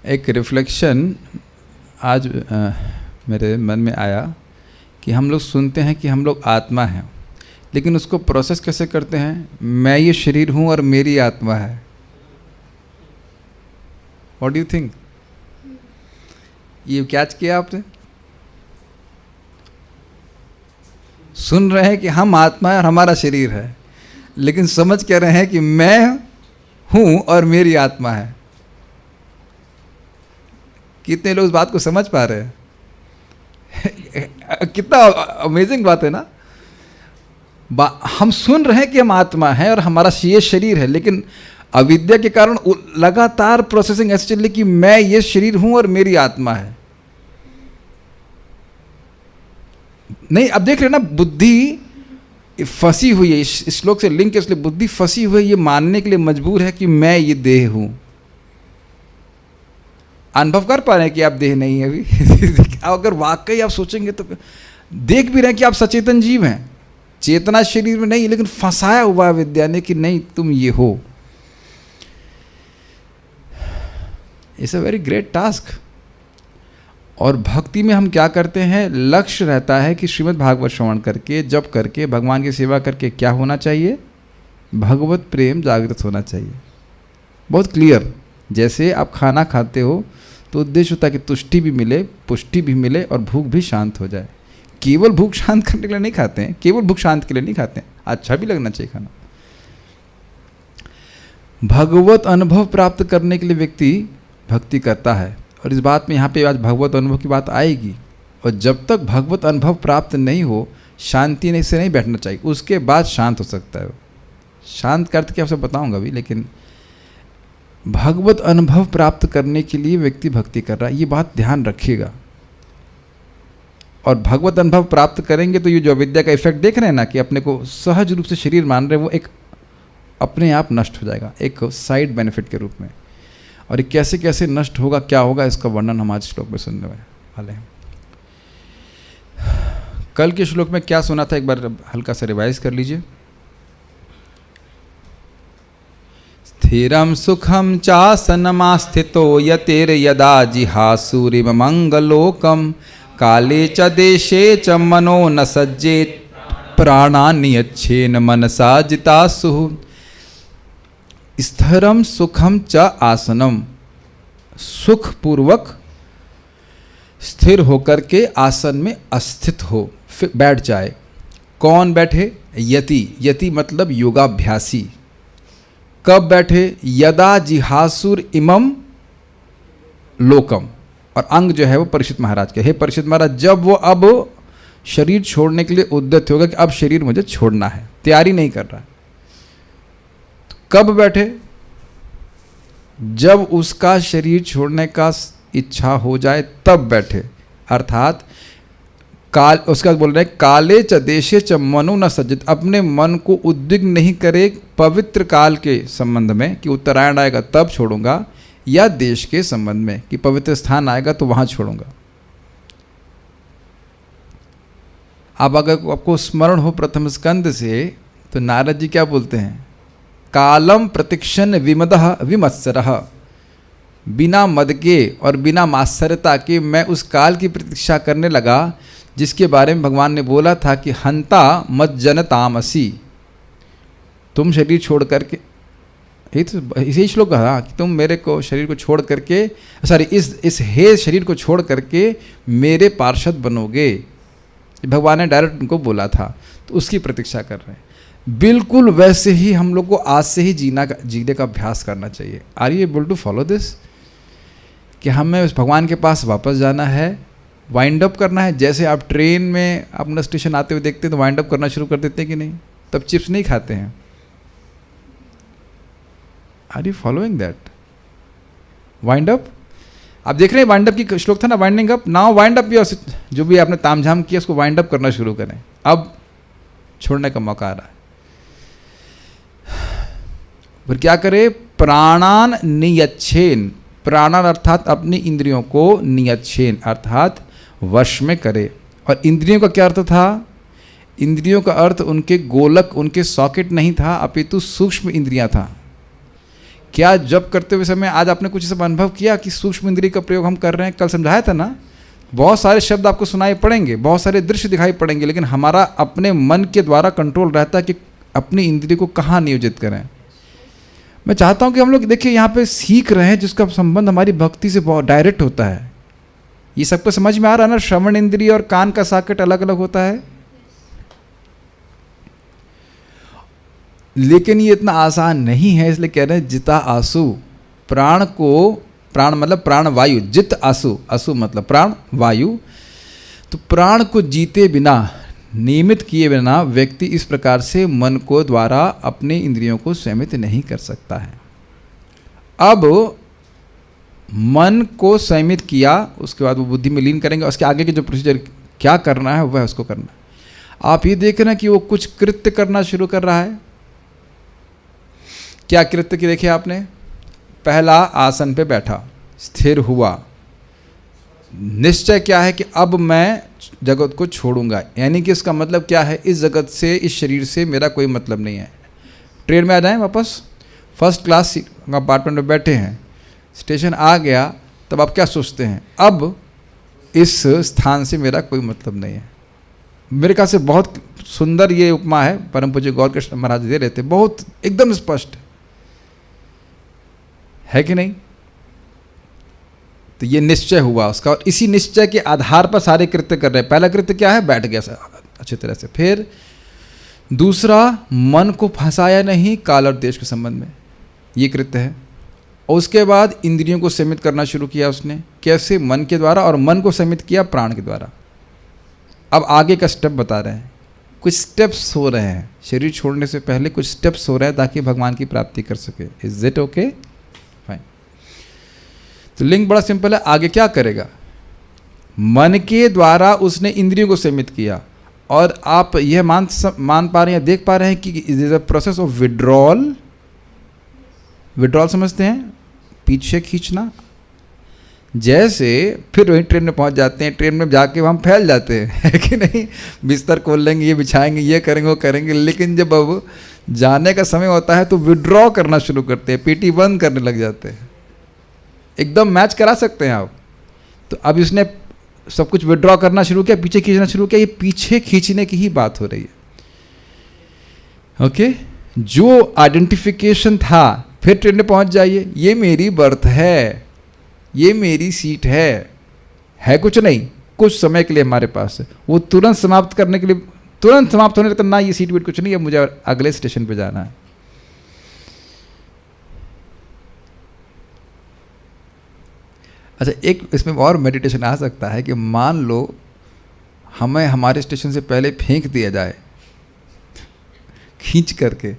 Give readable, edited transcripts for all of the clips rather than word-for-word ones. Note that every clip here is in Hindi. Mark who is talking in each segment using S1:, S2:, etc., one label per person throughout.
S1: एक रिफ्लेक्शन आज मेरे मन में आया कि हम लोग सुनते हैं कि हम लोग आत्मा हैं, लेकिन उसको प्रोसेस कैसे करते हैं? मैं ये शरीर हूँ और मेरी आत्मा है। What do you think? ये कैच किया आपने? सुन रहे हैं कि हम आत्मा है और हमारा शरीर है, लेकिन समझ कह रहे हैं कि मैं हूँ और मेरी आत्मा है। कितने लोग इस बात को समझ पा रहे हैं? कितना अमेजिंग बात है ना। हम सुन रहे हैं कि हम आत्मा है और हमारा ये शरीर है, लेकिन अविद्या के कारण लगातार प्रोसेसिंग ऐसे चल रही कि मैं ये शरीर हूं और मेरी आत्मा है। नहीं, अब देख रहे ना, बुद्धि फंसी हुई है। इस श्लोक से लिंक है, इसलिए बुद्धि फंसी हुई है, ये मानने के लिए मजबूर है कि मैं ये देह हूं। अनुभव कर पा रहे हैं कि आप देह नहीं है अभी। अगर वाकई आप सोचेंगे तो देख भी रहे हैं कि आप सचेतन जीव हैं, चेतना शरीर में नहीं, लेकिन फंसाया हुआ विद्या ने कि नहीं तुम ये हो। It's a very great task. और भक्ति में हम क्या करते हैं? लक्ष्य रहता है कि श्रीमद् भागवत श्रवण करके, जप करके, भगवान की सेवा करके क्या होना चाहिए? भगवत प्रेम जागृत होना चाहिए। बहुत क्लियर। जैसे आप खाना खाते हो तो उद्देश्य होता है कि तुष्टि भी मिले, पुष्टि भी मिले और भूख भी शांत हो जाए। केवल भूख शांत करने के लिए नहीं खाते हैं, केवल भूख शांत के लिए नहीं खाते हैं, अच्छा भी लगना चाहिए खाना। भगवत अनुभव प्राप्त करने के लिए व्यक्ति भक्ति करता है, और इस बात में यहाँ पे आज भगवत अनुभव की बात आएगी। और जब तक भगवत अनुभव प्राप्त नहीं हो, शांति से नहीं बैठना चाहिए, उसके बाद शांत हो सकता है वो। शांत का अर्थ क्या आपसे बताऊंगा अभी, लेकिन भगवत अनुभव प्राप्त करने के लिए व्यक्ति भक्ति कर रहा है, ये बात ध्यान रखिएगा। और भगवत अनुभव प्राप्त करेंगे तो ये जो अविद्या का इफेक्ट देख रहे हैं ना, कि अपने को सहज रूप से शरीर मान रहे हैं, वो एक अपने आप नष्ट हो जाएगा, एक साइड बेनिफिट के रूप में। और ये कैसे कैसे नष्ट होगा, क्या होगा, इसका वर्णन हम आज श्लोक में सुनने वाले हैं। कल के श्लोक में क्या सुना था, एक बार हल्का सा रिवाइज कर लीजिए। स्थिरं सुखं चासनमास्थितो यतेर यदा जिहासुरिव मंगलोकम काले च देशे च मनो न सज्जेत प्राणानि यच्छेन मनसा जितासु। स्थिरम सुखम च आसनम, सुख पूर्वक स्थिर होकर के आसन में अस्थित हो, फिर बैठ जाए। कौन बैठे? यति। यति मतलब योगाभ्यासी। कब बैठे? यदा जिहासुर इमम लोकम। और अंग जो है वो परीक्षित महाराज के। हे परीक्षित महाराज, जब वो अब शरीर छोड़ने के लिए उद्यत होगा कि अब शरीर मुझे छोड़ना है, तैयारी नहीं कर रहा, तो कब बैठे? जब उसका शरीर छोड़ने का इच्छा हो जाए तब बैठे। अर्थात काल, उसका बोल रहे हैं काले च देशे च मनो न सज्जित, अपने मन को उद्विग्न नहीं करे पवित्र काल के संबंध में कि उत्तरायण आएगा तब छोड़ूंगा, या देश के संबंध में कि पवित्र स्थान आएगा तो वहां छोड़ूंगा। अब अगर आपको स्मरण हो प्रथम स्कंद से, तो नारद जी क्या बोलते हैं? कालम प्रतीक्षण विमदः विमत्सरः, बिना मद के और बिना मात्सर्यता के मैं उस काल की प्रतीक्षा करने लगा जिसके बारे में भगवान ने बोला था कि हंता मत जनतामसी, तुम शरीर छोड़ करके, इसी श्लोक कहा कि तुम मेरे को शरीर को छोड़ करके, सॉरी इस हे शरीर को छोड़ करके मेरे पार्षद बनोगे, भगवान ने डायरेक्ट उनको बोला था, तो उसकी प्रतीक्षा कर रहे हैं। बिल्कुल वैसे ही हम लोग को आज से ही जीने का अभ्यास करना चाहिए। Are you able to follow this? कि हमें उस भगवान के पास वापस जाना है, वाइंड अप करना है। जैसे आप ट्रेन में अपना स्टेशन आते हुए देखते हैं तो वाइंड अप करना शुरू कर देते हैं कि नहीं? तब चिप्स नहीं खाते हैं। Are you following that? Wind up, आप देख रहे हैं वाइंड अप की श्लोक था ना, winding up. Now wind up, जो भी आपने तामझाम किया उसको वाइंड अप करना शुरू करें। अब छोड़ने का मौका आ रहा है। फिर क्या करे? प्राणान नियच्छेन, प्राणान अर्थात अपनी इंद्रियों को, नियच्छेन अर्थात वश में करे। और इंद्रियों का क्या अर्थ था? इंद्रियों का अर्थ उनके गोलक, उनके सॉकेट नहीं था, अपितु सूक्ष्म इंद्रियां था। क्या जप करते हुए समय आज आपने कुछ ऐसा अनुभव किया कि सूक्ष्म इंद्रिय का प्रयोग हम कर रहे हैं? कल समझाया था ना, बहुत सारे शब्द आपको सुनाई पड़ेंगे, बहुत सारे दृश्य दिखाई पड़ेंगे, लेकिन हमारा अपने मन के द्वारा कंट्रोल रहता है कि अपनी इंद्रिय को कहाँ नियोजित करें। मैं चाहता हूँ कि हम लोग देखिए यहाँ पे सीख रहे हैं जिसका संबंध हमारी भक्ति से बहुत डायरेक्ट होता है। ये सबको समझ में आ रहा है ना? श्रवण इंद्रिय और कान का सॉकेट अलग अलग होता है, लेकिन ये इतना आसान नहीं है। इसलिए कह रहे हैं जिता आसु, प्राण को, प्राण मतलब प्राण वायु, जित आसु, आसु मतलब प्राण वायु, तो प्राण को जीते बिना, नियमित किए बिना व्यक्ति इस प्रकार से मन को द्वारा अपने इंद्रियों को संयमित नहीं कर सकता है। अब मन को संयमित किया, उसके बाद वो बुद्धि में लीन करेंगे, उसके आगे के जो प्रोसीजर क्या करना है वह उसको करना है। आप ये देख रहे हैं कि वो कुछ कृत्य करना शुरू कर रहा है। क्या कृत्य की देखिए आपने? पहला आसन पे बैठा, स्थिर हुआ, निश्चय क्या है कि अब मैं जगत को छोड़ूंगा, यानी कि इसका मतलब क्या है? इस जगत से, इस शरीर से मेरा कोई मतलब नहीं है। ट्रेन में आ जाएं वापस, फर्स्ट क्लास कंपार्टमेंट में बैठे हैं, स्टेशन आ गया, तब आप क्या सोचते हैं? अब इस स्थान से मेरा कोई मतलब नहीं है। मेरे ख्याल से बहुत सुंदर ये उपमा है, परम पूज्य गौर कृष्ण महाराज दे रहे थे, बहुत एकदम स्पष्ट है कि नहीं? तो ये निश्चय हुआ उसका, और इसी निश्चय के आधार पर सारे कृत्य कर रहे हैं। पहला कृत्य क्या है? बैठ गया अच्छी तरह से। फिर दूसरा, मन को फंसाया नहीं काल और देश के संबंध में, ये कृत्य है। और उसके बाद इंद्रियों को सीमित करना शुरू किया उसने। कैसे? मन के द्वारा, और मन को सीमित किया प्राण के द्वारा। अब आगे का स्टेप बता रहे हैं, कुछ स्टेप्स हो रहे हैं, शरीर छोड़ने से पहले कुछ स्टेप्स हो रहे हैं ताकि भगवान की प्राप्ति कर सके। Is it okay? फाइन। तो लिंक बड़ा सिंपल है। आगे क्या करेगा? मन के द्वारा उसने इंद्रियों को सीमित किया, और आप यह मान पा रहे हैं, देख पा रहे हैं कि it is a process of withdrawal. Withdrawal समझते हैं? पीछे खींचना। जैसे फिर वहीं ट्रेन में पहुंच जाते हैं, ट्रेन में जाके हम फैल जाते हैं, है कि नहीं? बिस्तर खोल लेंगे, ये बिछाएंगे, ये करेंगे, वो करेंगे, लेकिन जब अब जाने का समय होता है तो विड्रॉ करना शुरू करते हैं, पेटी बंद करने लग जाते हैं। एकदम मैच करा सकते हैं आप। तो अब इसने सब कुछ विड्रॉ करना शुरू किया, पीछे खींचना शुरू किया। ये पीछे खींचने की ही बात हो रही है। ओके? जो आइडेंटिफिकेशन था, फिर ट्रेन में पहुंच जाइए, ये मेरी बर्थ है, ये मेरी सीट है कुछ नहीं, कुछ समय के लिए हमारे पास है, वो तुरंत समाप्त करने के लिए, तुरंत समाप्त होने तक ना, ये सीट वेट कुछ नहीं है, मुझे अगले स्टेशन पे जाना है। अच्छा, एक इसमें और मेडिटेशन आ सकता है कि मान लो हमें हमारे स्टेशन से पहले फेंक दिया जाए खींच करके,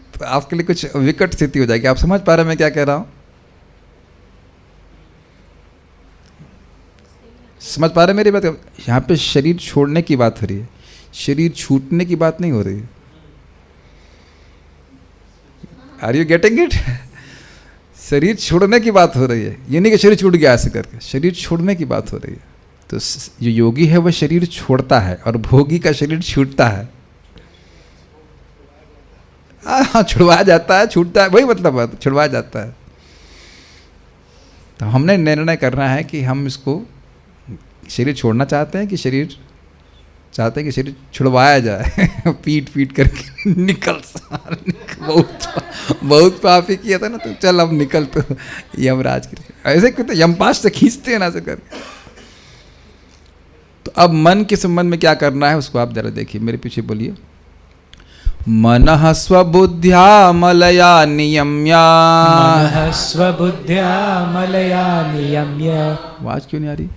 S1: तो आपके लिए कुछ विकट स्थिति हो जाएगी। आप समझ पा रहे हैं मैं क्या कह रहा हूं? समझ पा रहे मेरी बात? यहाँ पे शरीर छोड़ने की बात हो रही है, शरीर छूटने की बात नहीं हो रही है। Are you getting it? शरीर छोड़ने की बात हो रही है, ये नहीं कि शरीर छूट गया ऐसे करके, शरीर छोड़ने की बात हो रही है। तो जो योगी है वह शरीर छोड़ता है, और भोगी का शरीर छूटता है। हाँ, छुड़वाया जाता है, छूटता है, वही मतलब है, छुड़वाया जाता है। तो हमने निर्णय करना है कि हम इसको शरीर छोड़ना चाहते हैं कि शरीर चाहते हैं कि शरीर छुड़वाया जाए। पीट पीट करके निकल बहुत पापी किया था ना, तो चल अब निकल, तो यमराज की ऐसे कहते यमपाश से खींचते हैं ना, ऐसे करके। तो अब मन के संबंध में क्या करना है उसको आप जरा देखिए, मेरे पीछे बोलिए। मनः स्वबुद्ध्या मलया नियम्य,
S2: मनः स्वबुद्ध्या मलया नियम्य।
S1: आवाज क्यों नहीं आ रही?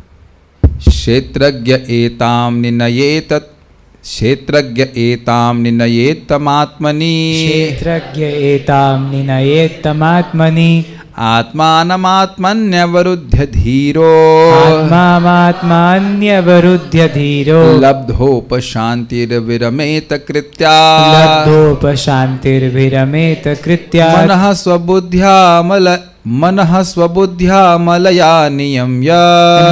S1: क्षेत्रज्ञ एतां निनयेत, क्षेत्रज्ञ एतां निनयेत्तमात्मनि,
S2: क्षेत्रज्ञ एतां निनयेत्तमात्मनि।
S1: आत्मानमात्मन्यवरुध्य धीरो,
S2: आत्मात्मान्यवरुध्य धीरो।
S1: लब्धोपशान्तिर्विरमेत कृत्या,
S2: लब्धोपशान्तिर्विरमेत कृत्या।
S1: मनः स्वबुद्ध्या मनः स्वबुद्ध्या मलया नियम्य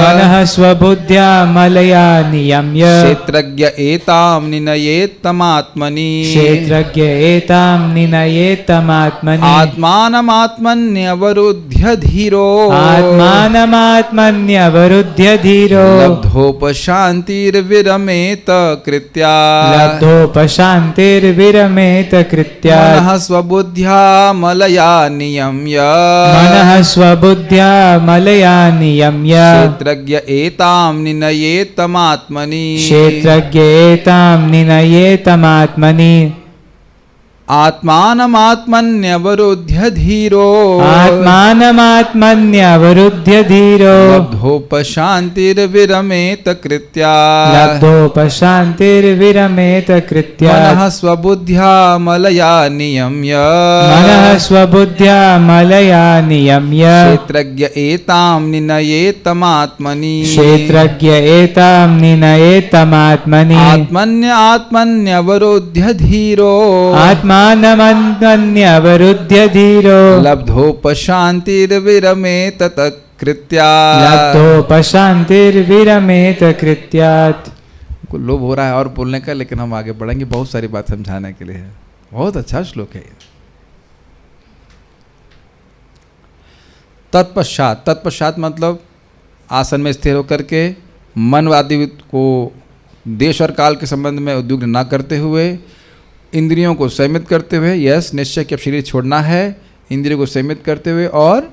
S2: मनः स्वबुद्ध्या मलया नियम्य
S1: क्षेत्रज्ञ एतां निनयेत्तमात्मनि
S2: क्षेत्रज्ञ एतां निनयेत्तमात्मनि
S1: आत्मानमात्मन्यवरुध्य धीरो
S2: आत्मानमात्मन्यवरुध्य धीरो
S1: लब्धोपशान्तिर्विरमेत कृत्या
S2: लब्धोपशान्तिर्विरमेत कृत्या
S1: मनः स्वबुद्ध्या मलया नियम्य
S2: मनः स्वबुद्ध्या मलया नियम्य
S1: क्षेत्रज्ञ एतां निनयेत्तमात्मनि
S2: क्षेत्रज्ञ एतां निनयेत्तमात्मनि
S1: आत्मानमात्मन्यवरुध्य धीरो
S2: आत्मानमात्मन्यवरुध्य धीरो
S1: लब्धोपशान्तिर्विरमेत कृत्या
S2: लब्धोपशान्तिर्विरमेत कृत्या
S1: मनः स्वबुद्ध्या मलया नियम्य
S2: मनः स्वबुद्ध्या मलया नियम्य
S1: क्षेत्रज्ञ एतां निनयेत्तमात्मनि
S2: क्षेत्रज्ञ एतां निनयेत्तमात्मनि
S1: आत्मन्यवरुध्य धीरो
S2: आत्मानमन्यवरुध्य धीरो
S1: लब्धोपशान्तिर्विरमेत कृत्या
S2: लब्धोपशान्तिर्विरमेत कृत्यात्।
S1: को लोभ हो रहा है और बोलने का, लेकिन हम आगे बढ़ेंगे, बहुत सारी बात समझाने के लिए है। बहुत अच्छा श्लोक है ये। तत्पश्चात, तत्पश्चात मतलब आसन में स्थिर होकर के मन आदि को देश और काल के संबंध में उद्विग्न न करते हुए, इंद्रियों को संयमित करते हुए, यस निश्चय कि अब शरीर छोड़ना है, इंद्रियों को संयमित करते हुए और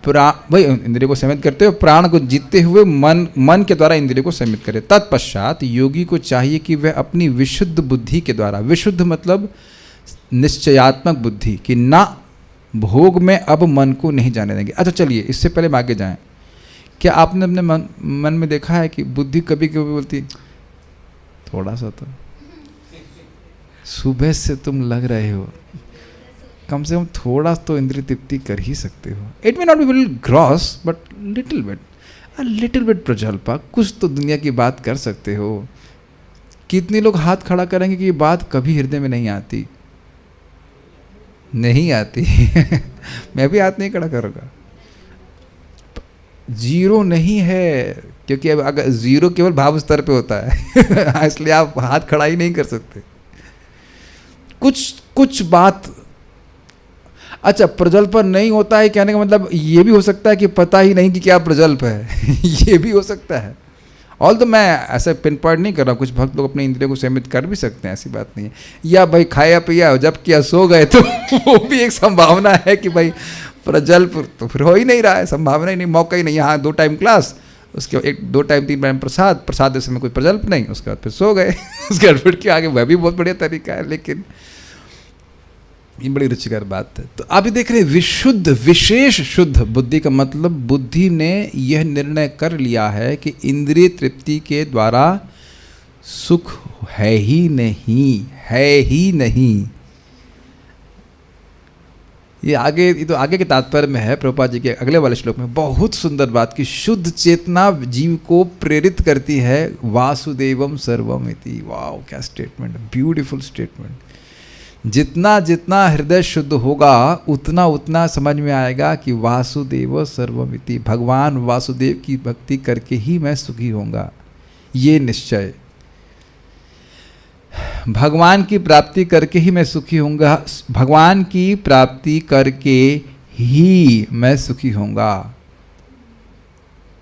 S1: इंद्रियों को संयमित करते हुए प्राण को जीतते हुए मन के द्वारा इंद्रियों को संयमित करे। तत्पश्चात योगी को चाहिए कि वह अपनी विशुद्ध बुद्धि के द्वारा, विशुद्ध मतलब निश्चयात्मक बुद्धि, कि ना भोग में अब मन को नहीं जाने देंगे। अच्छा चलिए, इससे पहले हम आगे जाएं। क्या आपने अपने मन में देखा है कि बुद्धि कभी कभी बोलती थोड़ा सा तो सुबह से तुम लग रहे हो, कम से कम थोड़ा तो इंद्रिय तृप्ति कर ही सकते हो। It may not be very gross but little bit प्रजल्पा, कुछ तो दुनिया की बात कर सकते हो। कितने लोग हाथ खड़ा करेंगे कि ये बात कभी हृदय में नहीं आती, नहीं आती। मैं भी हाथ नहीं खड़ा करूँगा। जीरो नहीं है, क्योंकि अब अगर जीरो केवल भाव स्तर पे होता है इसलिए आप हाथ खड़ा ही नहीं कर सकते। कुछ बात, अच्छा प्रजल्प नहीं होता है कहने का मतलब ये भी हो सकता है कि पता ही नहीं कि क्या प्रजल्प है ये भी हो सकता है। ऑल तो मैं ऐसे पिन पॉइंट नहीं कर रहा, कुछ भक्त लोग अपने इंद्रियों को सीमित कर भी सकते हैं, ऐसी बात नहीं है। या भाई खाया पिया जब किया सो गए तो वो भी एक संभावना है कि भाई प्रजल्प तो फिर हो ही नहीं रहा है, संभावना ही नहीं, मौका ही नहीं। यहाँ 2 टाइम क्लास, उसके 2 टाइम 3 टाइम प्रसाद इस समय कोई प्रजल्प नहीं, उसके बाद फिर सो गए उसके बाद फिर के आगे, वह भी बहुत बढ़िया तरीका है। लेकिन ये बड़ी रुचिकर बात है। तो आप ये देख रहे विशुद्ध, विशेष शुद्ध बुद्धि का मतलब बुद्धि ने यह निर्णय कर लिया है कि इंद्रिय तृप्ति के द्वारा सुख है ही नहीं, है ही नहीं। ये तो आगे के तात्पर्य में है, प्रभुपाद जी के अगले वाले श्लोक में बहुत सुंदर बात कि शुद्ध चेतना जीव को प्रेरित करती है वासुदेवम सर्वम इति। वाओ क्या स्टेटमेंट, ब्यूटीफुल स्टेटमेंट। जितना जितना हृदय शुद्ध होगा उतना उतना समझ में आएगा कि वासुदेव सर्वमिति, भगवान वासुदेव की भक्ति करके ही मैं सुखी होऊंगा। ये निश्चय, भगवान की प्राप्ति करके ही मैं सुखी होऊंगा, भगवान की प्राप्ति करके ही मैं सुखी होऊंगा।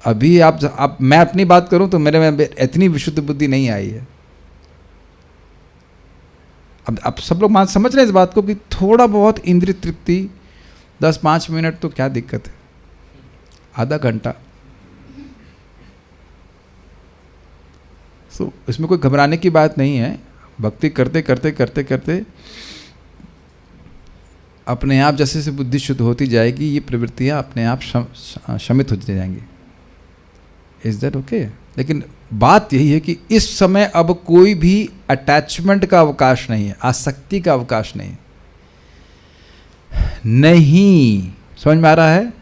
S1: अभी आप मैं अपनी बात करूं तो मेरे में इतनी विशुद्ध बुद्धि नहीं आई है। अब आप सब लोग समझ रहे हैं इस बात को कि थोड़ा बहुत इंद्रिय तृप्ति 10-5 मिनट तो क्या दिक्कत है, आधा घंटा। सो इसमें कोई घबराने की बात नहीं है। भक्ति करते करते करते करते अपने आप जैसे जैसे बुद्धि शुद्ध होती जाएगी, ये प्रवृत्तियां अपने आप शमित होती जाएंगी। Is that okay? लेकिन बात यही है कि इस समय अब कोई भी अटैचमेंट का अवकाश नहीं है, आसक्ति का अवकाश नहीं। नहीं समझ में आ रहा है?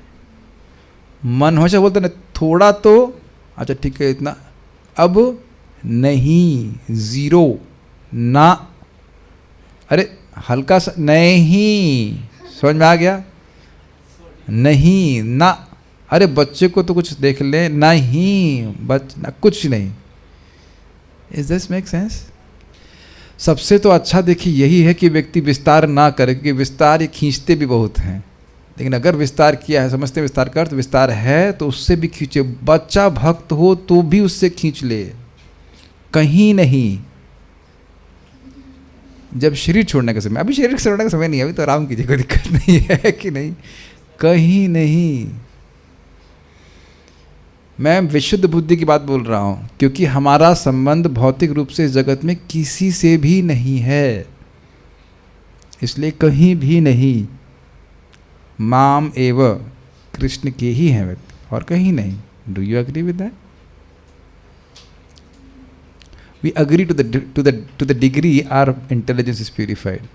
S1: मन हमेशा बोलते ना थोड़ा तो, अच्छा ठीक है इतना, अब नहीं, जीरो ना, अरे हल्का सा नहीं, समझ में आ गया? नहीं ना, अरे बच्चे को तो कुछ देख ले, नहीं ना, कुछ नहीं। Is this make sense? सबसे तो अच्छा देखिए यही है कि व्यक्ति विस्तार ना करे, क्योंकि विस्तार ये खींचते भी बहुत हैं। लेकिन अगर विस्तार किया है, समझते विस्तार कर, तो विस्तार है तो उससे भी खींचे। बच्चा भक्त हो तो भी उससे खींच ले, कहीं नहीं। जब शरीर छोड़ने का समय, अभी शरीर छोड़ने का समय नहीं है, अभी तो आराम कीजिए, कोई दिक्कत नहीं है कि नहीं, कहीं नहीं। मैं विशुद्ध बुद्धि की बात बोल रहा हूँ, क्योंकि हमारा संबंध भौतिक रूप से इस जगत में किसी से भी नहीं है, इसलिए कहीं भी नहीं। माम एव, कृष्ण के ही हैं व्यक्ति, और कहीं नहीं। Do you agree with that? We agree to the degree our intelligence is purified.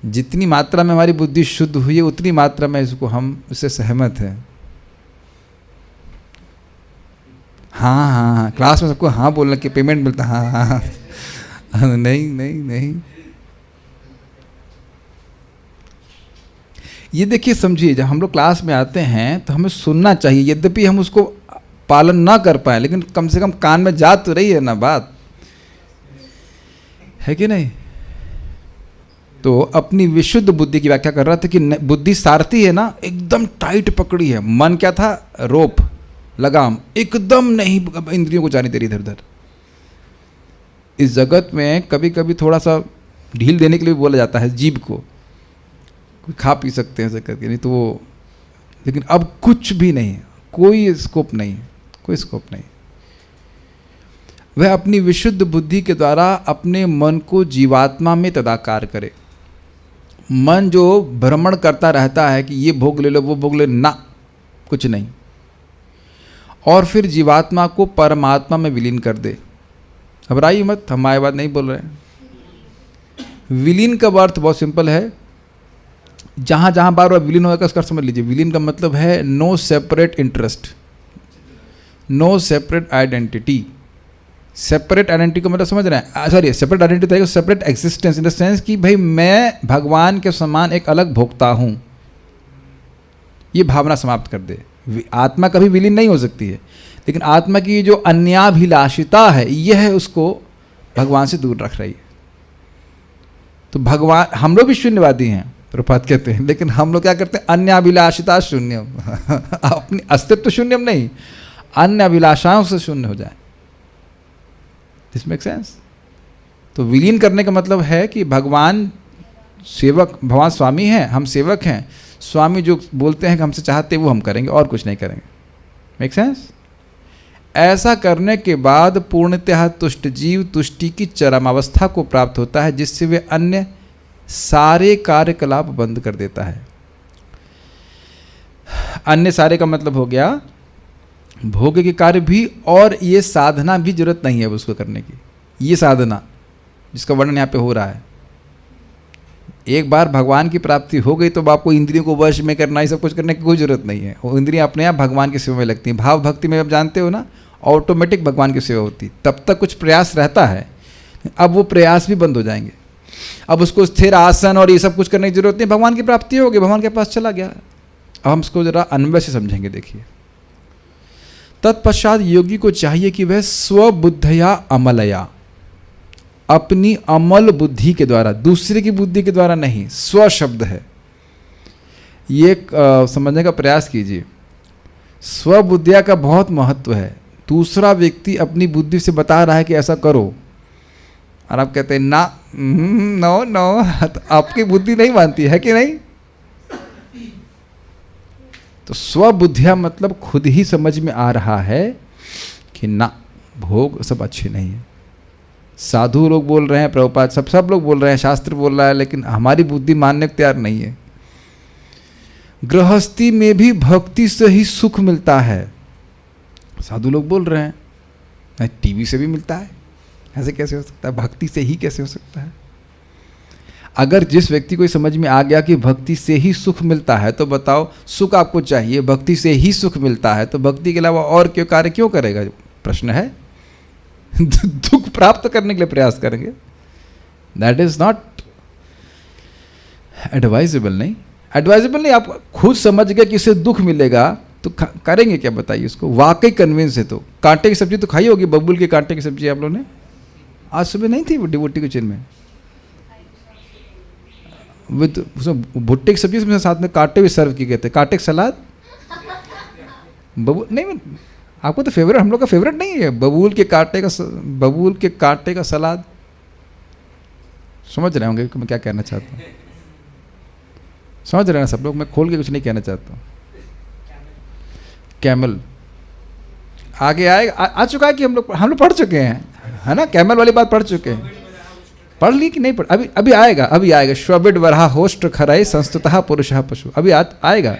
S1: जितनी मात्रा में हमारी बुद्धि शुद्ध हुई है, उतनी मात्रा में इसको हम उससे सहमत हैं। हाँ हाँ हाँ, क्लास में सबको हाँ बोलने के पेमेंट मिलता, हाँ हाँ हाँ, नहीं नहीं नहीं। ये देखिए समझिए, जब हम लोग क्लास में आते हैं तो हमें सुनना चाहिए, यद्यपि हम उसको पालन ना कर पाए, लेकिन कम से कम कान में जा तो रही है ना बात, है कि नहीं? तो अपनी विशुद्ध बुद्धि की व्याख्या कर रहा था कि बुद्धि सारथी है ना, एकदम टाइट पकड़ी है। मन क्या था? रोप, लगाम, एकदम नहीं इंद्रियों को जाने दे रही इधर उधर। इस जगत में कभी कभी थोड़ा सा ढील देने के लिए बोला जाता है जीभ को, खा पी सकते हैं ऐसे करके, नहीं तो वो, लेकिन अब कुछ भी नहीं, कोई स्कोप नहीं, कोई स्कोप नहीं। वह अपनी विशुद्ध बुद्धि के द्वारा अपने मन को जीवात्मा में तदाकार करे। मन जो भ्रमण करता रहता है कि ये भोग ले लो, वो भोग ले, ना, कुछ नहीं, और फिर जीवात्मा को परमात्मा में विलीन कर दे। घबराइए मत, हम आए बात नहीं बोल रहे हैं। विलीन का अर्थ बहुत सिंपल है, जहाँ जहाँ बार बार विलीन होगा उसका समझ लीजिए। विलीन का मतलब है no separate interest, no separate identity. Separate identity का मतलब समझ रहे हैं? सॉरी, सेपरेट आइडेंटिटी है separate existence, in the sense कि भाई मैं भगवान के समान एक अलग भोक्ता हूँ, ये भावना समाप्त कर दे। आत्मा कभी विलीन नहीं हो सकती है, लेकिन आत्मा की जो अन्याभिलाषिता है, यह उसको भगवान से दूर रख रही है। तो भगवान, हम लोग भी शून्यवादी हैं, प्रभात कहते हैं, लेकिन हम लोग क्या करते हैं? अन्याभिलाषिता शून्यम अपनी अस्तित्व शून्यम नहीं, अन्य अभिलाषाओं से शून्य हो जाए। This make sense? तो विलीन करने का मतलब है कि भगवान सेवक, भगवान स्वामी हैं, हम सेवक हैं, स्वामी जो बोलते हैं कि हमसे चाहते हैं वो हम करेंगे, और कुछ नहीं करेंगे। Make sense? ऐसा करने के बाद पूर्णतः तुष्ट जीव तुष्टि की चरमावस्था को प्राप्त होता है, जिससे वे अन्य सारे कार्यकलाप बंद कर देता है। अन्य सारे का मतलब हो गया भोग के कार्य भी, और ये साधना भी जरूरत नहीं है उसको करने की। ये साधना जिसका वर्णन यहाँ पे हो रहा है, एक बार भगवान की प्राप्ति हो गई तो आपको इंद्रियों को वश में करना, ये सब कुछ करने की कोई जरूरत नहीं है। वो इंद्रियाँ अपने आप भगवान की सेवा में लगती हैं। भाव भक्ति में आप जानते हो ना, ऑटोमेटिक भगवान की सेवा होती। तब तक कुछ प्रयास रहता है, अब वो प्रयास भी बंद हो जाएंगे। अब उसको स्थिर आसन और ये सब कुछ करने की जरूरत नहीं, भगवान की प्राप्ति हो गई, भगवान के पास चला गया। अब हम इसको जरा अन्वय से समझेंगे। देखिए, तत्पश्चात योगी को चाहिए कि वह स्वबुद्धया अमलया, अपनी अमल बुद्धि के द्वारा, दूसरे की बुद्धि के द्वारा नहीं, स्व शब्द है ये, समझने का प्रयास कीजिए। स्वबुद्धिया का बहुत महत्व है। दूसरा व्यक्ति अपनी बुद्धि से बता रहा है कि ऐसा करो, और आप कहते हैं ना, नो नो, तो आपकी बुद्धि नहीं मानती है कि नहीं? तो स्वबुद्धिया मतलब खुद ही समझ में आ रहा है कि ना, भोग सब अच्छे नहीं है। साधु लोग बोल रहे हैं, प्रभुपाद सब लोग बोल रहे हैं, शास्त्र बोल रहा है, लेकिन हमारी बुद्धि मानने को तैयार नहीं है। गृहस्थी में भी भक्ति से ही सुख मिलता है, साधु लोग बोल रहे हैं। टीवी से भी मिलता है, ऐसे कैसे हो सकता है? भक्ति से ही कैसे हो सकता है? अगर जिस व्यक्ति को समझ में आ गया कि भक्ति से ही सुख मिलता है, तो बताओ, सुख आपको चाहिए, भक्ति से ही सुख मिलता है, तो भक्ति के अलावा और क्यों कार्य क्यों करेगा? प्रश्न है। दुख प्राप्त करने के लिए प्रयास करेंगे, दैट इज नॉट एडवाइजेबल। नहीं, एडवाइजेबल नहीं, आप खुद समझ गए कि इससे दुख मिलेगा तो करेंगे क्या बताइए उसको, वाकई कन्विंस है तो। कांटे की सब्जी तो खाई होगी, बबूल के कांटे की सब्जी आप लोगों ने, आज सुबह नहीं थी डिवोटी किचन में, विद भुट्टे की सब्जी में साथ में कांटे भी सर्व किए गए थे, कांटे की सलाद, बबूल नहीं, आपको तो फेवरेट, हम लोग का फेवरेट नहीं है बबूल के कांटे का सलाद। समझ रहे होंगे कि मैं क्या कहना चाहता हूँ, समझ रहे हैं सब लोग, मैं खोल के कुछ नहीं कहना चाहता हूँ। कैमल आगे आएगा, आ चुका है कि हम लोग पढ़ चुके हैं, है ना, कैमल वाली बात पढ़ चुके हैं, पढ़ ली कि नहीं पढ़, अभी आएगा श्वबिड वरहा होस्ट खराई संस्तुतः पुरुषः पशु, अभी आएगा।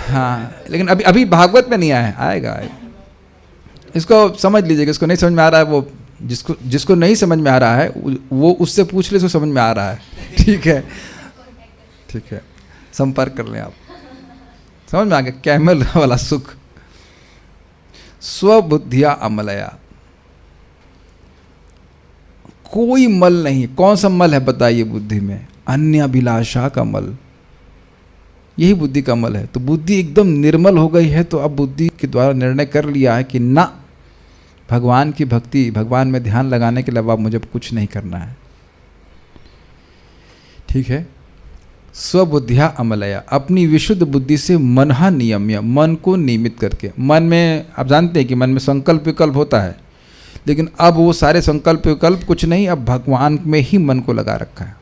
S1: हाँ, लेकिन अभी भागवत में नहीं आएगा। इसको समझ लीजिएगा, इसको नहीं समझ में आ रहा है वो, जिसको नहीं समझ में आ रहा है वो उससे पूछ ले, इसको समझ में आ रहा है। ठीक है, संपर्क कर लें आप, समझ में आ गया। कैमल वाला सुख, स्वबुद्धिया अमलया, कोई मल नहीं। कौन सा मल है बताइए बुद्धि में? अन्य अभिलाषा का मल, यही बुद्धि का मल है। तो बुद्धि एकदम निर्मल हो गई है, तो अब बुद्धि के द्वारा निर्णय कर लिया है कि ना, भगवान की भक्ति, भगवान में ध्यान लगाने के अलावा मुझे कुछ नहीं करना है। ठीक है, स्वबुद्धिया अमलया, अपनी विशुद्ध बुद्धि से मनहा नियम्य, मन को नियमित करके। मन में आप जानते हैं कि मन में संकल्प विकल्प होता है, लेकिन अब वो सारे संकल्प विकल्प कुछ नहीं, अब भगवान में ही मन को लगा रखा है।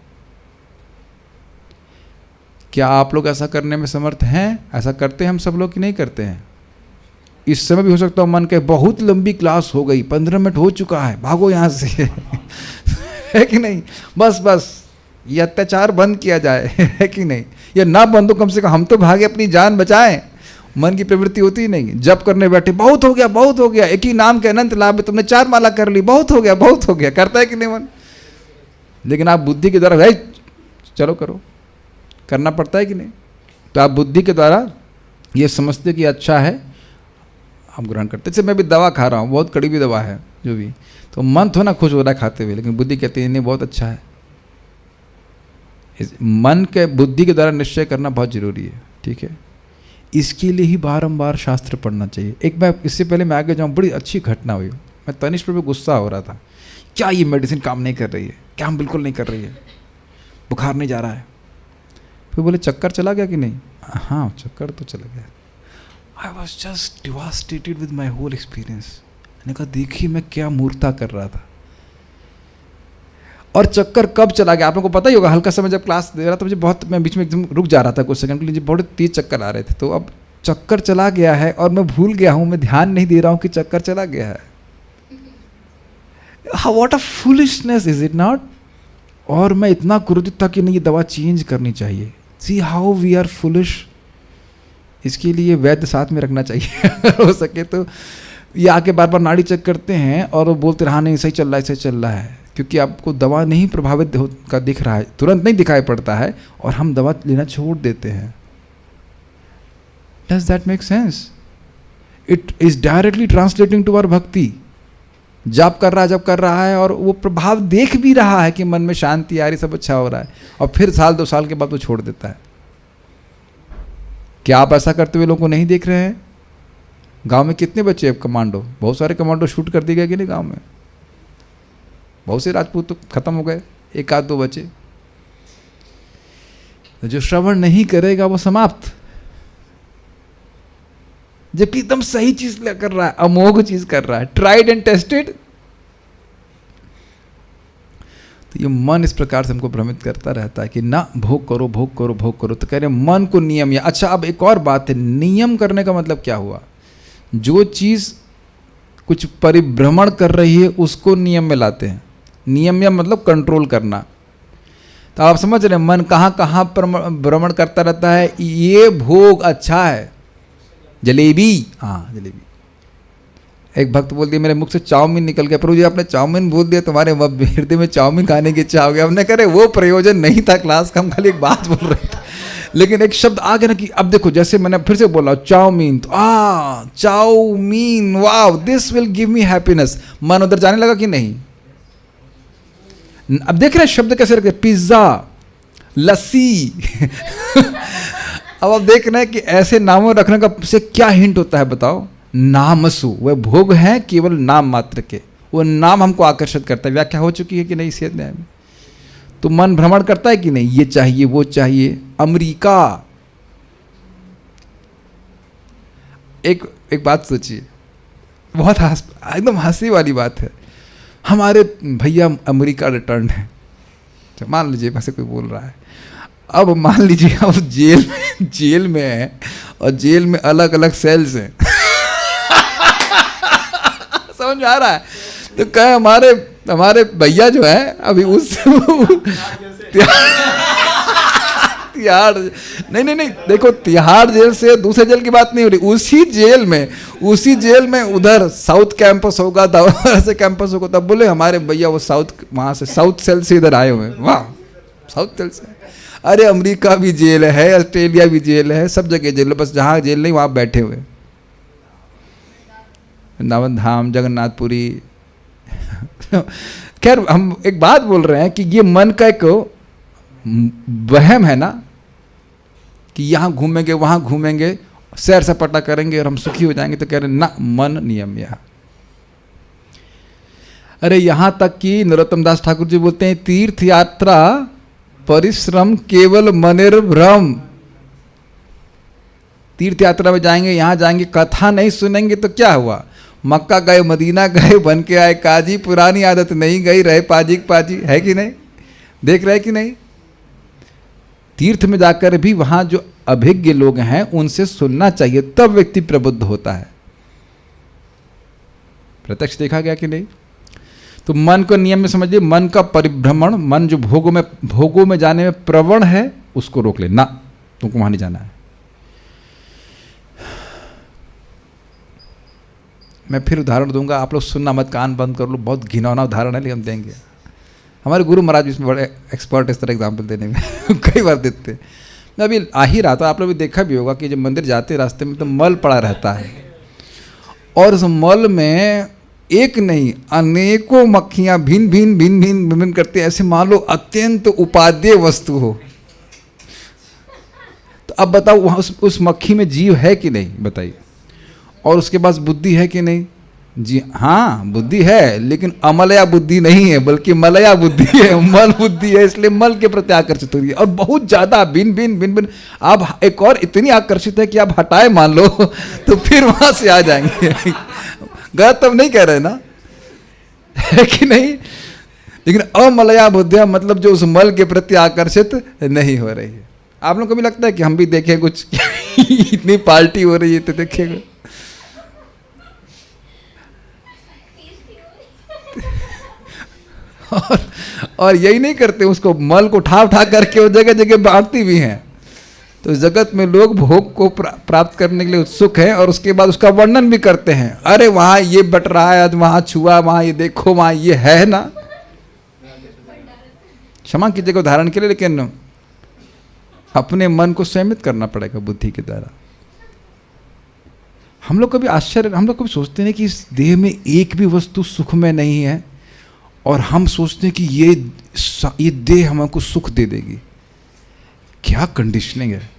S1: क्या आप लोग ऐसा करने में समर्थ हैं? ऐसा करते हैं हम सब लोग कि नहीं करते हैं? इस समय भी हो सकता है मन के बहुत लंबी क्लास हो गई, 15 मिनट हो चुका है, भागो यहाँ से है कि नहीं? बस ये अत्याचार बंद किया जाए, है कि नहीं? या ना बंद हो, कम से कम हम तो भागे अपनी जान बचाएं। मन की प्रवृत्ति होती ही नहीं, जप करने बैठे, बहुत हो गया, एक ही नाम के अनंत लाभ है, तुमने 4 माला कर ली, बहुत हो गया, करता है कि नहीं मन? लेकिन आप बुद्धि के द्वारा चलो करो, करना पड़ता है कि नहीं? तो आप बुद्धि के द्वारा ये समझते कि अच्छा है, आप ग्रहण करते। जैसे मैं भी दवा खा रहा हूँ, बहुत कड़वी दवा है जो भी, तो मन थोड़ा खुश हो रहा है खाते हुए, लेकिन बुद्धि कहती है नहीं बहुत अच्छा है। मन के बुद्धि के द्वारा निश्चय करना बहुत जरूरी है। ठीक है, इसके लिए ही बारंबार शास्त्र पढ़ना चाहिए। एक बार इससे पहले मैं आगे जाऊँ, बड़ी अच्छी घटना हुई। मैं तनिष्क पर भी गुस्सा हो रहा था, क्या ये मेडिसिन काम नहीं कर रही है, क्या हम बिल्कुल नहीं कर रही है, बुखार नहीं जा रहा है। फिर बोले चक्कर चला गया कि नहीं? हाँ चक्कर तो चला गया। I was just devastated with my whole experience. मैंने कहा देखिए मैं क्या मूर्खता कर रहा था। और चक्कर कब चला गया आप लोगों को पता ही होगा। हल्का सा मैं जब क्लास दे रहा था, मुझे बहुत, मैं बीच में एकदम रुक जा रहा था कुछ सेकंड के लिए, बहुत तेज चक्कर आ रहे थे। तो अब चक्कर चला गया है और मैं भूल गया हूँ, मैं ध्यान नहीं दे रहा हूँ कि चक्कर चला गया है। What a foolishness is it not? और मैं इतना क्रोधित था कि नहीं ये दवा चेंज करनी चाहिए। See how we are foolish. इसके लिए वैद्य साथ में रखना चाहिए हो सके तो। ये आके बार बार नाड़ी चेक करते हैं और वो बोलते रहा नहीं सही चल रहा है, क्योंकि आपको दवा नहीं प्रभावित का दिख रहा है, तुरंत नहीं दिखाई पड़ता है, और हम दवा लेना छोड़ देते हैं। Does that make sense? It is directly translating to our bhakti. जप कर रहा है और वो प्रभाव देख भी रहा है कि मन में शांति आ रही, सब अच्छा हो रहा है, और फिर 1-2 साल के बाद वो छोड़ देता है। क्या आप ऐसा करते हुए लोगों को नहीं देख रहे हैं? गांव में कितने बच्चे हैं कमांडो? बहुत सारे कमांडो शूट कर दिए गए कि नहीं गांव में? बहुत से राजपूत तो खत्म हो गए, 1-2 बचे। जो श्रवण नहीं करेगा वो समाप्त। जबकि एकदम सही चीज कर रहा है, अमोघ चीज कर रहा है, ट्राइड एंड टेस्टेड। तो ये मन इस प्रकार से हमको भ्रमित करता रहता है कि ना भोग करो। तो कह रहे मन को नियम। या अच्छा, अब एक और बात है, नियम करने का मतलब क्या हुआ? जो चीज कुछ परिभ्रमण कर रही है उसको नियम में लाते हैं। नियम या मतलब कंट्रोल करना। तो आप समझ रहे हैं मन कहाँ भ्रमण करता रहता है। ये भोग अच्छा है, जलेबी, हाँ जलेबी। एक भक्त बोल दिया मेरे मुख से चाउमीन निकल गया, प्रभु जी आपने चाउमीन बोल दिया, तुम्हारे हृदय में चाउमीन खाने की इच्छा हो गया। हमने कहा वो प्रयोजन नहीं था क्लास का, हम खाली एक बात बोल रहे थे, लेकिन एक शब्द आ गया ना कि अब देखो, जैसे मैंने फिर से बोला चाउमीन, तो chow mein, wow this will give me happiness. मन उधर जाने लगा कि नहीं? अब देख रहे हैं शब्द कैसे रखे, पिज्जा, लस्सी। अब आप देख रहे हैं कि ऐसे नामों रखने का से क्या हिंट होता है बताओ। नामसु, वह भोग हैं केवल नाम मात्र के, वो नाम हमको आकर्षित करता है। व्याख्या हो चुकी है कि नहीं इस अध्याय में? तो मन भ्रमण करता है कि नहीं, ये चाहिए वो चाहिए। अमेरिका, एक बात सोचिए, बहुत एकदम हंसी वाली बात है। हमारे भैया अमेरिका रिटर्न है, तो मान लीजिए वैसे कोई बोल रहा है, अब मान लीजिए अब जेल में है और जेल में अलग अलग सेल्स हैं। समझ में आ रहा है? तो कहे हमारे भैया जो है अभी उस तिहाड़, नहीं, देखो तिहाड़ जेल से दूसरे जेल की बात नहीं हो रही, उसी जेल में उधर साउथ कैंपस होगा, ऐसे कैंपस होगा, तब बोले हमारे भैया वो वहाँ से साउथ सेल से इधर आए हुए हैं। वाह, साउथ सेल से। अरे अमेरिका भी जेल है, ऑस्ट्रेलिया भी जेल है, सब जगह जेल है, बस जहाँ जेल नहीं वहाँ बैठे हुए। वृंदावन धाम, जगन्नाथपुरी। खैर हम एक बात बोल रहे हैं कि ये मन का एक वहम है ना कि यहाँ घूमेंगे वहाँ घूमेंगे, सैर सपाटा करेंगे और हम सुखी हो जाएंगे। तो कह रहे ना, मन नियम यह। अरे यहाँ तक कि नरोत्तम दास ठाकुर जी बोलते हैं, तीर्थ यात्रा परिश्रम केवल मनेर भ्रम। तीर्थ यात्रा में जाएंगे, यहाँ जाएंगे, कथा नहीं सुनेंगे तो क्या हुआ? मक्का गए, मदीना गए, बन के आए काजी, पुरानी आदत नहीं गई, रहे पाजी पाजी, है कि नहीं? देख रहे कि नहीं? तीर्थ में जाकर भी वहां जो अभिज्ञ लोग हैं उनसे सुनना चाहिए, तब व्यक्ति प्रबुद्ध होता है। प्रत्यक्ष देखा गया कि नहीं? तो मन को नियम में समझिए, मन का परिभ्रमण, मन जो भोगों में जाने में प्रवण है उसको रोक ले ना, तुमको वहां नहीं जाना है। मैं फिर उदाहरण दूंगा, आप लोग सुनना मत, कान बंद कर लो, बहुत घिनौना उदाहरण है लेकिन हम देंगे। हमारे गुरु महाराज इसमें बड़े एक्सपर्ट इस तरह एग्जाम्पल देने में कई बार देते हैं। मैं अभी आ ही रहा था, आप लोग भी देखा भी होगा कि जब मंदिर जाते रास्ते में तो मल पड़ा रहता है, और उस मल में एक नहीं अनेकों मक्खियाँ भिन्न करती हैं, ऐसे मान लो अत्यंत उपादेय वस्तु हो। तो अब बताओ वहाँ उस मक्खी में जीव है कि नहीं, बताइए। और उसके पास बुद्धि है कि नहीं? जी हाँ, बुद्धि है, लेकिन अमलया बुद्धि नहीं है, बल्कि मलया बुद्धि है, मल बुद्धि है, इसलिए मल के प्रति आकर्षित हो रही है। और बहुत ज्यादा भिन्न। आप एक और इतनी आकर्षित है कि आप हटाए मान लो तो फिर वहां से आ जाएंगे। गलत तब नहीं कह रहे ना, है कि नहीं? लेकिन अमलया बुद्धिया मतलब जो उस मल के प्रति आकर्षित नहीं हो रही है। आप लोग को भी लगता है कि हम भी देखें कुछ इतनी पार्टी हो रही है तो देखेगा। और यही नहीं करते, उसको मल को उठा करके वो जगह जगह बांटती भी हैं। तो जगत में लोग भोग को प्राप्त करने के लिए उत्सुक हैं और उसके बाद उसका वर्णन भी करते हैं। अरे वहां ये बट रहा है, आज वहां छुआ, वहां ये देखो, वहां ये है ना। क्षमा कीजिएगा उदाहरण के लिए, लेकिन अपने मन को संयमित करना पड़ेगा बुद्धि के द्वारा। हम लोग कभी सोचते हैं कि इस देह में एक भी वस्तु सुख में नहीं है, और हम सोचते हैं कि ये देह हमको सुख दे देगी। क्या कंडीशनिंग है।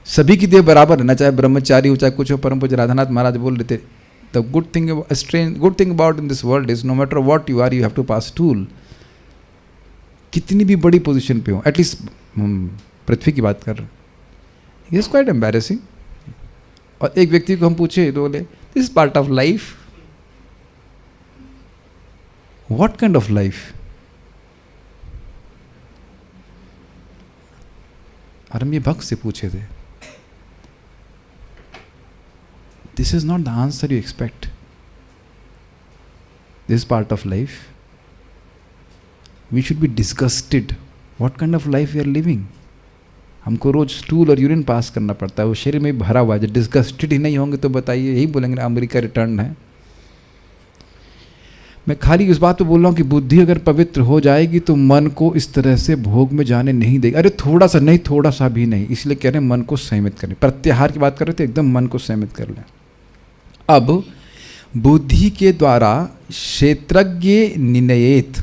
S1: सभी की देह बराबर है ना, चाहे ब्रह्मचारी हो चाहे कुछ हो। परम पूज्य राधानाथ महाराज बोल रहे थे, the good thing about in this world is no matter what you are, you have to pass tool. कितनी भी बड़ी पोजीशन पे हो, एटलीस्ट पृथ्वी की बात कर रहे हैं, इज क्वाइट एम्बैरेसिंग। और एक व्यक्ति को हम पूछे तो बोले this is part of life. What kind of life? और हम ये भक्त से पूछे थे, This is not the answer you expect. This is part of life. We should be disgusted. What kind of life we are living? हमको रोज स्टूल और यूरिन पास करना पड़ता है, वो शरीर में भरा हुआ है। डिस्गस्टेड ही नहीं होंगे तो बताइए, यही बोलेंगे अमेरिका रिटर्न है। मैं खाली उस बात पे बोल रहा हूँ कि बुद्धि अगर पवित्र हो जाएगी तो मन को इस तरह से भोग में जाने नहीं देगी। अरे थोड़ा सा नहीं, थोड़ा सा भी नहीं, इसलिए कह रहे हैं मन को संयमित करें। प्रत्याहार की बात कर रहे थे, एकदम मन को संयमित कर लें। अब बुद्धि के द्वारा क्षेत्रज्ञ निर्णयेत,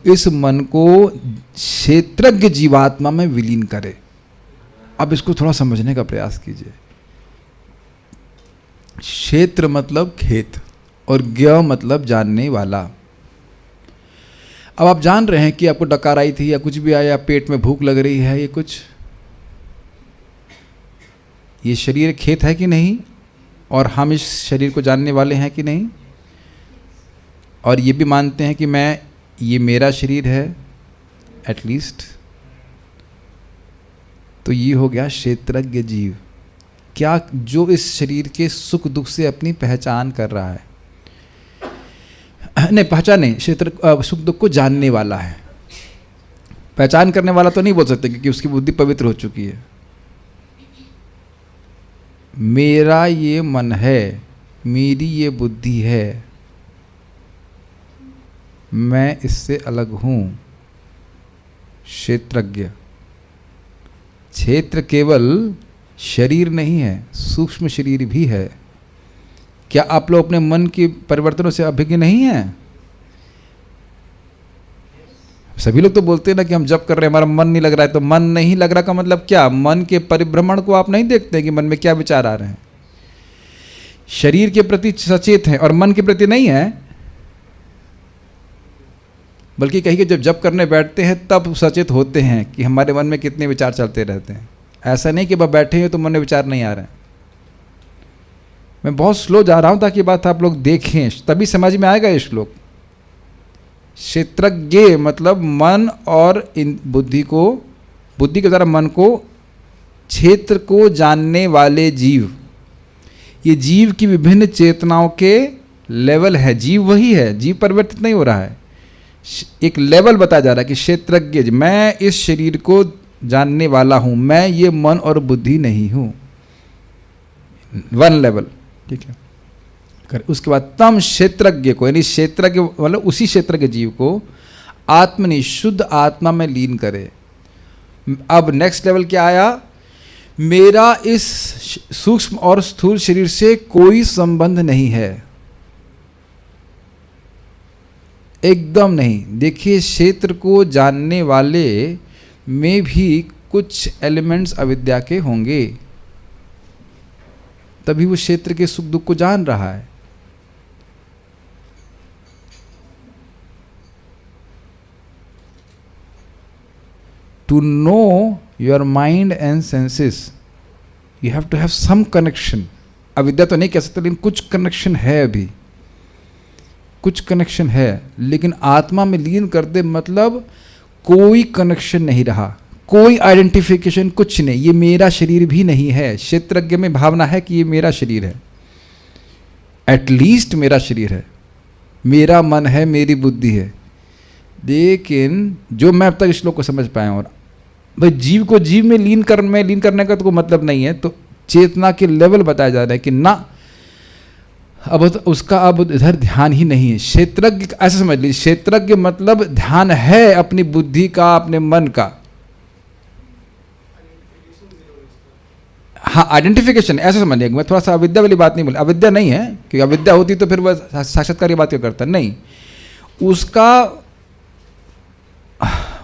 S1: इस मन को क्षेत्रज्ञ जीवात्मा में विलीन करे। अब इसको थोड़ा समझने का प्रयास कीजिए। क्षेत्र मतलब खेत और ज्ञ मतलब जानने वाला। अब आप जान रहे हैं कि आपको डकार आई थी या कुछ भी आया, पेट में भूख लग रही है, ये शरीर खेत है कि नहीं, और हम इस शरीर को जानने वाले हैं कि नहीं, और ये भी मानते हैं कि ये मेरा शरीर है एटलीस्ट। तो ये हो गया क्षेत्रज्ञ जीव, क्या जो इस शरीर के सुख दुख से अपनी पहचान कर रहा है, नहीं पहचान नहीं, क्षेत्र सुख दुख को जानने वाला है। पहचान करने वाला तो नहीं बोल सकते क्योंकि उसकी बुद्धि पवित्र हो चुकी है। मेरा ये मन है, मेरी ये बुद्धि है, मैं इससे अलग हूँ, क्षेत्रज्ञ। क्षेत्र केवल शरीर नहीं है, सूक्ष्म शरीर भी है। क्या आप लोग अपने मन के परिवर्तनों से अभिज्ञ नहीं हैं? सभी लोग तो बोलते हैं ना कि हम जप कर रहे हैं, हमारा मन नहीं लग रहा है। तो मन नहीं लग रहा का मतलब क्या? मन के परिभ्रमण को आप नहीं देखते कि मन में क्या विचार आ रहे हैं। शरीर के प्रति सचेत हैं और मन के प्रति नहीं है, बल्कि कहीं जब जप करने बैठते हैं तब सचेत होते हैं कि हमारे मन में कितने विचार चलते रहते हैं। ऐसा नहीं कि बस बैठे हैं तो मन में विचार नहीं आ रहे हैं। मैं बहुत स्लो जा रहा हूं ताकि बात आप लोग देखें, तभी समझ में आएगा ये श्लोक। क्षेत्रज्ञ मतलब मन और इन बुद्धि के द्वारा मन को, क्षेत्र को जानने वाले जीव। ये जीव की विभिन्न चेतनाओं के लेवल है। जीव वही है, जीव परिवर्तित नहीं हो रहा है। एक लेवल बताया जा रहा है कि क्षेत्रज्ञ, मैं इस शरीर को जानने वाला हूं, मैं ये मन और बुद्धि नहीं हूं। वन लेवल, ठीक है। उसके बाद तम क्षेत्रज्ञ को, यानी क्षेत्रज्ञ मतलब उसी क्षेत्र के जीव को आत्मनि, शुद्ध आत्मा में लीन करे। अब नेक्स्ट लेवल क्या आया? मेरा इस सूक्ष्म और स्थूल शरीर से कोई संबंध नहीं है, एकदम नहीं। देखिए, क्षेत्र को जानने वाले में भी कुछ एलिमेंट्स अविद्या के होंगे, तभी वो क्षेत्र के सुख दुख को जान रहा है। To know your mind and senses, you have to have some connection. अविद्या तो नहीं कह सकते, लेकिन कुछ कनेक्शन है, अभी कुछ कनेक्शन है। लेकिन आत्मा में लीन कर दे मतलब कोई कनेक्शन नहीं रहा, कोई आइडेंटिफिकेशन, कुछ नहीं। ये मेरा शरीर भी नहीं है। क्षेत्रज्ञ में भावना है कि ये मेरा शरीर है, एटलीस्ट मेरा शरीर है, मेरा मन है, मेरी बुद्धि है। लेकिन जो मैं अब तक इस श्लोक को समझ पाया, और भाई जीव को जीव में लीन करने का तो कोई मतलब नहीं है। तो चेतना के लेवल बताया जा रहा है कि ना, अब उसका अब इधर ध्यान ही नहीं है। क्षेत्रज्ञ ऐसे समझ लीजिए, क्षेत्रज्ञ मतलब ध्यान है अपनी बुद्धि का, अपने मन का। हाँ, आइडेंटिफिकेशन ऐसे समझिए। मैं थोड़ा सा अविद्या वाली बात नहीं बोली, अविद्या नहीं है, क्योंकि अविद्या होती तो फिर वह साक्षात्कार की बात क्यों करता? नहीं, उसका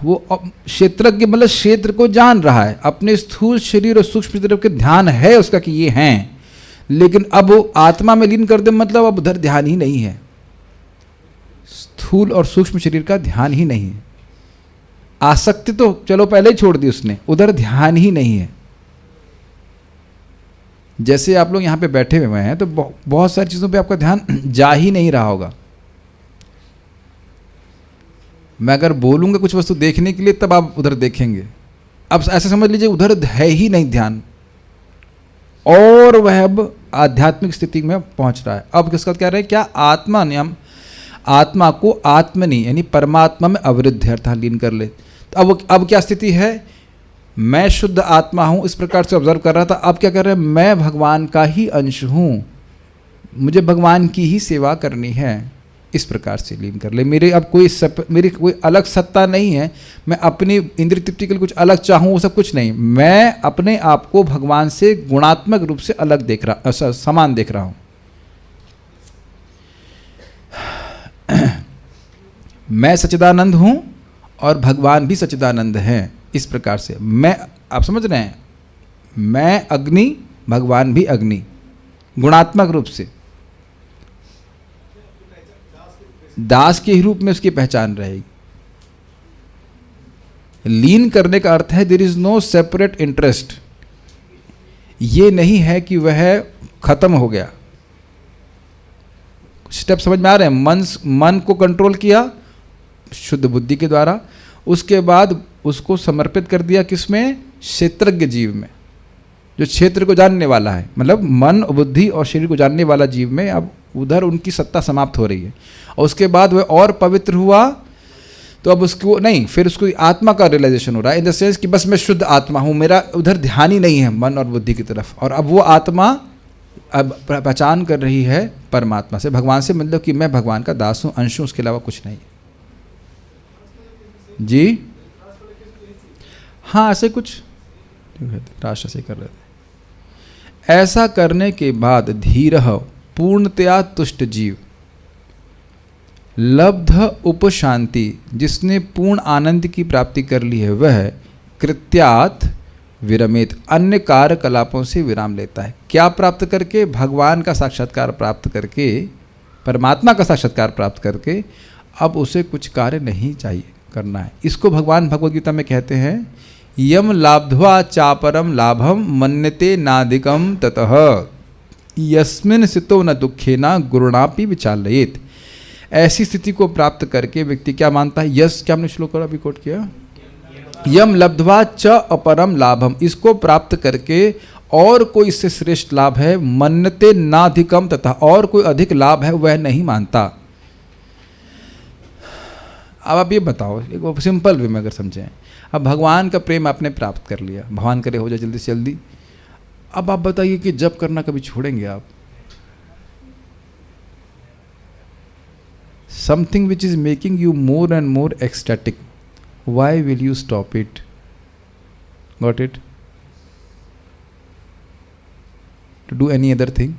S1: वो क्षेत्रज्ञ मतलब क्षेत्र को जान रहा है, अपने स्थूल शरीर और सूक्ष्म शरीर के ध्यान है उसका कि ये हैं। लेकिन अब वो आत्मा में लीन कर दे मतलब अब उधर ध्यान ही नहीं है, स्थूल और सूक्ष्म शरीर का ध्यान ही नहीं है। आसक्ति तो चलो पहले ही छोड़ दी उसने, उधर ध्यान ही नहीं है। जैसे आप लोग यहाँ पे बैठे हुए हैं तो बहुत सारी चीज़ों पे आपका ध्यान जा ही नहीं रहा होगा। मैं अगर बोलूँगा कुछ वस्तु देखने के लिए तब आप उधर देखेंगे। अब ऐसे समझ लीजिए उधर है ही नहीं ध्यान, और वह अब आध्यात्मिक स्थिति में पहुंच रहा है। अब किसका कह रहे हैं? क्या आत्मा नियम, आत्मा को आत्मनि यानी परमात्मा में अवरुद्ध है, अर्थात लीन कर ले। तो अब क्या स्थिति है? मैं शुद्ध आत्मा हूँ, इस प्रकार से ऑब्जर्व कर रहा था। अब क्या कर रहे हैं? मैं भगवान का ही अंश हूँ, मुझे भगवान की ही सेवा करनी है, इस प्रकार से लीन कर ले। मेरी कोई अलग सत्ता नहीं है, मैं अपनी इंद्रिय तृप्ति के लिए कुछ अलग चाहूँ, वो सब कुछ नहीं। मैं अपने आप को भगवान से गुणात्मक रूप से अलग देख रहा, समान देख रहा हूँ। मैं सच्चिदानंद हूँ, और भगवान भी सच्चिदानंद हैं। इस प्रकार से मैं, आप समझ रहे हैं, मैं अग्नि, भगवान भी अग्नि, गुणात्मक रूप से दास के ही रूप में उसकी पहचान रहेगी। लीन करने का अर्थ है there is no separate interest. ये नहीं है कि वह खत्म हो गया। स्टेप समझ में आ रहे हैं? मन को कंट्रोल किया शुद्ध बुद्धि के द्वारा, उसके बाद उसको समर्पित कर दिया किसमें? क्षेत्रज्ञ जीव में, जो क्षेत्र को जानने वाला है, मतलब मन, बुद्धि और शरीर को जानने वाला जीव में। अब उधर उनकी सत्ता समाप्त हो रही है, और उसके बाद वह और पवित्र हुआ, तो अब उसको नहीं, फिर उसको आत्मा का रियलाइजेशन हो रहा है, इन द सेंस कि बस मैं शुद्ध आत्मा हूँ, मेरा उधर ध्यान ही नहीं है मन और बुद्धि की तरफ। और अब वो आत्मा अब पहचान कर रही है परमात्मा से, भगवान से, मतलब कि मैं भगवान का दास हूँ, अंश हूँ, उसके अलावा कुछ नहीं। जी हाँ, ऐसे कुछ राष्ट्र से कर रहे थे। ऐसा करने के बाद धीरः पूर्णतया तुष्ट जीव, लब्ध उपशांति, जिसने पूर्ण आनंद की प्राप्ति कर ली है, वह कृत्यात् विरमेत, अन्य कार्यकलापों से विराम लेता है। क्या प्राप्त करके? भगवान का साक्षात्कार प्राप्त करके, परमात्मा का साक्षात्कार प्राप्त करके अब उसे कुछ कार्य नहीं चाहिए करना है। इसको भगवान भगवद गीता में कहते हैं, यम लाब्ध्वा चापरम लाभम मन्यते नादिकम ततः यस्मिन् स्थितो न दुखेना गुरुणापि विचालयेत। ऐसी स्थिति को प्राप्त करके व्यक्ति क्या मानता है? यस, क्या हमने श्लोक अभी कोट किया? यम लब्ध्वा च अपरम लाभम, इसको प्राप्त करके और कोई इससे श्रेष्ठ लाभ है, मन्यते नाधिकम, तथा और कोई अधिक लाभ है वह नहीं मानता। अब आप ये बताओ, एक सिंपल वे में अगर समझें, अब भगवान का प्रेम आपने प्राप्त कर लिया, भगवान करे हो जाए जल्दी से जल्दी। अब आप बताइए कि जप करना कभी छोड़ेंगे आप? Something which is making you more and more ecstatic, why will you stop it? Got it? To do any other thing?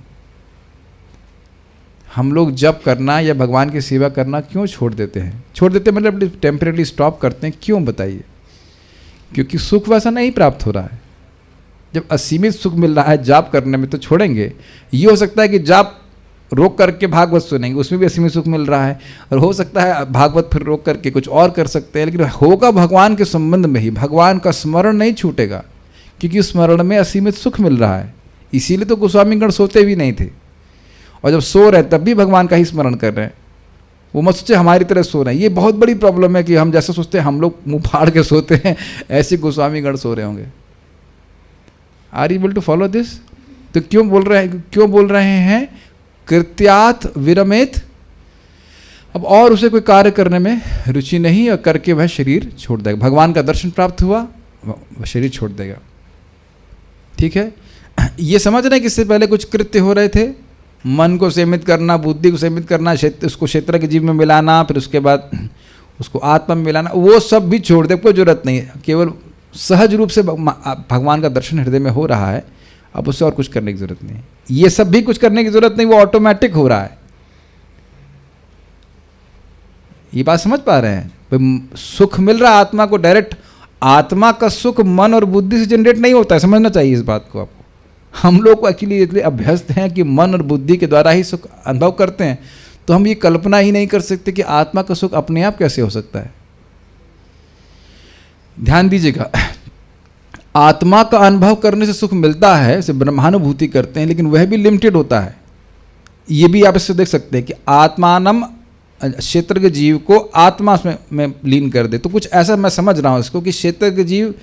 S1: हम लोग जप करना या भगवान की सेवा करना क्यों छोड़ देते हैं? छोड़ देते मतलब टेम्परेरी स्टॉप करते हैं, क्यों बताइए? क्योंकि सुख वैसा नहीं प्राप्त हो रहा है। जब असीमित सुख मिल रहा है जाप करने में तो छोड़ेंगे? ये हो सकता है कि जाप रोक करके भागवत सुनेंगे, उसमें भी असीमित सुख मिल रहा है, और हो सकता है भागवत फिर रोक करके कुछ और कर सकते हैं, लेकिन होगा भगवान के संबंध में ही। भगवान का स्मरण नहीं छूटेगा, क्योंकि स्मरण में असीमित सुख मिल रहा है। इसीलिए तो गोस्वामीगण सोते भी नहीं थे, और जब सो रहे तब भी भगवान का ही स्मरण कर रहे हैं। वो मत सोचे हमारी तरह सो रहे हैं। ये बहुत बड़ी प्रॉब्लम है कि हम जैसे सोचते हैं हम लोग मुंह फाड़ के सोते हैं, ऐसे गोस्वामीगण सो रहे होंगे। Are able to follow this? तो क्यों बोल रहे हैं कृत्यात् विरमेत? अब और उसे कोई कार्य करने में रुचि नहीं, और करके वह शरीर छोड़ देगा। भगवान का दर्शन प्राप्त हुआ, वह शरीर छोड़ देगा। ठीक है, ये समझ रहे हैं कि इससे पहले कुछ कृत्य हो रहे थे, मन को सीमित करना, बुद्धि को सीमित करना, उसको क्षेत्र के जीव में मिलाना, फिर उसके बाद उसको आत्मा में मिलाना, वो सब भी छोड़ दे, कोई जरूरत नहीं है। केवल सहज रूप से भगवान का दर्शन हृदय में हो रहा है, अब उससे और कुछ करने की जरूरत नहीं है। ये सब भी कुछ करने की जरूरत नहीं, वो ऑटोमेटिक हो रहा है। ये बात समझ पा रहे हैं? सुख मिल रहा है आत्मा को डायरेक्ट। आत्मा का सुख मन और बुद्धि से जनरेट नहीं होता है, समझना चाहिए इस बात को आपको। हम लोग को एक्चुअली इसलिए अभ्यस्त हैं कि मन और बुद्धि के द्वारा ही सुख अनुभव करते हैं, तो हम ये कल्पना ही नहीं कर सकते कि आत्मा का सुख अपने आप कैसे हो सकता है। ध्यान दीजिएगा, आत्मा का अनुभव करने से सुख मिलता है, इसे ब्रह्मानुभूति करते हैं, लेकिन वह भी लिमिटेड होता है। ये भी आप इससे देख सकते हैं कि आत्मानम, क्षेत्र के जीव को आत्मा में लीन कर दे, तो कुछ ऐसा मैं समझ रहा हूँ इसको कि क्षेत्र के जीव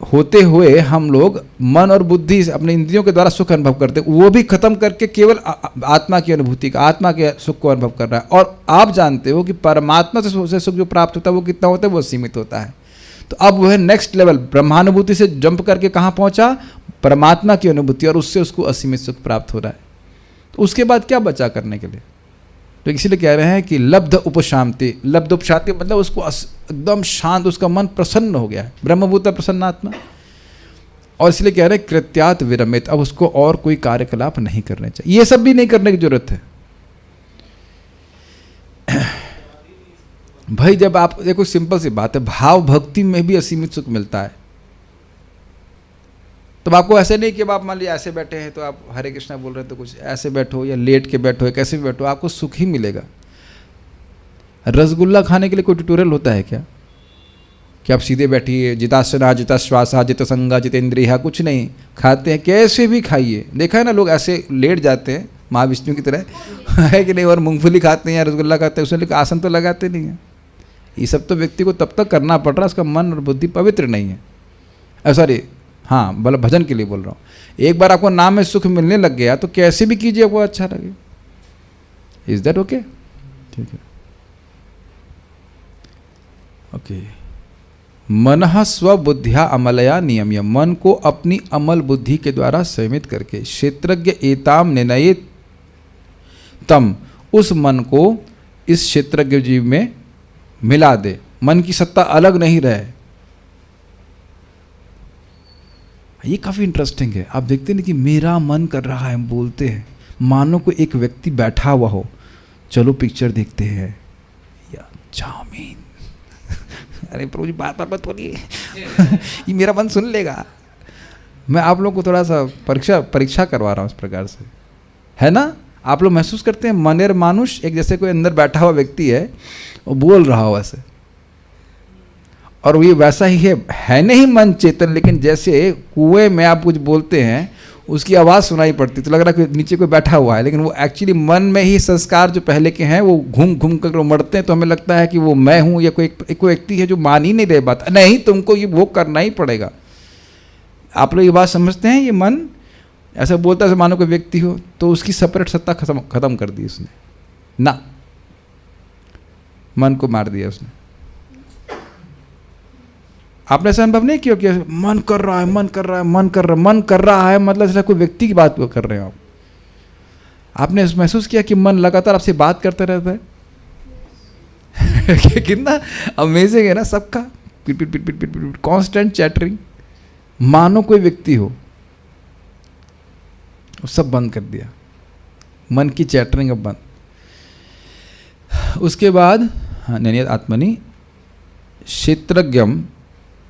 S1: होते हुए हम लोग मन और बुद्धि से अपने इंद्रियों के द्वारा सुख अनुभव करते, वो भी खत्म करके केवल आत्मा की अनुभूति का, आत्मा के सुख को अनुभव कर रहा है। और आप जानते हो कि परमात्मा से सुख जो प्राप्त होता है वो कितना होता है? वो सीमित होता है। तो अब वह नेक्स्ट लेवल ब्रह्मानुभूति से जंप करके कहाँ पहुँचा? परमात्मा की अनुभूति, और उससे उसको असीमित सुख प्राप्त हो रहा है। तो उसके बाद क्या बचा करने के लिए? तो इसीलिए कह रहे हैं कि लब्ध उपशांति। लब्ध उपशांति मतलब उसको एकदम शांत, उसका मन प्रसन्न हो गया है, ब्रह्मभूत प्रसन्न आत्मा। और इसलिए कह रहे हैं कृत्यात् विरमित, अब उसको और कोई कार्यकलाप नहीं करने चाहिए। ये सब भी नहीं करने की जरूरत है। भाई जब आप देखो, सिंपल सी बात है, भाव भक्ति में भी असीमित सुख मिलता है। तो आपको ऐसे नहीं कि अब आप मान लीजिए ऐसे बैठे हैं तो आप हरे कृष्णा बोल रहे हैं, तो कुछ ऐसे बैठो या लेट के बैठो या कैसे भी बैठो, आपको सुख ही मिलेगा। रसगुल्ला खाने के लिए कोई ट्यूटोरियल होता है क्या कि आप सीधे बैठिए, जितासना जिता श्वासा जित संगा जितेंद्रिया, कुछ नहीं, खाते हैं कैसे भी खाइए। देखा है ना, लोग ऐसे लेट जाते हैं महाविष्णु की तरह है कि नहीं, और मूंगफली खाते हैं या रसगुल्ला खाते हैं, उसमें लेकिन आसन तो लगाते नहीं हैं। ये सब तो व्यक्ति को तब तक करना पड़ रहा है, उसका मन और बुद्धि पवित्र नहीं है। सॉरी, हाँ, मतलब भजन के लिए बोल रहा हूँ। एक बार आपको नाम में सुख मिलने लग गया तो कैसे भी कीजिए वो अच्छा लगे। Is that okay? ठीक है, ओके। मनः स्वबुद्ध्या अमलया नियम्य, मन को अपनी अमल बुद्धि के द्वारा संयमित करके, क्षेत्रज्ञ एताम निर्णयेत तम, उस मन को इस क्षेत्रज्ञ जीव में मिला दे। मन की सत्ता अलग नहीं रहे। ये काफ़ी इंटरेस्टिंग है। आप देखते हैं कि मेरा मन कर रहा है, हम बोलते हैं, मानो को एक व्यक्ति बैठा हुआ हो, चलो पिक्चर देखते हैं या चाउमीन अरे प्रभु जी बार बार मत बोलिए ये मेरा मन सुन लेगा। मैं आप लोगों को थोड़ा सा परीक्षा करवा रहा हूँ इस प्रकार से, है ना। आप लोग महसूस करते हैं मनेर मानुष, एक जैसे कोई अंदर बैठा हुआ व्यक्ति है, वो बोल रहा हो वैसे, और ये वैसा ही है नहीं मन चेतन, लेकिन जैसे कुएं में आप कुछ बोलते हैं उसकी आवाज़ सुनाई पड़ती, तो लग रहा है कि नीचे कोई बैठा हुआ है, लेकिन वो एक्चुअली मन में ही संस्कार जो पहले के हैं वो घूम घूम कर उमड़ते हैं, तो हमें लगता है कि वो मैं हूँ या कोई व्यक्ति है जो मान ही नहीं रहे बात। नहीं, तुमको ये वो करना ही पड़ेगा। आप लोग ये बात समझते हैं? ये मन ऐसा बोलता है मानो कोई व्यक्ति हो, तो उसकी सेपरेट सत्ता खत्म कर दी उसने ना, मन को मार दिया उसने। आपने ऐसा अनुभव नहीं किया कि मन कर रहा है, मन कर रहा है, मन कर रहा है, मन कर रहा है, मतलब जैसा कोई व्यक्ति की बात कर रहे हो आप। आपने महसूस किया कि मन लगातार आपसे बात करते रहता है कितना अमेजिंग है ना सबका, पिट पिट पिट पिट पिट पिट, कांस्टेंट चैटरिंग, मानो कोई व्यक्ति हो। सब बंद कर दिया, मन की चैटरिंग अब बंद। उसके बाद निर्णय आत्मनि क्षेत्रज्ञम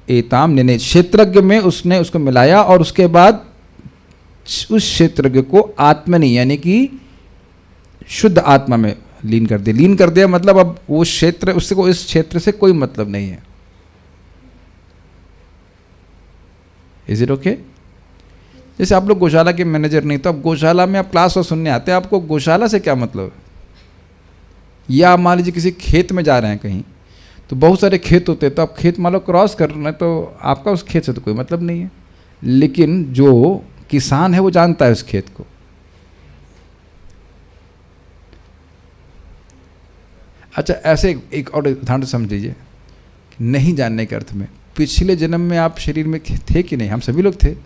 S1: एताम निर्णय, क्षेत्रज्ञ में उसने उसको मिलाया, और उसके बाद उस क्षेत्रज्ञ को आत्मनि यानी कि शुद्ध आत्मा में लीन कर दिया। लीन कर दिया मतलब अब वो क्षेत्र, उससे को इस क्षेत्र से कोई मतलब नहीं है। Is it okay? जैसे आप लोग गौशाला के मैनेजर नहीं, तो अब गौशाला में आप क्लास और सुनने आते हैं, आपको गौशाला से क्या मतलब है? या मान लीजिए किसी खेत में जा रहे हैं कहीं, तो बहुत सारे खेत होते हैं, तो आप खेत मान लो क्रॉस कर रहे हैं, तो आपका उस खेत से तो कोई मतलब नहीं है, लेकिन जो किसान है वो जानता है उस खेत को। अच्छा, ऐसे एक और उदाहरण समझ लीजिए, नहीं जानने के अर्थ में, पिछले जन्म में आप शरीर में थे कि नहीं? हम सभी लोग थे।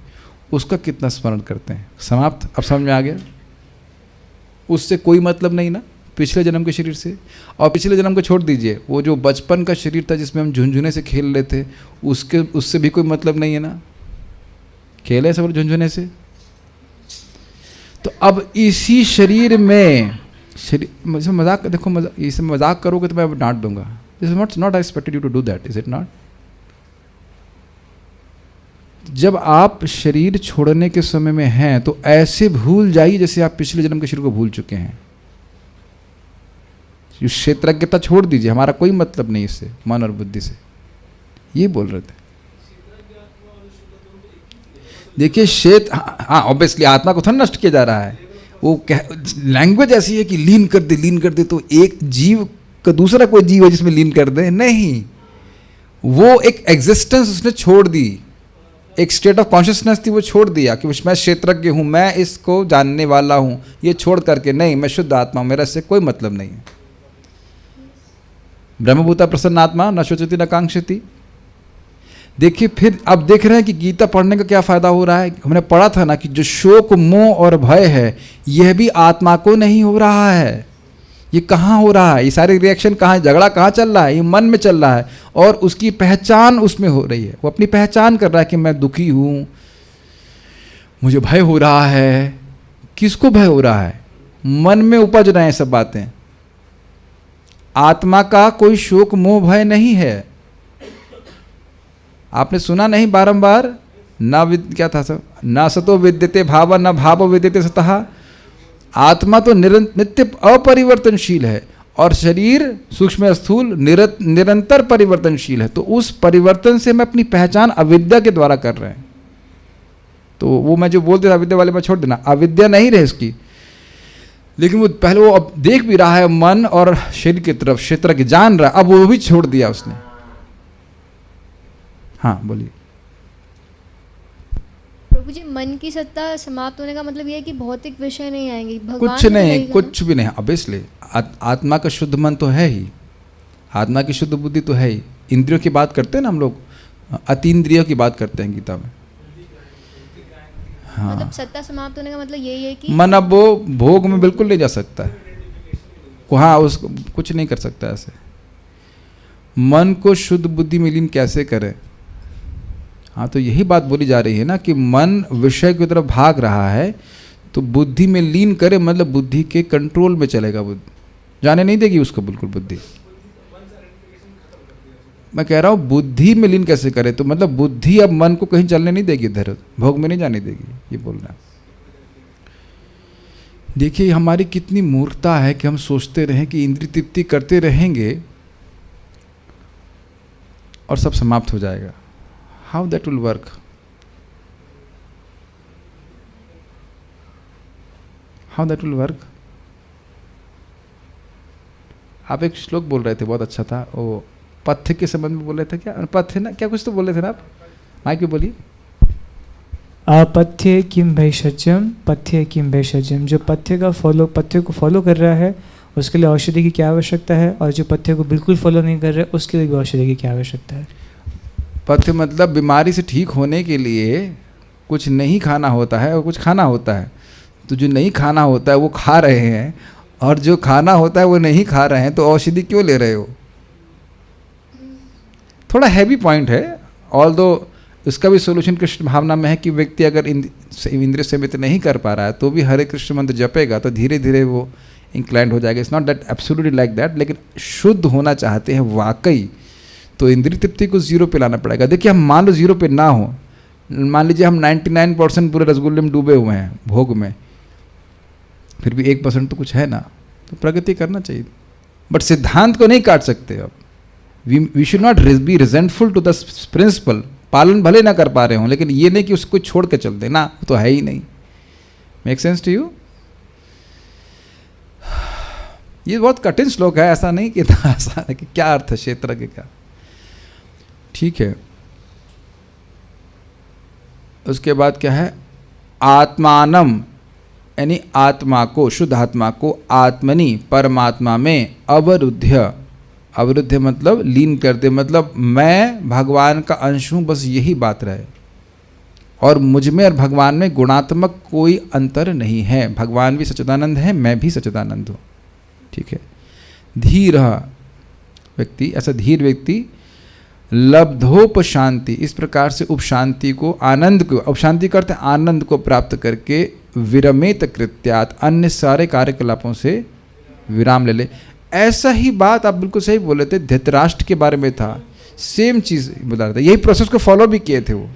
S1: उसका कितना स्मरण करते हैं? समाप्त। अब समझ में आ गया? उससे कोई मतलब नहीं ना पिछले जन्म के शरीर से। और पिछले जन्म को छोड़ दीजिए, वो जो बचपन का शरीर था जिसमें हम झुनझुने से खेल रहे थे, उससे भी कोई मतलब नहीं है ना, खेले सब झुनझुने से। तो अब इसी शरीर में मजाक, देखो इसे मजाक करोगे तो मैं डांट दूंगा। This is not I expected you to do that, is it not? जब आप शरीर छोड़ने के समय में हैं तो ऐसे भूल जाइए जैसे आप पिछले जन्म के शरीर को भूल चुके हैं। क्षेत्रज्ञता छोड़ दीजिए, हमारा कोई मतलब नहीं इससे, मन और बुद्धि से। ये बोल रहे थे। देखिए क्षेत्र, हाँ ऑब्वियसली आत्मा को थोड़ा नष्ट किया जा रहा है। वो लैंग्वेज ऐसी है कि लीन कर दे, लीन कर दे, तो एक जीव का दूसरा कोई जीव है जिसमें लीन कर दे, नहीं। वो एक एग्जिस्टेंस उसने छोड़ दी, एक स्टेट ऑफ कॉन्शियसनेस थी, वो छोड़ दिया कि मैं क्षेत्रज्ञ हूँ, मैं इसको जानने वाला हूँ। ये छोड़ करके नहीं, मैं शुद्ध आत्मा हूँ, मेरा इससे कोई मतलब नहीं है। ब्रह्मभूता प्रसन्न आत्मा न शोचति न कांक्षति। देखिए फिर अब देख रहे हैं कि गीता पढ़ने का क्या फायदा हो रहा है। हमने पढ़ा था ना कि जो शोक, मोह और भय है, यह भी आत्मा को नहीं हो रहा है। ये कहाँ हो रहा है? ये सारे रिएक्शन कहाँ, झगड़ा कहाँ चल रहा है? ये मन में चल रहा है, और उसकी पहचान उसमें हो रही है। वो अपनी पहचान कर रहा है कि मैं दुखी हूँ, मुझे भय हो रहा है। किसको भय हो रहा है? मन में उपज रहे हैं सब बातें। आत्मा का कोई शोक मोह भय नहीं है। आपने सुना नहीं बारंबार, क्या था सब, न सतो विद्यते भाव न भाव विद्यते सतः। आत्मा तो नित्य अपरिवर्तनशील है और शरीर सूक्ष्म स्थूल निरंतर परिवर्तनशील है। तो उस परिवर्तन से मैं अपनी पहचान अविद्या के द्वारा कर रहे हैं। तो वो मैं जो बोलते था अविद्या वाले में छोड़ देना, अविद्या नहीं रहे इसकी, लेकिन वो पहले वो अब देख भी रहा है मन और शरीर की तरफ, क्षेत्र की जान रहा है, अब वो भी छोड़ दिया उसने। हाँ बोलिए।
S3: प्रभु जी, मन की सत्ता समाप्त होने का मतलब ये है कि भौतिक विषय नहीं आएंगे, भगवान
S1: कुछ नहीं, कुछ भी नहीं। ऑब्वियसली आत्मा का शुद्ध मन तो है ही, आत्मा की शुद्ध बुद्धि तो है ही। इंद्रियों की बात करते हैं ना हम लोग, अतीन्द्रियों की बात करते हैं गीता में। हाँ,
S3: मतलब सत्ता समाप्त होने का मतलब यही है कि
S1: मन अब वो भोग में बिल्कुल नहीं जा सकता है। हाँ, उसको कुछ नहीं कर सकता ऐसे। मन को शुद्ध बुद्धि में लीन कैसे करें? हाँ, तो यही बात बोली जा रही है ना कि मन विषय की तरफ भाग रहा है, तो बुद्धि में लीन करे, मतलब बुद्धि के कंट्रोल में चलेगा। बुद्धि जाने नहीं देगी उसको बिल्कुल बुद्धि। मैं कह रहा हूँ बुद्धि में लीन कैसे करे, तो मतलब बुद्धि अब मन को कहीं चलने नहीं देगी, इधर भोग में नहीं जाने देगी, ये बोलना है। देखिए हमारी कितनी मूर्खता है कि हम सोचते रहें कि इंद्रिय तृप्ति करते रहेंगे और सब समाप्त हो जाएगा। How that will work? How that will work? आप एक श्लोक बोल रहे थे, बहुत अच्छा था, वो पथ्य के संबंध में बोल रहे थे। क्या पथ्य ना, क्या कुछ तो बोल रहे थे ना आप, माइक पे बोलिए।
S2: अपथ्य किम भैषज्यम पथ्य किम भैषज्यम। जो पथ्य को फॉलो कर रहा है उसके लिए औषधि की क्या आवश्यकता है, और जो पथ्य को बिल्कुल फॉलो नहीं कर रहा है उसके लिए भी औषधि की क्या आवश्यकता है।
S1: पथ्य मतलब बीमारी से ठीक होने के लिए कुछ नहीं खाना होता है और कुछ खाना होता है। तो जो नहीं खाना होता है वो खा रहे हैं, और जो खाना होता है वो नहीं खा रहे हैं, तो औषधि क्यों ले रहे हो? थोड़ा हैवी पॉइंट है, ऑल्दो इसका भी सोल्यूशन कृष्ण भावना में है कि व्यक्ति अगर इंद्रिय संयमित नहीं कर पा रहा है तो भी हरे कृष्ण मंत्र जपेगा तो धीरे धीरे वो इंक्लाइंड हो जाएगा। It's not that absolutely like that, लेकिन शुद्ध होना चाहते हैं वाकई तो इंद्रिय तृप्ति को जीरो पे लाना पड़ेगा। देखिए हम मान लो जीरो पे ना हो, मान लीजिए हम 99% पूरे रसगुल्ले में डूबे हुए हैं भोग में, फिर भी 1% तो कुछ है ना, तो प्रगति करना चाहिए। बट सिद्धांत को नहीं काट सकते। अब we should not be resentful to the principle. पालन भले ना कर पा रहे हों, लेकिन ये नहीं कि उसको छोड़ के चल देना, तो है ही नहीं। Make sense to you? ये बहुत कठिन श्लोक है, ऐसा नहीं कि इतना आसान है कि क्या अर्थ है क्षेत्र के क्या। ठीक है, उसके बाद क्या है? आत्मानम, यानी आत्मा को, शुद्ध आत्मा को आत्मनि परमात्मा में अवरुद्ध्य। अवरुद्ध मतलब लीन कर दे, मतलब मैं भगवान का अंश हूँ, बस यही बात रहे। और मुझ में और भगवान में गुणात्मक कोई अंतर नहीं है। भगवान भी सच्चिदानंद है, मैं भी सच्चिदानंद हूँ। ठीक है। धीर व्यक्ति, ऐसा धीर व्यक्ति लब्धोपशांति, इस प्रकार से उपशांति को, आनंद को, उपशांति करते हैं आनंद को प्राप्त करके विरमेत कृत्यात, अन्य सारे कार्यकलापों से विराम ले ले। ऐसा ही बात आप बिल्कुल सही बोले थे, धृतराष्ट्र के बारे में था, सेम चीज़ बता रहा था। यही प्रोसेस को फॉलो भी किए थे वो,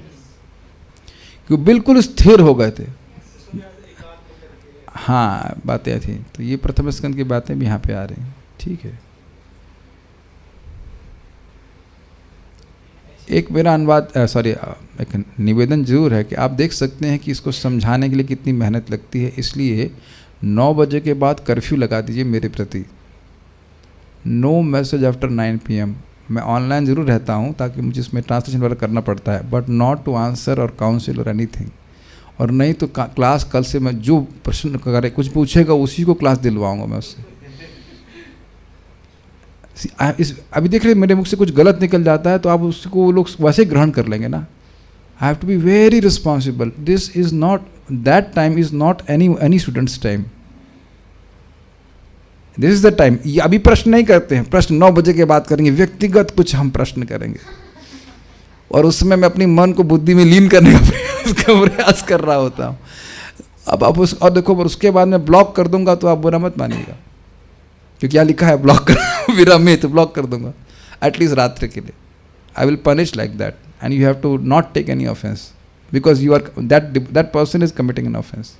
S1: कि बिल्कुल स्थिर हो गए थे। हाँ, बातें थी। तो ये प्रथम स्कंद की बातें भी यहाँ पे आ रही हैं। ठीक है। एक मेरा अनुवाद एक निवेदन जरूर है कि आप देख सकते हैं कि इसको समझाने के लिए कितनी मेहनत लगती है। इसलिए 9 बजे के बाद कर्फ्यू लगा दीजिए मेरे प्रति। No message after 9 PM। मैं ऑनलाइन ज़रूर रहता हूँ ताकि मुझे इसमें ट्रांसलेशन वगैरह करना पड़ता है, बट नॉट टू आंसर और काउंसिल और एनीथिंग। और नहीं तो क्लास कल से मैं जो प्रश्न करे, कुछ पूछेगा उसी को क्लास दिलवाऊंगा मैं उससे। अभी देख रहे मेरे मुख से कुछ गलत निकल जाता है तो आप उसको वो लोग वैसे ग्रहण कर लेंगे ना। I have to be very responsible. This is not, that time is not any students time. This is the time. ये अभी प्रश्न नहीं करते हैं, प्रश्न 9 बजे के बाद करेंगे, व्यक्तिगत कुछ हम प्रश्न करेंगे, और उसमें मैं अपनी मन को बुद्धि में लीन करने का प्रयास कर रहा होता हूँ। अब आप और देखो, पर उसके बाद मैं ब्लॉक कर दूंगा तो आप बुरा मत मानिएगा। क्योंकि यहाँ लिखा है ब्लॉक कर विरमित, ब्लॉक कर दूंगा एटलीस्ट रात्रि के लिए. I will punish like that and you have to not take any offense because you are that person is committing an offense.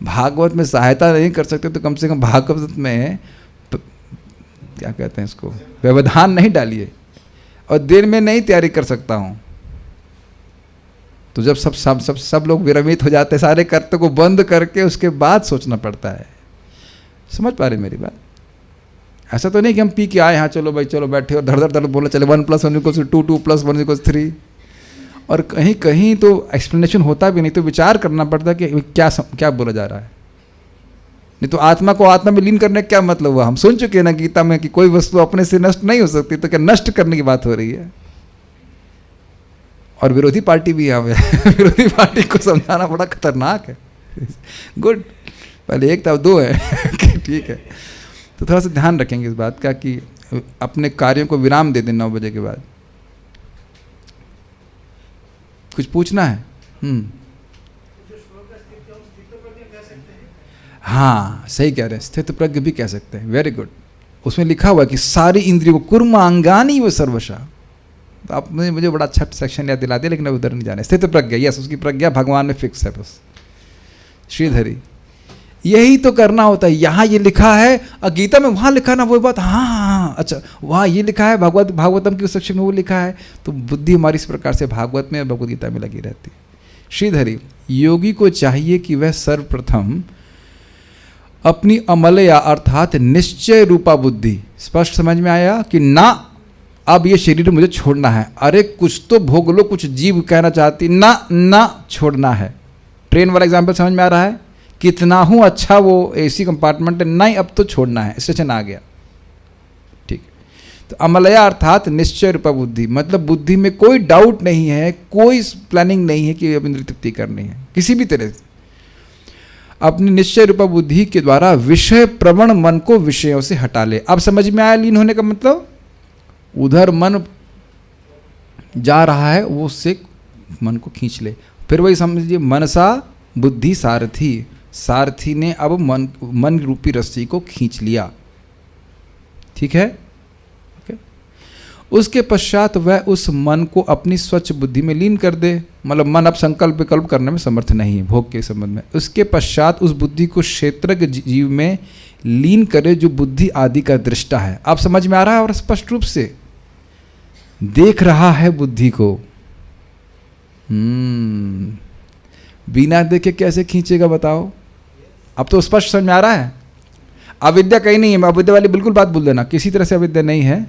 S1: Bhagavat में सहायता नहीं कर सकते तो कम से कम भागवत में क्या कहते हैं इसको, व्यवधान नहीं डालिए. और दिन में नहीं तैयारी कर सकता हूँ तो जब सब लोग विरमित हो जाते हैं, सारे कर्तव्य को बंद करके उसके बाद सोचना पड़ता है. समझ पा रहे मेरी बात? ऐसा तो नहीं कि हम पी के आए, हाँ चलो भाई चलो बैठे और धड़ धड़ बोले चले 1 + 1 = 2, 2 + 1 = 3. और कहीं कहीं तो एक्सप्लेनेशन होता भी नहीं, तो विचार करना पड़ता है कि क्या बोला जा रहा है. नहीं तो आत्मा को आत्मा में लीन करने का क्या मतलब हुआ? हम सुन चुके हैं ना गीता में कि कोई वस्तु अपने से नष्ट नहीं हो सकती, तो क्या नष्ट करने की बात हो रही है? और विरोधी पार्टी भी यहाँ पे विरोधी पार्टी को समझाना बड़ा खतरनाक है. गुड, पहले एक था अब 2 है. ठीक है, तो थोड़ा सा ध्यान रखेंगे इस बात का कि अपने कार्यों को विराम दे दें 9 बजे के बाद. कुछ पूछना है? हाँ सही कह रहे हैं, स्थित प्रज्ञ भी कह सकते हैं. Very good. उसमें लिखा हुआ है कि सारी इंद्रियों को कुर्मांगानी व सर्वशा. तो आपने मुझे बड़ा अच्छा सेक्शन याद दिला दिया, लेकिन अब उधर नहीं जाना. स्थित प्रज्ञा, यस, उसकी प्रज्ञा भगवान में फिक्स है बस. श्रीधरी, यही तो करना होता है. यहाँ ये लिखा है, गीता में वहाँ लिखा ना वो बात. हाँ अच्छा, वहाँ ये लिखा है, भागवतम की उस सेक्शन में वो लिखा है. तो बुद्धि हमारी इस प्रकार से भागवत में और भगवद गीता में लगी रहती है. श्रीधरी, योगी को चाहिए कि वह सर्वप्रथम अपनी अमलया अर्थात निश्चय रूपा बुद्धि, स्पष्ट समझ में आया कि ना अब ये शरीर मुझे छोड़ना है. अरे कुछ तो भोग लो, कुछ जीव कहना चाहती, ना छोड़ना है. ट्रेन वाला एग्जाम्पल समझ में आ रहा है? कितना हूँ अच्छा वो एसी कंपार्टमेंट है, नहीं अब तो छोड़ना है, स्टेशन आ गया. ठीक. तो अमलया अर्थात निश्चय रूपा बुद्धि, मतलब बुद्धि में कोई डाउट नहीं है, कोई प्लानिंग नहीं है कि अब इंद्रिय तृप्ति करनी है किसी भी तरह से. अपनी निश्चय रूपा बुद्धि के द्वारा विषय प्रवण मन को विषयों से हटा ले. अब समझ में आया लीन होने का मतलब? उधर मन जा रहा है, वो उससे मन को खींच ले. फिर वही समझिए, मनसा बुद्धि सारथी, सारथी ने अब मन रूपी रस्सी को खींच लिया. ठीक है, ओके. उसके पश्चात वह उस मन को अपनी स्वच्छ बुद्धि में लीन कर दे. मतलब मन अब संकल्प विकल्प करने में समर्थ नहीं है भोग के संबंध में. उसके पश्चात उस बुद्धि को क्षेत्रज्ञ जीव में लीन करे जो बुद्धि आदि का दृष्टा है. आप समझ में आ रहा है? और स्पष्ट रूप से देख रहा है बुद्धि को. बिना देखे कैसे खींचेगा बताओ? अब तो स्पष्ट समझ में आ रहा है. अविद्या कहीं नहीं है, अविद्या वाली बिल्कुल बात भूल देना, किसी तरह से अविद्या नहीं है.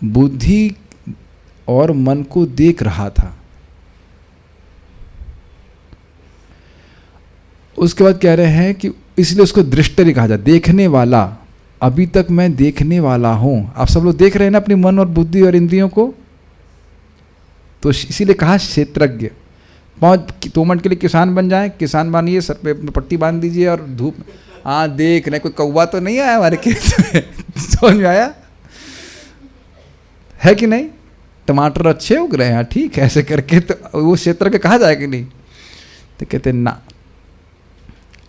S1: बुद्धि और मन को देख रहा था. उसके बाद कह रहे हैं कि इसलिए उसको दृष्टि कहा जाए, देखने वाला. अभी तक मैं देखने वाला हूं. आप सब लोग देख रहे हैं ना अपनी मन और बुद्धि और इंद्रियों को, तो इसीलिए कहा क्षेत्रज्ञ. 2 मिनट के लिए किसान बन जाए, किसान बनिए, सर पे पट्टी बांध दीजिए और धूप. हाँ देख रहे, कोई कौवा तो नहीं आया हमारे खेत में. समझ में आया है कि नहीं? टमाटर अच्छे उग रहे हैं, ठीक है, ऐसे करके तो वो क्षेत्र के कहा जाएगा नहीं. तो कहते ना,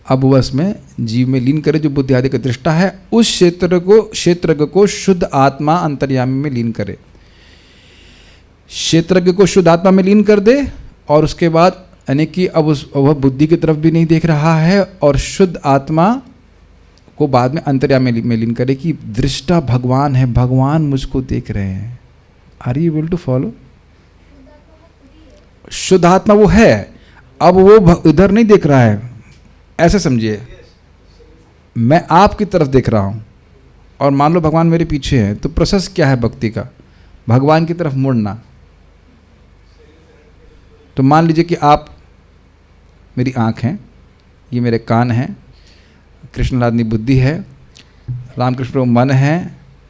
S1: अब वह इसमें जीव में लीन करे जो बुद्धि आदि का दृष्टा है. उस क्षेत्रज्ञ को शुद्ध आत्मा अंतर्यामी में लीन करे. क्षेत्रज्ञ को शुद्ध आत्मा में लीन कर दे. और उसके बाद यानी कि अब वह बुद्धि की तरफ भी नहीं देख रहा है, और शुद्ध आत्मा को बाद में अंतर्यामी में लीन करे कि दृष्टा भगवान है, भगवान मुझको देख रहे हैं. Are you able to follow? शुद्ध आत्मा वो है, अब वो इधर नहीं देख रहा है. ऐसे समझिए, मैं आपकी तरफ देख रहा हूं और मान लो भगवान मेरे पीछे है. तो प्रोसेस क्या है भक्ति का? भगवान की तरफ मुड़ना. तो मान लीजिए कि आप मेरी आँख हैं, ये मेरे कान हैं, कृष्णलादनी बुद्धि है, रामकृष्ण प्रभु मन है.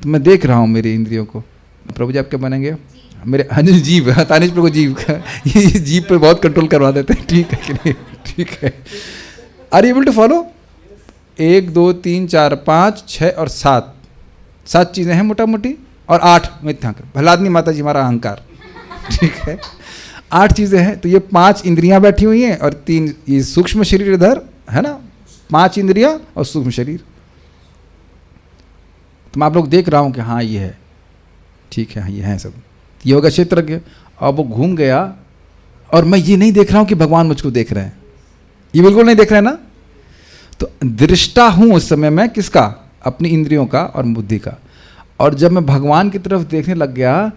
S1: तो मैं देख रहा हूँ मेरी इंद्रियों को. प्रभु जी आप क्या बनेंगे? मेरे हाँ जी जीव, तानिश प्रभु जीव का, ये जीव पे बहुत कंट्रोल करवा देते हैं. ठीक है कि नहीं? ठीक है. Are you able to follow? 1 2 3 4 5 6 और 7 चीज़ें हैं मोटा मोटी, और 8 मिथ्यांकर, भलादनी माता जी हमारा अहंकार. ठीक है, 8 चीज़ें हैं. तो ये 5 इंद्रियां बैठी हुई हैं और 3 ये सूक्ष्म शरीर इधर है ना, 5 इंद्रियां और सूक्ष्म शरीर। तो मैं आप लोग देख रहा हूं कि हाँ ये है, ठीक है, ये है सब, ये होगा क्षेत्रज्ञ। अब वो घूम गया और मैं ये नहीं देख रहा हूं कि भगवान मुझको देख रहे हैं, ये बिल्कुल नहीं देख रहे हैं ना। तो दृष्टा हूं उस समय मैं किसका? अपनी इंद्रियों का और बुद्धि का। और जब मैं भगवान की तरफ देखने लग गया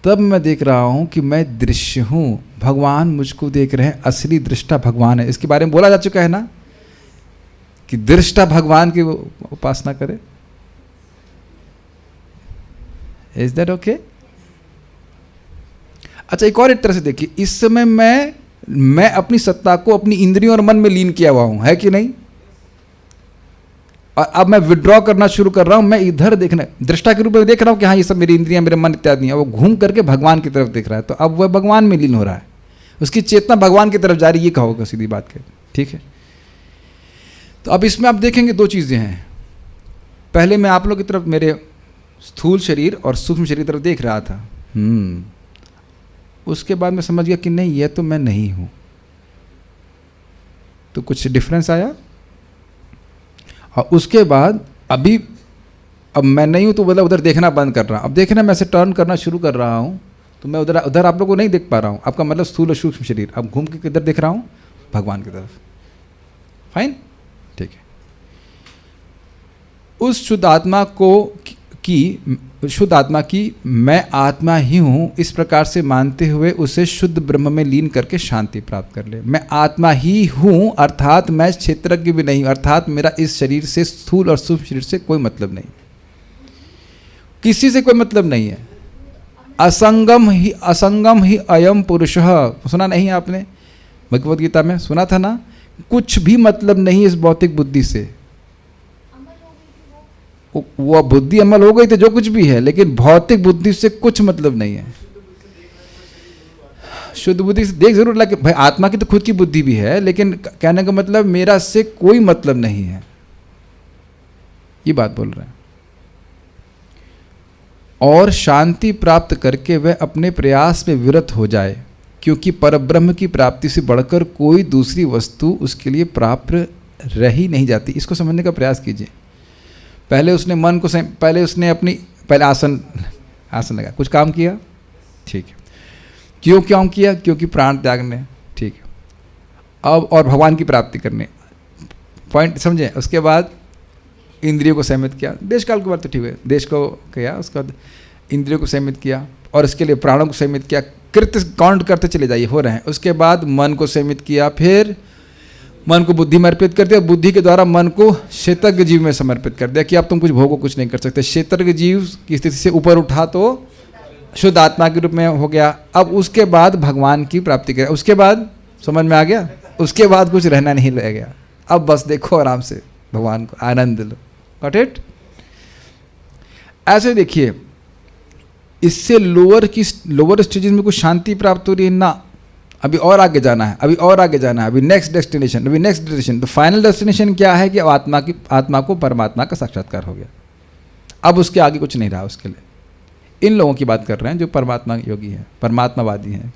S1: तब मैं देख रहा हूं कि मैं दृश्य हूं, भगवान मुझको देख रहे हैं, असली दृष्टा भगवान है। इसके बारे में बोला जा चुका है ना कि दृष्टा भगवान की उपासना करे। Is that okay? अच्छा, एक और एक तरह से देखिए, इस समय मैं अपनी सत्ता को अपनी इंद्रियों और मन में लीन किया हुआ हूं, है कि नहीं? और अब मैं विड्रॉ करना शुरू कर रहा हूं, मैं इधर देखना, दृष्टा के रूप में देख रहा हूं कि हाँ ये सब मेरी इंद्रियां, मेरे मन इत्यादि हैं। वो घूम करके भगवान की तरफ देख रहा है, तो अब वह भगवान में लीन हो रहा है, उसकी चेतना भगवान की तरफ जा रही है, ये कहोगे सीधी बात कह, ठीक है। तो अब इसमें आप देखेंगे 2 चीजें हैं। पहले मैं आप लोग की तरफ, मेरे स्थूल शरीर और सूक्ष्म शरीर की तरफ देख रहा था, उसके बाद मैं समझ गया कि नहीं, यह तो मैं नहीं हूं। तो कुछ डिफरेंस आया। और उसके बाद अब मैं नहीं हूं तो मतलब उधर देखना बंद कर रहा हूं। अब देखना, मैं से टर्न करना शुरू कर रहा हूं, तो मैं उधर आप लोगों को नहीं देख पा रहा हूं। आपका मतलब स्थूल और सूक्ष्म शरीर। अब घूम के किधर देख रहा हूं? भगवान की तरफ। फाइन, ठीक है। उस शुद्ध आत्मा की मैं आत्मा ही हूं, इस प्रकार से मानते हुए उसे शुद्ध ब्रह्म में लीन करके शांति प्राप्त कर ले। मैं आत्मा ही हूं, अर्थात मैं क्षेत्रज्ञ भी नहीं, अर्थात मेरा इस शरीर से, स्थूल और सूक्ष्म शरीर से कोई मतलब नहीं, किसी से कोई मतलब नहीं है। असंगम ही अयम पुरुषः, सुना नहीं आपने? भगवद गीता में सुना था ना? कुछ भी मतलब नहीं इस भौतिक बुद्धि से। वो बुद्धि अमल हो गई तो जो कुछ भी है, लेकिन भौतिक बुद्धि से कुछ मतलब नहीं है। शुद्ध बुद्धि से देख जरूर लगे भाई, आत्मा की तो खुद की बुद्धि भी है, लेकिन कहने का मतलब मेरा से कोई मतलब नहीं है, ये बात बोल रहे हैं। और शांति प्राप्त करके वह अपने प्रयास में विरत हो जाए, क्योंकि परब्रह्म की प्राप्ति से बढ़कर कोई दूसरी वस्तु उसके लिए प्राप्त रह ही नहीं जाती। इसको समझने का प्रयास कीजिए। पहले उसने मन को पहले आसन लगा, कुछ काम किया, ठीक है। क्यों किया? क्योंकि प्राण त्यागने, ठीक है। अब और भगवान की प्राप्ति करने, पॉइंट समझे। उसके बाद इंद्रियों को संयमित किया, देश काल के बाद तो ठीक है, देश को किया, उसके बाद इंद्रियों को संयमित किया, और इसके लिए प्राणों को संयमित किया। कृत्य काउंट करते चले जाइए, हो रहे हैं। उसके बाद मन को संयमित किया, फिर मन को बुद्धि में अर्पित कर दिया, बुद्धि के द्वारा मन को क्षेत्रज्ञ जीव में समर्पित कर दिया कि अब तुम कुछ भोगो, कुछ नहीं कर सकते। क्षेत्रज्ञ जीव की स्थिति से ऊपर उठा तो शुद्ध आत्मा के रूप में हो गया। अब उसके बाद भगवान की प्राप्ति करें, उसके बाद समझ में आ गया, उसके बाद कुछ रहना नहीं रह गया। अब बस देखो आराम से भगवान को, आनंद लो। Got it? ऐसे देखिए, इससे लोअर स्टेजेस में कुछ शांति प्राप्त हो रही है ना, अभी और आगे जाना है, अभी नेक्स्ट डेस्टिनेशन। तो फाइनल डेस्टिनेशन क्या है कि आत्मा को परमात्मा का साक्षात्कार हो गया। अब उसके आगे कुछ नहीं रहा उसके लिए। इन लोगों की बात कर रहे हैं जो परमात्मा योगी हैं, परमात्मावादी हैं।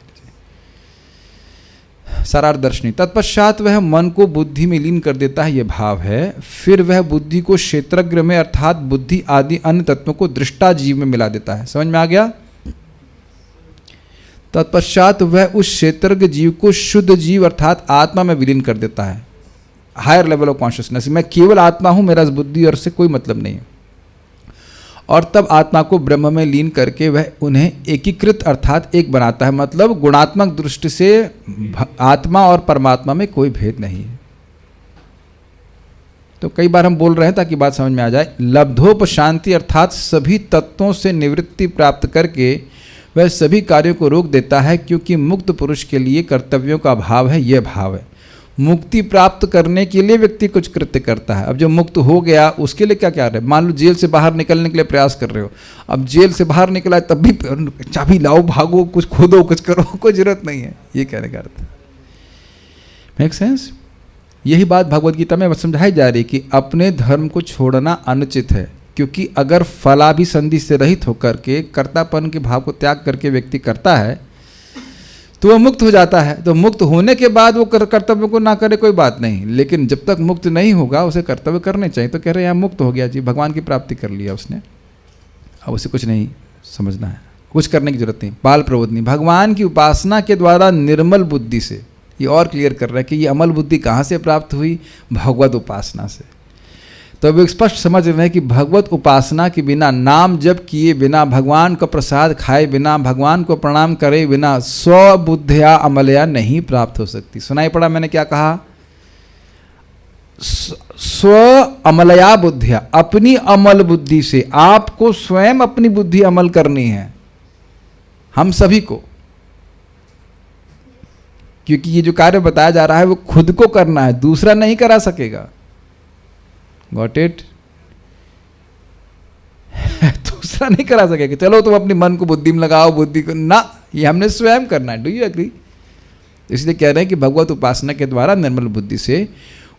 S1: सारार्थ-दर्शनी। तत्पश्चात वह मन को बुद्धि में लीन कर देता है, यह भाव है। फिर वह बुद्धि को क्षेत्रज्ञ में, अर्थात बुद्धि आदि अन्य तत्वों को दृष्टा जीव में मिला देता है। समझ में आ गया? तत्पश्चात वह उस क्षेत्रज्ञ जीव को शुद्ध जीव अर्थात आत्मा में विलीन कर देता है, हायर लेवल ऑफ कॉन्शियसनेस। मैं केवल आत्मा हूं, मेरा इस बुद्धि और से कोई मतलब नहीं है। और तब आत्मा को ब्रह्म में लीन करके वह उन्हें एकीकृत अर्थात एक बनाता है। मतलब गुणात्मक दृष्टि से आत्मा और परमात्मा में कोई भेद नहीं है। तो कई बार हम बोल रहे हैं ताकि बात समझ में आ जाए। लब्धोपशांति अर्थात सभी तत्वों से निवृत्ति प्राप्त करके वह सभी कार्यों को रोक देता है, क्योंकि मुक्त पुरुष के लिए कर्तव्यों का अभाव है, यह भाव है। मुक्ति प्राप्त करने के लिए व्यक्ति कुछ कृत्य करता है। अब जो मुक्त हो गया उसके लिए क्या क्या रहे? मान लो जेल से बाहर निकलने के लिए प्रयास कर रहे हो, अब जेल से बाहर निकला है तब भी चाबी लाओ, भागो, कुछ खोदो, कुछ करो, कोई जरूरत नहीं है, ये कहने का अर्थ है। Make sense? यही बात भगवद गीता में समझाई जा रही कि अपने धर्म को छोड़ना अनुचित है, क्योंकि अगर फलाभिसंधि से रहित होकर के कर्तापन के भाव को त्याग करके व्यक्ति करता है तो वो मुक्त हो जाता है। तो मुक्त होने के बाद वो कर्तव्य को ना करे कोई बात नहीं, लेकिन जब तक मुक्त नहीं होगा उसे कर्तव्य करने चाहिए। तो कह रहे हैं यहाँ मुक्त हो गया जी, भगवान की प्राप्ति कर लिया उसने, अब उसे कुछ नहीं समझना है, कुछ करने की जरूरत नहीं। बाल प्रबोधनी, भगवान की उपासना के द्वारा निर्मल बुद्धि से, ये और क्लियर कर रहा है कि ये अमल बुद्धि कहाँ से प्राप्त हुई, भगवत उपासना से। तो अब स्पष्ट समझ रहे हैं कि भगवत उपासना के बिना, नाम जप किए बिना, भगवान का प्रसाद खाए बिना, भगवान को प्रणाम करे बिना स्वबुद्धिया अमलया नहीं प्राप्त हो सकती। सुनाई पड़ा मैंने क्या कहा? स्व अमलया बुद्धिया, अपनी अमल बुद्धि से। आपको स्वयं अपनी बुद्धि अमल करनी है, हम सभी को, क्योंकि ये जो कार्य बताया जा रहा है वो खुद को करना है, दूसरा नहीं करा सकेगा। Got it? दूसरा नहीं करा सकेगा। चलो तुम अपनी मन को बुद्धि में लगाओ, बुद्धि को ना, ये हमने स्वयं करना है। Do you agree? इसलिए कह रहे हैं कि भगवत उपासना के द्वारा निर्मल बुद्धि से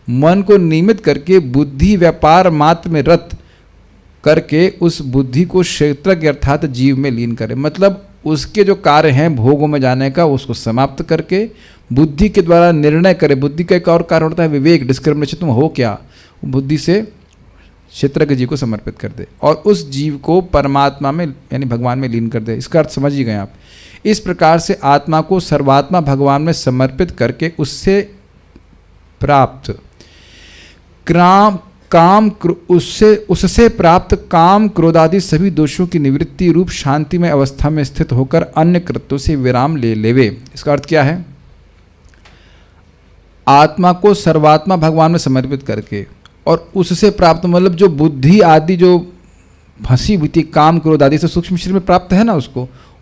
S1: मन को नियमित करके बुद्धि व्यापार मात्र में रत करके उस बुद्धि को क्षेत्रज्ञ अर्थात जीव में लीन करे। मतलब उसके जो कार्य हैं भोगों में जाने का, उसको समाप्त करके बुद्धि के द्वारा निर्णय करे। बुद्धि का एक और कार्य होता है विवेक, डिस्क्रिमिनेशन, तुम हो क्या, बुद्धि से क्षेत्रज्ञ जीव को समर्पित कर दे और उस जीव को परमात्मा में यानी भगवान में लीन कर दे। इसका अर्थ समझ ही गए आप। इस प्रकार से आत्मा को सर्वात्मा भगवान में समर्पित करके उससे प्राप्त उससे प्राप्त काम क्रोध आदि सभी दोषों की निवृत्ति रूप शांतिमय अवस्था में स्थित होकर अन्य कृत्यों से विराम ले लेवे। इसका अर्थ क्या है? आत्मा को सर्वात्मा भगवान में समर्पित करके और उससे प्राप्त, मतलब जो बुद्धि आदि जो फंसी हुई थी काम क्रोध आदि से सूक्ष्म शरीर में प्राप्त है ना,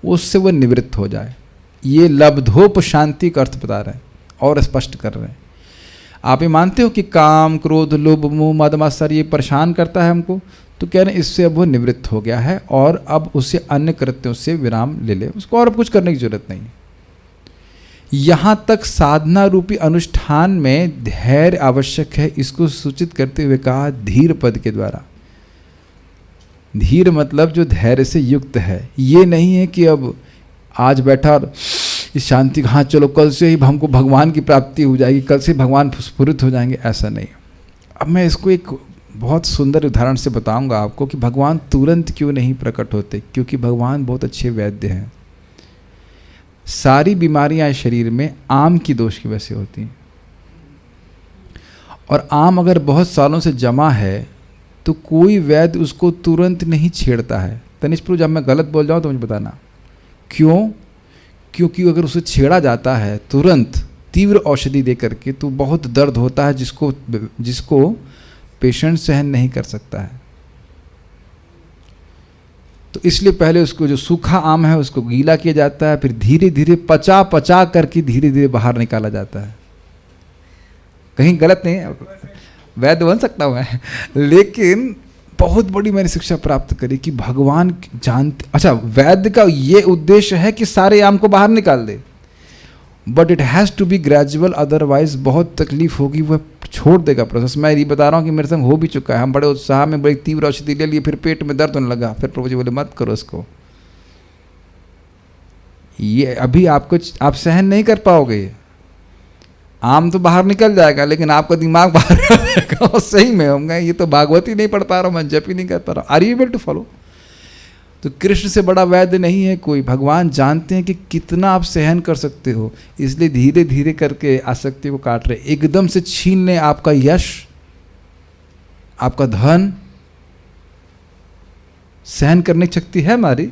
S1: उससे वो निवृत्त हो जाए। ये लब्धोप शांति का अर्थ बता रहे हैं और स्पष्ट कर रहे हैं। आप ये मानते हो कि काम क्रोध लोभ मोह मद मात्सर्य ये परेशान करता है हमको, तो कह रहे हैं इससे अब वो निवृत्त हो गया है और अब उसे अन्य कृत्यों से विराम ले ले, उसको और कुछ करने की जरूरत नहीं। यहाँ तक साधना रूपी अनुष्ठान में धैर्य आवश्यक है, इसको सूचित करते हुए कहा धीर पद के द्वारा। धीर मतलब जो धैर्य से युक्त है, ये नहीं है कि अब आज बैठा और इस शांति, हाँ चलो कल से ही हमको भगवान की प्राप्ति हो जाएगी, कल से भगवान स्फुरित हो जाएंगे, ऐसा नहीं। अब मैं इसको एक बहुत सुंदर उदाहरण से बताऊंगा आपको कि भगवान तुरंत क्यों नहीं प्रकट होते। क्योंकि भगवान बहुत अच्छे वैद्य हैं। सारी बीमारियां शरीर में आम की दोष की वजह से होती हैं, और आम अगर बहुत सालों से जमा है तो कोई वैद्य उसको तुरंत नहीं छेड़ता है। तनिष्क प्रभु, जब मैं गलत बोल जाऊं तो मुझे बताना क्यों। क्योंकि अगर उसे छेड़ा जाता है तुरंत तीव्र औषधि दे करके तो बहुत दर्द होता है जिसको पेशेंट सहन नहीं कर सकता है। तो इसलिए पहले उसको जो सूखा आम है उसको गीला किया जाता है, फिर धीरे धीरे पचा करके धीरे धीरे बाहर निकाला जाता है। कहीं गलत नहीं है, वैद्य बन सकता हूँ मैं, लेकिन बहुत बड़ी मैंने शिक्षा प्राप्त करी कि भगवान जानते। अच्छा, वैद्य का ये उद्देश्य है कि सारे आम को बाहर निकाल दे, but it has to be gradual, otherwise बहुत तकलीफ होगी, वह छोड़ देगा प्रोसेस। मैं ये बता रहा हूँ कि मेरे संग हो भी चुका है। हम बड़े उत्साह में बड़ी तीव्र औषधि ले लिए, फिर पेट में दर्द होने लगा, फिर प्रभु जी बोले मत करो इसको, ये अभी आप सहन नहीं कर पाओगे। आम तो बाहर निकल जाएगा लेकिन आपका दिमाग बाहर जाएगा। और सही में होंगे, ये तो भागवत ही नहीं पढ़ पा रहा हूँ, मैं जप ही नहीं कर पा रहा हूँ। Are you able to follow? तो कृष्ण से बड़ा वैद्य नहीं है कोई। भगवान जानते हैं कि कितना आप सहन कर सकते हो, इसलिए धीरे धीरे करके आसक्ति को काट रहे। एकदम से छीन लें आपका यश, आपका धन, सहन करने की शक्ति है हमारी।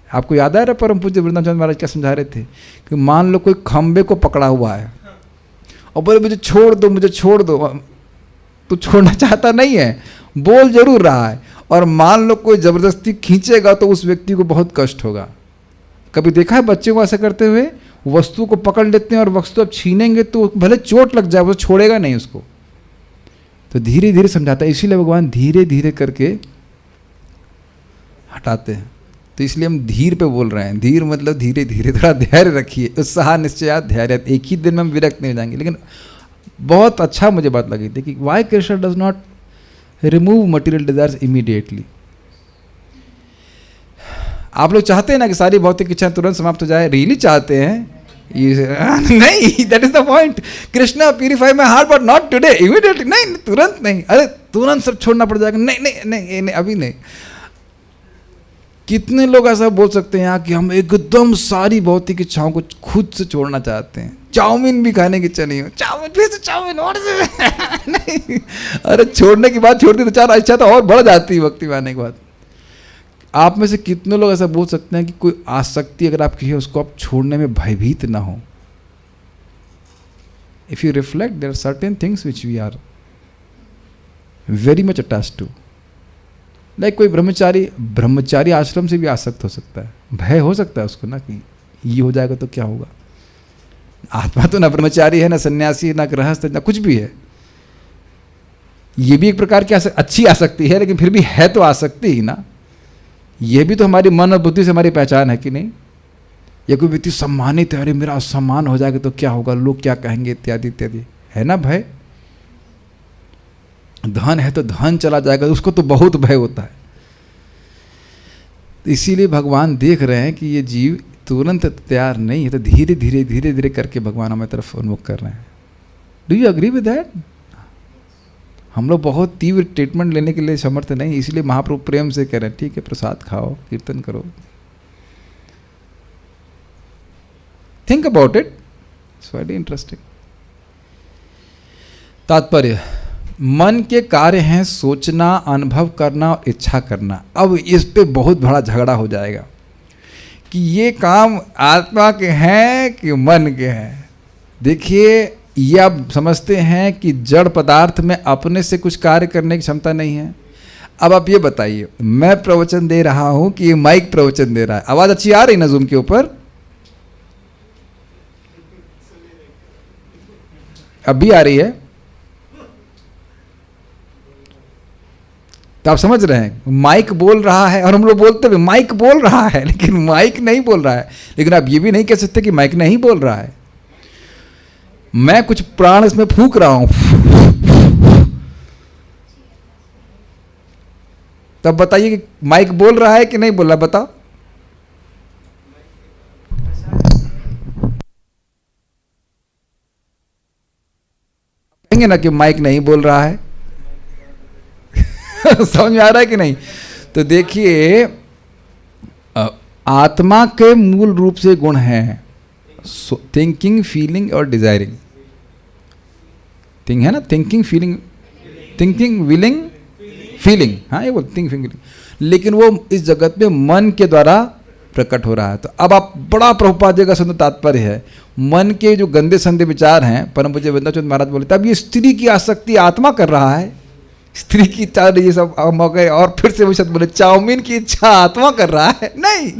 S1: आपको याद आ रहा परम पूज्य वृंदावन महाराज क्या समझा रहे थे कि मान लो कोई खंबे को पकड़ा हुआ है और बोले मुझे छोड़ दो, मुझे छोड़ दो, तो छोड़ना चाहता नहीं है, बोल जरूर रहा है, और मान लो कोई जबरदस्ती खींचेगा तो उस व्यक्ति को बहुत कष्ट होगा। कभी देखा है बच्चे को ऐसा करते हुए? वस्तु को पकड़ लेते हैं और वस्तु अब छीनेंगे तो भले चोट लग जाए, वो छोड़ेगा नहीं उसको। तो धीरे धीरे समझाता है, इसीलिए भगवान धीरे धीरे करके हटाते हैं। तो इसलिए हम धीर पे बोल रहे हैं। धीर मतलब धीरे धीरे, थोड़ा धैर्य रखिए, उत्साह निश्चयात धैर्य। एक ही दिन में हम विरक्त नहीं हो जाएंगे। लेकिन बहुत अच्छा मुझे बात लगी थी कि why Krishna does not remove material desires immediately. आप लोग चाहते हैं ना कि सारी भौतिक इच्छाएं तुरंत समाप्त हो जाए, रियली चाहते हैं, नहीं, that is the point. Krishna purify my heart but not today, immediately नहीं, तुरंत नहीं, अरे तुरंत सब छोड़ना पड़ जाएगा, नहीं नहीं नहीं नहीं, अभी नहीं। कितने लोग ऐसा बोल सकते हैं यहाँ कि हम एकदम सारी भौतिक इच्छाओं को खुद से छोड़ना चाहते हैं, चाउमीन भी खाने की इच्छा नहीं हो, चाउमीन फिर से चाउमीन और से नहीं, अरे छोड़ने की बात छोड़ दी तो चार इच्छा तो और बढ़ जाती है भक्ति में आने के बाद। आप में से कितने लोग ऐसा बोल सकते हैं कि कोई आसक्ति अगर आपकी है उसको आप छोड़ने में भयभीत ना हो? If you reflect, there are certain things which we are very much attached to. Like कोई ब्रह्मचारी आश्रम से भी आसक्त हो सकता है, भय हो सकता है उसको ना कि ये हो जाएगा तो क्या होगा। आत्मा तो ना ब्रह्मचारी है, ना सन्यासी, ना गृहस्थ, ना कुछ भी है। ये भी एक प्रकार की अच्छी आसक्ति है, लेकिन फिर भी है तो आसक्ति ही ना। ये भी तो हमारी मन और बुद्धि से हमारी पहचान है कि नहीं। या कोई व्यक्ति सम्मानित है, अरे मेरा सम्मान हो जाएगा तो क्या होगा, लोग क्या कहेंगे, इत्यादि इत्यादि, है ना भय। धन है तो धन चला जाएगा, उसको तो बहुत भय होता है। इसीलिए भगवान देख रहे हैं कि ये जीव तुरंत तैयार नहीं है, तो धीरे धीरे करके भगवान हमारी तरफ उन्मुख कर रहे हैं। Do you agree with that? हम लोग बहुत तीव्र ट्रीटमेंट लेने के लिए समर्थ नहीं, इसलिए महाप्रभु प्रेम से कह रहे हैं, ठीक है प्रसाद खाओ, कीर्तन करो, think about it, it's very interesting. तात्पर्य, मन के कार्य हैं सोचना, अनुभव करना और इच्छा करना। अब इस पे बहुत बड़ा झगड़ा हो जाएगा कि ये काम आत्मा के हैं कि मन के हैं। देखिए, ये आप समझते हैं कि जड़ पदार्थ में अपने से कुछ कार्य करने की क्षमता नहीं है। अब आप ये बताइए, मैं प्रवचन दे रहा हूं कि ये माइक प्रवचन दे रहा है, आवाज अच्छी आ रही ना जूम के ऊपर? अभी आ रही है? तो आप समझ रहे हैं, माइक बोल रहा है और हम लोग बोलते हुए माइक बोल रहा है, लेकिन माइक नहीं बोल रहा है। लेकिन आप ये भी नहीं कह सकते कि माइक नहीं बोल रहा है। मैं कुछ प्राण इसमें फूंक रहा हूं, तब बताइए कि माइक बोल रहा है कि नहीं बोल रहा, बताओ। कहेंगे ना कि माइक नहीं बोल रहा है। समझ में आ रहा है कि नहीं? तो देखिए, आत्मा के मूल रूप से गुण हैं थिंकिंग, फीलिंग और डिजायरिंग। थिंग है ना, thinking, feeling, thinking, willing, feeling, हाँ ये बोल थिंकिंग, फीलिंग। लेकिन वो इस जगत में मन के द्वारा प्रकट हो रहा है। तो अब आप बड़ा प्रभुपाद जी का सुंदर तात्पर्य है, मन के जो गंदे संदे विचार हैं, परम पूज्य वृंदावन महाराज बोले, तब ये स्त्री की आसक्ति आत्मा कर रहा है। स्त्री की इच्छा, ये सब मौके, और फिर से वो शब्द बोले, चाउमीन की इच्छा आत्मा कर रहा है। नहीं,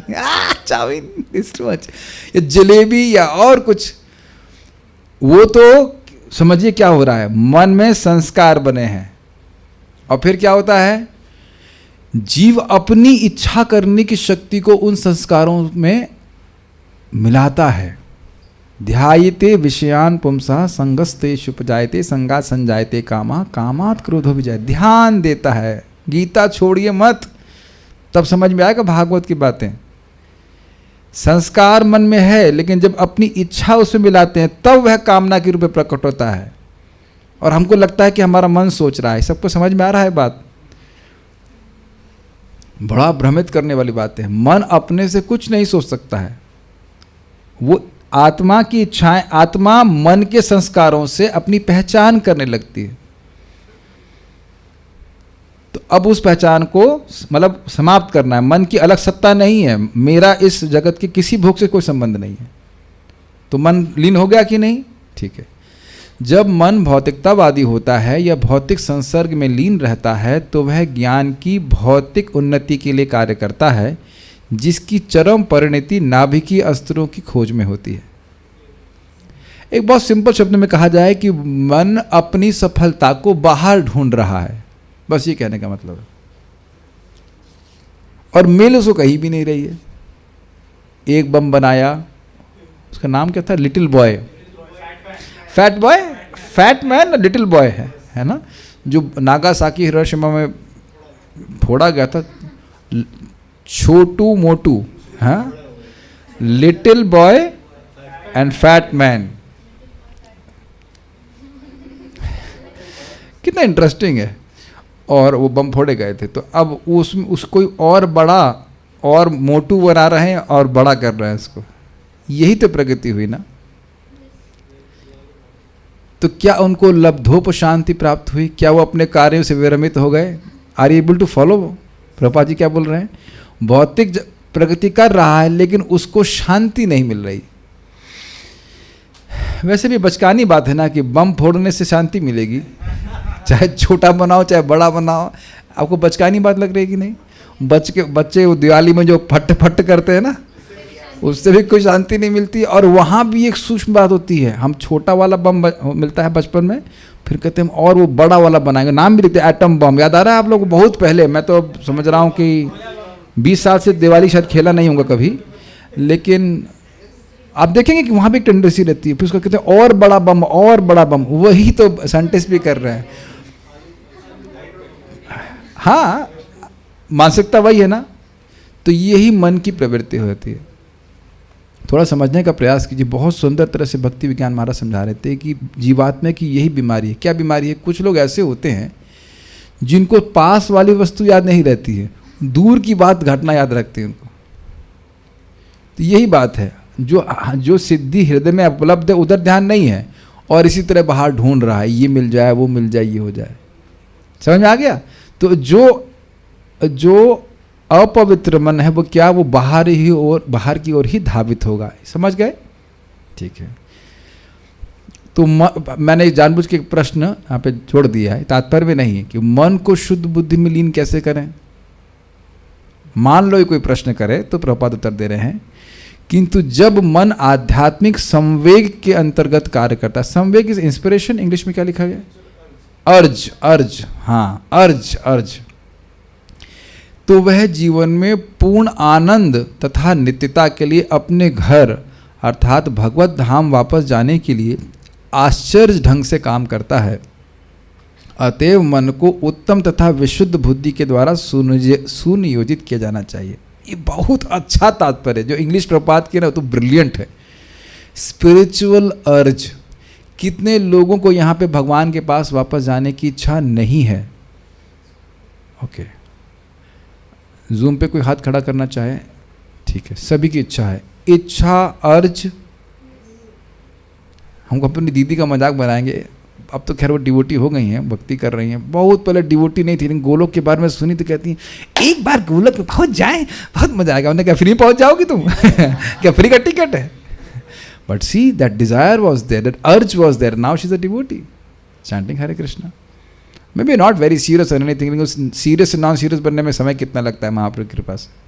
S1: चाउमीन इज टू मच, या जलेबी या और कुछ, वो तो समझिए क्या हो रहा है, मन में संस्कार बने हैं। और फिर क्या होता है, जीव अपनी इच्छा करने की शक्ति को उन संस्कारों में मिलाता है। ध्यायते विषयान पुंसा संगस्ते शुपजायते संगा संजायते कामा कामात क्रोधो विजय। ध्यान देता है, गीता छोड़िए मत, तब समझ में आएगा भागवत की बातें। संस्कार मन में है, लेकिन जब अपनी इच्छा उसमें मिलाते हैं तब वह कामना के रूप में प्रकट होता है। और हमको लगता है कि हमारा मन सोच रहा है। सबको समझ में आ रहा है बात? बड़ा भ्रमित करने वाली बात है। मन अपने से कुछ नहीं सोच सकता है, वो आत्मा की इच्छाएं, आत्मा मन के संस्कारों से अपनी पहचान करने लगती है। तो अब उस पहचान को मतलब समाप्त करना है। मन की अलग सत्ता नहीं है, मेरा इस जगत के किसी भोग से कोई संबंध नहीं है। तो मन लीन हो गया कि नहीं? ठीक है। जब मन भौतिकतावादी होता है या भौतिक संसर्ग में लीन रहता है तो वह ज्ञान की भौतिक उन्नति के लिए कार्य करता है, जिसकी चरम परिणति नाभिकीय अस्त्रों की खोज में होती है। एक बहुत सिंपल शब्द में कहा जाए कि मन अपनी सफलता को बाहर ढूंढ रहा है, बस ये कहने का मतलब है। और मिल उसको कहीं भी नहीं रही है। एक बम बनाया, उसका नाम क्या था? Little boy, fat boy, fat man, little boy है ना, जो नागासाकी हिरोशिमा में फोड़ा गया था। छोटू मोटू, हाँ, little boy and fat man. कितना इंटरेस्टिंग है। और वो बम फोड़े गए थे, तो अब उसको और बड़ा और मोटू बना रहे हैं और बड़ा कर रहे हैं उसको। यही तो प्रगति हुई ना। तो क्या उनको लब्धोप शांति प्राप्त हुई? क्या वो अपने कार्यों से विरमित हो गए? Are you able to follow? Prabhupada ji क्या बोल रहे हैं? भौतिक प्रगति कर रहा है लेकिन उसको शांति नहीं मिल रही। वैसे भी बचकानी बात है ना कि बम फोड़ने से शांति मिलेगी, चाहे छोटा बनाओ चाहे बड़ा बनाओ। आपको बचकानी बात लग रही है कि नहीं? बच्चे वो दिवाली में जो फट फट करते हैं ना, उससे भी कोई शांति नहीं मिलती। और वहाँ भी एक सूक्ष्म बात होती है, हम छोटा वाला बम मिलता है बचपन में, फिर कहते हैं और वो बड़ा वाला बनाएंगे, नाम भी लिखते हैं एटम बम। याद आ रहा है आप लोग? बहुत पहले, मैं तो समझ रहा हूँ कि 20 साल से दिवाली शायद खेला नहीं होगा कभी, लेकिन आप देखेंगे कि वहाँ भी एक टेंडेंसी रहती है। फिर उसको कहते हैं और बड़ा बम, और बड़ा बम। वही तो साइंटिस्ट भी कर रहे हैं। हाँ, मानसिकता वही है ना। तो यही मन की प्रवृत्ति होती है। थोड़ा समझने का प्रयास कीजिए। बहुत सुंदर तरह से भक्ति विज्ञान महाराज समझा रहे थे कि जीवात्मा की यही बीमारी है। क्या बीमारी है? कुछ लोग ऐसे होते हैं जिनको पास वाली वस्तु याद नहीं रहती है, दूर की बात घटना याद रखते हैं उनको। तो यही बात है, जो सिद्धि हृदय में उपलब्ध है उधर ध्यान नहीं है, और इसी तरह बाहर ढूंढ रहा है, ये मिल जाए वो मिल जाए ये हो जाए। समझ में आ गया? तो जो अपवित्र मन है वो क्या, वो बाहर की ओर ही धावित होगा। समझ गए? ठीक है। तो मैंने जानबूझ के एक प्रश्न यहाँ पे जोड़ दिया है, तात्पर्य में नहीं है कि मन को शुद्ध बुद्धि में लीन कैसे करें। मान लो कोई प्रश्न करे तो प्रभुपाद उत्तर दे रहे हैं, किंतु जब मन आध्यात्मिक संवेग के अंतर्गत कार्य करता है। संवेग इज इंस्पिरेशन, इंग्लिश में क्या लिखा गया? अर्ज। हाँ, अर्ज। तो वह जीवन में पूर्ण आनंद तथा नित्यता के लिए अपने घर अर्थात भगवत धाम वापस जाने के लिए आश्चर्य ढंग से काम करता है। अतएव मन को उत्तम तथा विशुद्ध बुद्धि के द्वारा सुनियोजित किया जाना चाहिए। ये बहुत अच्छा तात्पर्य जो इंग्लिश प्रपात की ना, तो ब्रिलियंट है। स्पिरिचुअल अर्ज। कितने लोगों को यहाँ पे भगवान के पास वापस जाने की इच्छा नहीं है? ओके, जूम पे कोई हाथ खड़ा करना चाहे? ठीक है, सभी की इच्छा है। इच्छा, अर्ज। हमको अपनी दीदी का मजाक बनाएंगे, अब तो खैर वो डिवोटी हो गई हैं, भक्ति कर रही हैं। बहुत पहले डिवोटी नहीं थी, लेकिन गोलोक के बारे में सुनी तो कहती हैं एक बार गोलोक में पहुंच जाए बहुत मजा आएगा। उन्होंने कहा फ्री पहुंच जाओगी तुम? क्या फ्री का टिकट है? But see that desire was there, that urge was there, now she is a devotee chanting Hare Krishna. May be not very serious or anything, लेकिन सीरियस से नॉन सीरियस बनने में समय कितना लगता है महाप्रभु की कृपा से।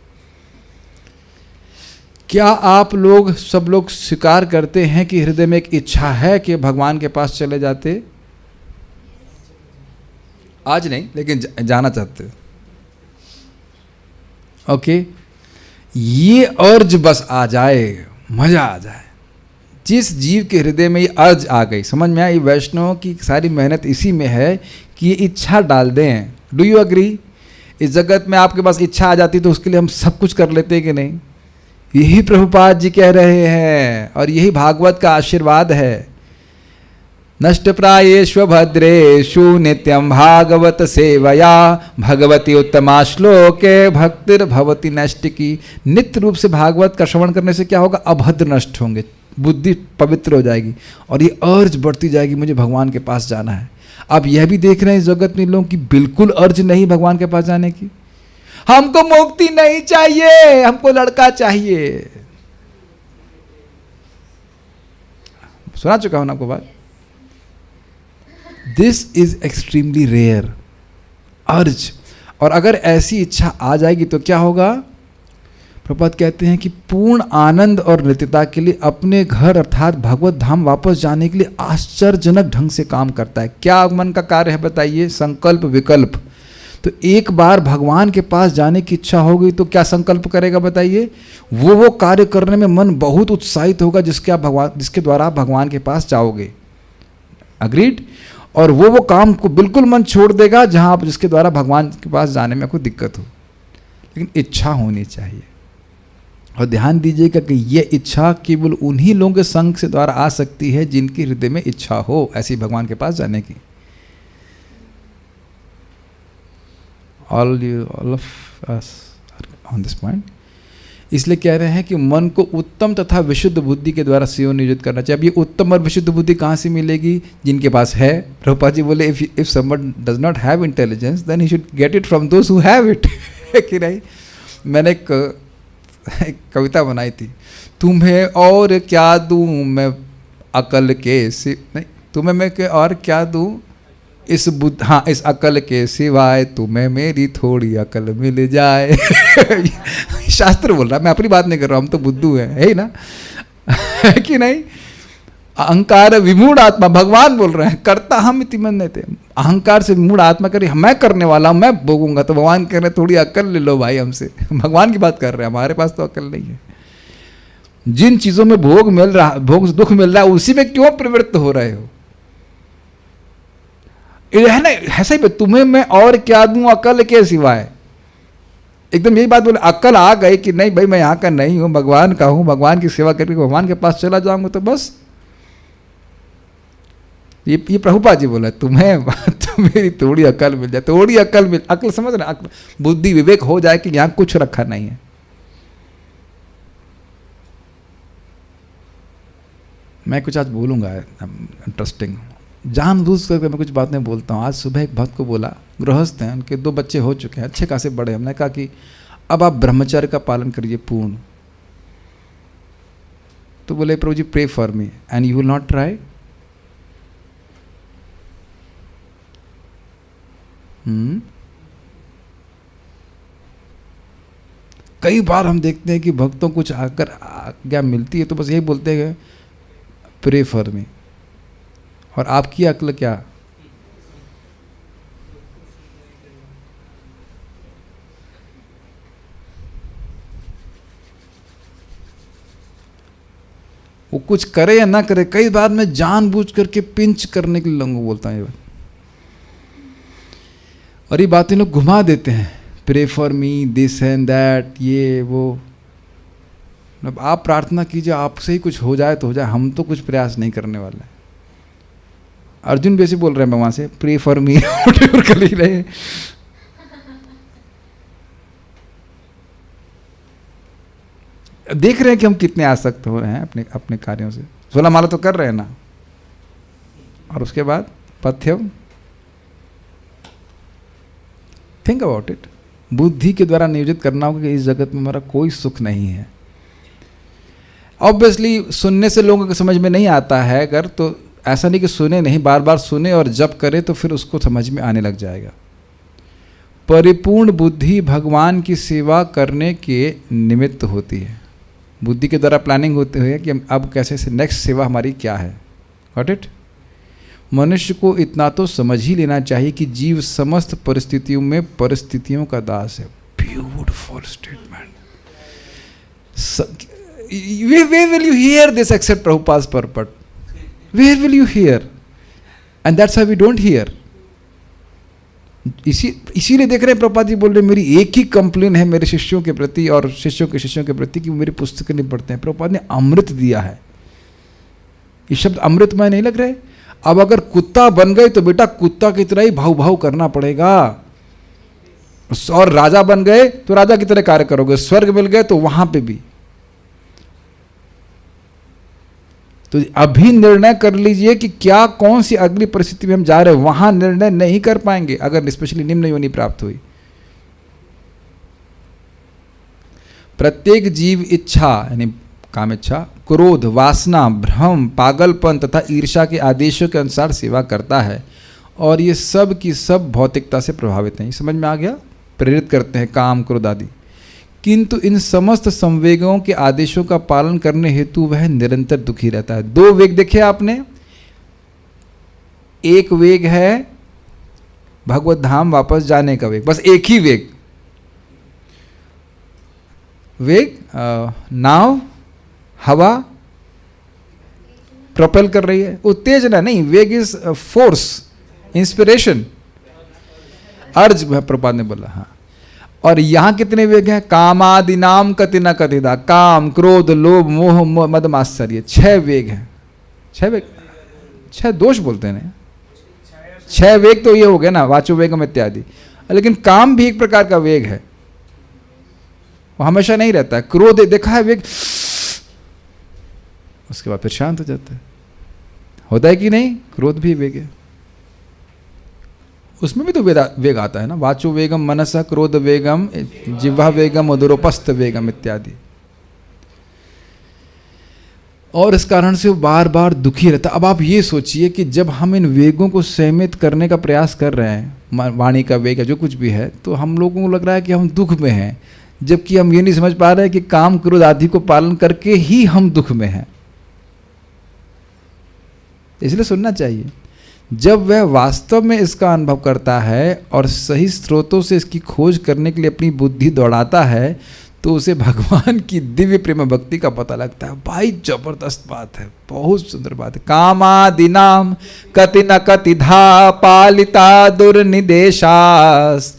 S1: क्या आप लोग सब लोग स्वीकार करते हैं कि हृदय में एक इच्छा है कि भगवान के पास चले जाते? आज नहीं, लेकिन जाना चाहते। ओके, ये अर्ज बस आ जाए, मजा आ जाए। जिस जीव के हृदय में ये अर्ज आ गई, समझ में आई? वैष्णव की सारी मेहनत इसी में है कि ये इच्छा डाल दें। Do you agree? इस जगत में आपके पास इच्छा आ जाती तो उसके लिए हम सब कुछ कर लेते हैं कि नहीं? यही प्रभुपाद जी कह रहे हैं, और यही भागवत का आशीर्वाद है। नष्ट प्रायेषु भद्रेषु नित्यं भागवत सेवया भगवती उत्तमा श्लोके भक्तिर्भवति नैष्टिकी। नित्य रूप से भागवत का श्रवण करने से क्या होगा? अभद्र नष्ट होंगे, बुद्धि पवित्र हो जाएगी, और ये अर्ज बढ़ती जाएगी, मुझे भगवान के पास जाना है। आप यह भी देख रहे हैं इस जगत में लोगों की बिल्कुल अर्ज नहीं भगवान के पास जाने की। हमको मुक्ति नहीं चाहिए, हमको लड़का चाहिए। सुना चुका हूं ना आपको बात। दिस इज एक्सट्रीमली रेयर अर्ज। और अगर ऐसी इच्छा आ जाएगी तो क्या होगा? प्रभुपाद कहते हैं कि पूर्ण आनंद और नित्यता के लिए अपने घर अर्थात भगवत धाम वापस जाने के लिए आश्चर्यजनक ढंग से काम करता है। क्या मन का कार्य है बताइए? संकल्प विकल्प। तो एक बार भगवान के पास जाने की इच्छा हो गई तो क्या संकल्प करेगा बताइए? वो कार्य करने में मन बहुत उत्साहित होगा जिसके द्वारा आप भगवान के पास जाओगे। अग्रीड? और वो काम को बिल्कुल मन छोड़ देगा जहां आप जिसके द्वारा भगवान के पास जाने में कोई दिक्कत हो, लेकिन इच्छा होनी चाहिए। और ध्यान दीजिएगा कि ये इच्छा केवल उन्हीं लोगों के संग से द्वारा आ सकती है जिनके हृदय में इच्छा हो ऐसी भगवान के पास जाने की। all of us are on this point। इसलिए कह रहे हैं कि मन को उत्तम तथा विशुद्ध बुद्धि के द्वारा सुनियोजित करना चाहिए। अब ये उत्तम और विशुद्ध बुद्धि कहाँ से मिलेगी? जिनके पास है। प्रभुपाद जी बोले if someone does not have intelligence then he should get it from those who have it. कि नहीं? मैंने एक कविता बनाई थी, तुम्हें और क्या दूं मैं अकल के नहीं, तुम्हें मैं और क्या दूं इस बुद्ध, हाँ, इस अकल के सिवाय तुम्हें मेरी थोड़ी अकल मिल जाए। शास्त्र बोल रहा, मैं अपनी बात नहीं कर रहा हूँ, हम तो बुद्धू हैं, है ही ना? है कि नहीं? अहंकार विमूढ़ आत्मा, भगवान बोल रहे हैं, करता हम इति मन्यते। अहंकार से विमूढ़ आत्मा करी, मैं करने वाला हूँ, मैं भोगूंगा। तो भगवान कह रहे हैं थोड़ी अकल ले लो भाई हमसे। भगवान की बात कर रहे हैं, हमारे पास तो अकल नहीं है। जिन चीजों में भोग मिल रहा, भोग दुख मिल रहा है, उसी में क्यों प्रवृत्त हो रहे हो? है ना? ऐसा ही तुम्हें मैं और क्या दूं अकल के सिवाय। एकदम यही बात बोले, अकल आ गई कि नहीं भाई मैं यहाँ का नहीं हूँ, भगवान का हूँ, भगवान की सेवा करके भगवान के पास चला जाऊंगा, तो बस ये प्रभुपाद जी बोला तुम्हें मेरी थोड़ी अकल मिल जाए, थोड़ी अकल मिल, अकल समझ रहे, अकल बुद्धि विवेक हो जाए कि यहाँ कुछ रखा नहीं है। मैं कुछ आज बोलूंगा इंटरेस्टिंग, जानबूझ करके मैं कुछ बातें बोलता हूँ। आज सुबह एक भक्त को बोला, गृहस्थ हैं, उनके 2 बच्चे हो चुके हैं, अच्छे खासे बड़े। हमने कहा कि अब आप ब्रह्मचर्य का पालन करिए पूर्ण। तो बोले प्रभु जी pray for me and you will not try. कई बार हम देखते हैं कि भक्तों कुछ आकर आज्ञा मिलती है तो बस यही बोलते हैं प्रे फॉर मी, और आपकी अक्ल क्या? वो कुछ करे या ना करे, कई बार मैं जानबूझ करके पिंच करने के लिए लोगों को बोलता हूँ, और ये बातें लोग घुमा देते हैं, pray for me this and that, ये वो। अब आप प्रार्थना कीजिए, आपसे ही कुछ हो जाए तो हो जाए, हम तो कुछ प्रयास नहीं करने वाले हैं। अर्जुन भी ऐसे बोल रहे हैं भगवान से, प्रे फॉर मी, कर ही रहे। देख रहे हैं कि हम कितने आसक्त हो रहे हैं अपने अपने कार्यों से। 16 माला तो कर रहे हैं ना, और उसके बाद पथ्यम। थिंक अबाउट इट, बुद्धि के द्वारा नियोजित करना होगा कि इस जगत में हमारा कोई सुख नहीं है। ऑब्वियसली सुनने से लोगों को समझ में नहीं आता है, अगर तो ऐसा नहीं कि सुने नहीं, बार बार सुने और जप करे तो फिर उसको समझ में आने लग जाएगा। परिपूर्ण बुद्धि भगवान की सेवा करने के निमित्त होती है। बुद्धि के द्वारा प्लानिंग होते हुए कि अब कैसे से नेक्स्ट सेवा हमारी क्या है। Got it? मनुष्य को इतना तो समझ ही लेना चाहिए कि जीव समस्त परिस्थितियों में परिस्थितियों का दास है। Beautiful statement. Where will you hear this except Prabhupada's purport? Where will you hear? And that's why we don't hear. इसीलिए देख रहे हैं प्रभुपाद जी बोल रहे मेरी एक ही कंप्लेन है मेरे शिष्यों के प्रति और शिष्यों के प्रति कि मेरी पुस्तक नहीं पढ़ते हैं। प्रभुपाद ने अमृत दिया है। ये शब्द अमृतमय नहीं लग रहे? अब अगर कुत्ता बन गए तो बेटा कुत्ता की तरह ही भाव भाव करना पड़ेगा, और राजा बन गए तो राजा की तरह कार्य करोगे, स्वर्ग मिल गए तो वहां पे भी। तो अभी निर्णय कर लीजिए कि क्या कौन सी अगली परिस्थिति में हम जा रहे हैं। वहां निर्णय नहीं कर पाएंगे अगर स्पेशली निम्न योनि प्राप्त हुई। प्रत्येक जीव इच्छा यानी काम इच्छा, क्रोध, वासना, भ्रम, पागलपन तथा ईर्ष्या के आदेशों के अनुसार सेवा करता है, और ये सब की सब भौतिकता से प्रभावित हैं। समझ में आ गया? प्रेरित करते हैं काम, क्रोध आदि, किंतु इन समस्त संवेगों के आदेशों का पालन करने हेतु वह निरंतर दुखी रहता है। 2 वेग देखे आपने। एक वेग है भगवत धाम वापस जाने का वेग, बस एक ही वेग। नाव हवा प्रोपेल कर रही है, उत्तेजना नहीं। वेग इज फोर्स, इंस्पिरेशन, अर्ज प्रभुपाद ने बोला। हाँ, और यहाँ कितने वेग हैं? कामादि नाम कति न कतिदा, काम क्रोध लोभ मोह मद मात्सर्य, 6 वेग हैं। 6 वेग, 6 दोष बोलते हैं। 6 वेग तो ये हो गया ना, वाचो वेगम इत्यादि। लेकिन काम भी एक प्रकार का वेग है, वो हमेशा नहीं रहता है। क्रोध देखा है वेग, उसके बाद फिर शांत हो जाता है। होता है कि नहीं? क्रोध भी वेग है, उसमें भी तो वेग आता है ना। वाचो वेगम मनसा क्रोध वेगम जिह्वा वेगम उदरोपस्थ वेगम इत्यादि। और इस कारण से वो बार बार दुखी रहता है। अब आप ये सोचिए कि जब हम इन वेगों को सहमित करने का प्रयास कर रहे हैं, वाणी का वेग है जो कुछ भी है, तो हम लोगों को लग रहा है कि हम दुख में हैं, जबकि हम ये नहीं समझ पा रहे हैं कि काम क्रोध आदि को पालन करके ही हम दुख में हैं। इसलिए सुनना चाहिए। जब वह वास्तव में इसका अनुभव करता है और सही स्रोतों से इसकी खोज करने के लिए अपनी बुद्धि दौड़ाता है, तो उसे भगवान की दिव्य प्रेम भक्ति का पता लगता है। भाई जबरदस्त बात है, बहुत सुंदर बात है। कामादिनाम कति न कतिधा पालिता दुर्निदेशास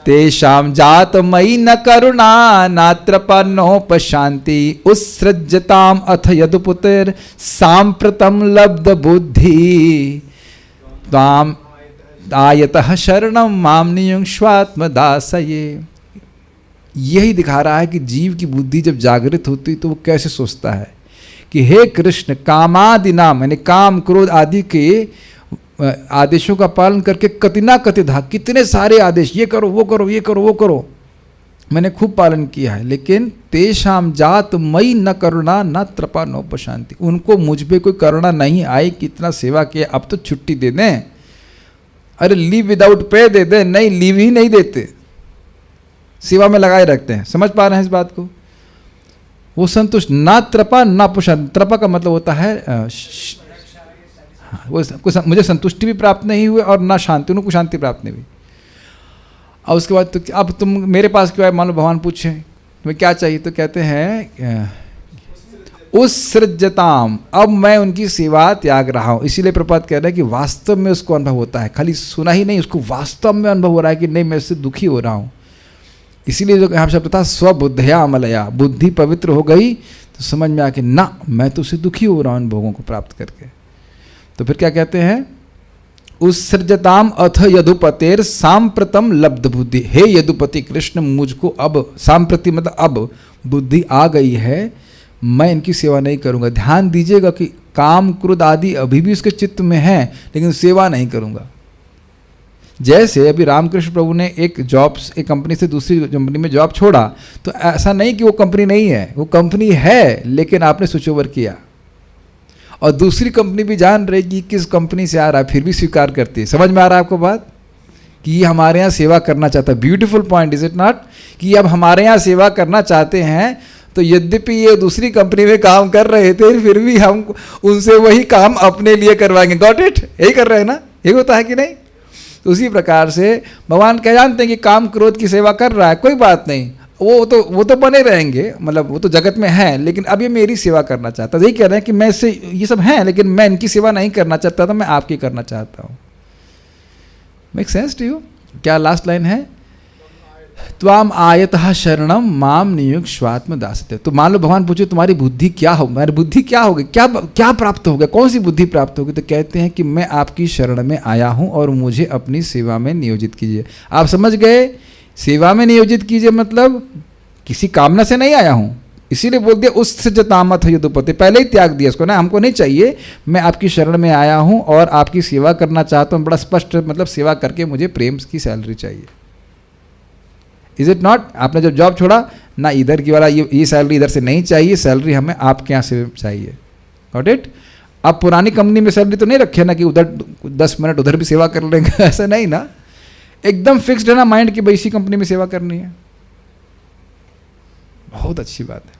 S1: तेषाम जात मयि न करुणा नात्रपन्नोपशांति उत्सृज्यताम अथ यदुपुत्र सांप्रतम लब्ध बुद्धि ताम आयतः शरणम माम नियुंक्ष्वात्मदासये। यही दिखा रहा है कि जीव की बुद्धि जब जागृत होती तो वो कैसे सोचता है कि हे कृष्ण, कामादि नाम यानी काम क्रोध आदि के आदेशों का पालन करके कतिना कतिधा, कितने सारे आदेश, ये करो वो करो ये करो वो करो, मैंने खूब पालन किया है, लेकिन तेषाम जात मई न करुणा न त्रपा नोपशांति, उनको मुझ पे कोई करुणा नहीं आई कि इतना सेवा किया अब तो छुट्टी दे दें। अरे लीव विदाउट पे दे दें, नहीं लीव ही नहीं देते, सेवा में लगाए रखते हैं। समझ पा रहे हैं इस बात को? वो संतुष्ट ना त्रपा ना पुशांति। त्रपा का मतलब होता है वो मुझे संतुष्टि भी प्राप्त नहीं हुई और ना शांति, उनको शांति प्राप्त नहीं हुई। और उसके बाद तो अब तुम मेरे पास क्यों आए? मान लो भगवान पूछे तुम्हें क्या चाहिए, तो कहते हैं उस सृजताम, अब मैं उनकी सेवा त्याग रहा हूँ। इसीलिए प्रपात कह रहा है कि वास्तव में उसको अनुभव होता है, खाली सुना ही नहीं, उसको वास्तव में अनुभव हो रहा है कि नहीं मैं इससे दुखी हो रहा हूँ। इसीलिए जो यहाँ शब्द था स्वबुद्धया अमलया, बुद्धि पवित्र हो गई तो समझ में आके ना मैं तो उससे दुखी हो रहा हूँ इन भोगों को प्राप्त करके। तो फिर क्या कहते हैं? उत्सृजताम अथ यदुपतेर सांप्रतम लब्ध बुद्धि। हे यदुपति कृष्ण, मुझको अब, सांप्रति मतलब अब, बुद्धि आ गई है, मैं इनकी सेवा नहीं करूंगा। ध्यान दीजिएगा कि काम क्रोध आदि अभी भी उसके चित्त में है, लेकिन सेवा नहीं करूंगा। जैसे अभी रामकृष्ण प्रभु ने एक कंपनी से दूसरी कंपनी में जॉब छोड़ा, तो ऐसा नहीं कि वो कंपनी नहीं है, वो कंपनी है, लेकिन आपने स्विच ओवर किया। और दूसरी कंपनी भी जान रही कि किस कंपनी से आ रहा है, फिर भी स्वीकार करती है। समझ में आ रहा है आपको बात? कि ये हमारे यहाँ सेवा करना चाहता है। Beautiful point, is it not? कि अब हमारे यहाँ सेवा करना चाहते हैं, तो यद्यपि ये दूसरी कंपनी में काम कर रहे थे, फिर भी हम उनसे वही काम अपने लिए करवाएंगे। Got it? यही कर रहे हैं ना? यही होता है कि नहीं? तो उसी प्रकार से भगवान क्या जानते हैं कि काम क्रोध की सेवा कर रहा है, कोई बात नहीं, वो तो बने रहेंगे, मतलब वो तो जगत में है, लेकिन अब ये मेरी सेवा करना चाहता है। यही कह रहे हैं कि मैं इससे, ये सब हैं, लेकिन मैं इनकी सेवा नहीं करना चाहता था, मैं आपकी करना चाहता हूँ। Make sense to you? क्या लास्ट लाइन है? त्वाम आयतः शरणम माम नियुक्ष्वात्म दासते। तो मान लो भगवान पूछे तुम्हारी बुद्धि क्या हो, मेरी बुद्धि क्या होगी, क्या प्राप्त होगा, कौन सी बुद्धि प्राप्त होगी? तो कहते हैं कि मैं आपकी शरण में आया हूँ और मुझे अपनी सेवा में नियोजित कीजिए। आप समझ गए? सेवा में नियोजित कीजिए मतलब किसी कामना से नहीं आया हूँ, इसीलिए बोल दिया उस सृजतामथ यदुपते, पहले ही त्याग दिया इसको ना, हमको नहीं चाहिए, मैं आपकी शरण में आया हूँ और आपकी सेवा करना चाहता हूँ। बड़ा स्पष्ट, मतलब सेवा करके मुझे प्रेम की सैलरी चाहिए। Is it not? आपने जब जॉब छोड़ा ना, इधर की वाला ये सैलरी इधर से नहीं चाहिए, सैलरी हमें आपके यहाँ से चाहिए। Got it? आप पुरानी कंपनी में सैलरी तो नहीं रखे ना कि उधर 10 मिनट उधर भी सेवा कर लेंगे, ऐसा नहीं ना, एकदम फिक्स्ड है ना माइंड की भाई इसी कंपनी में सेवा करनी है। बहुत अच्छी बात है।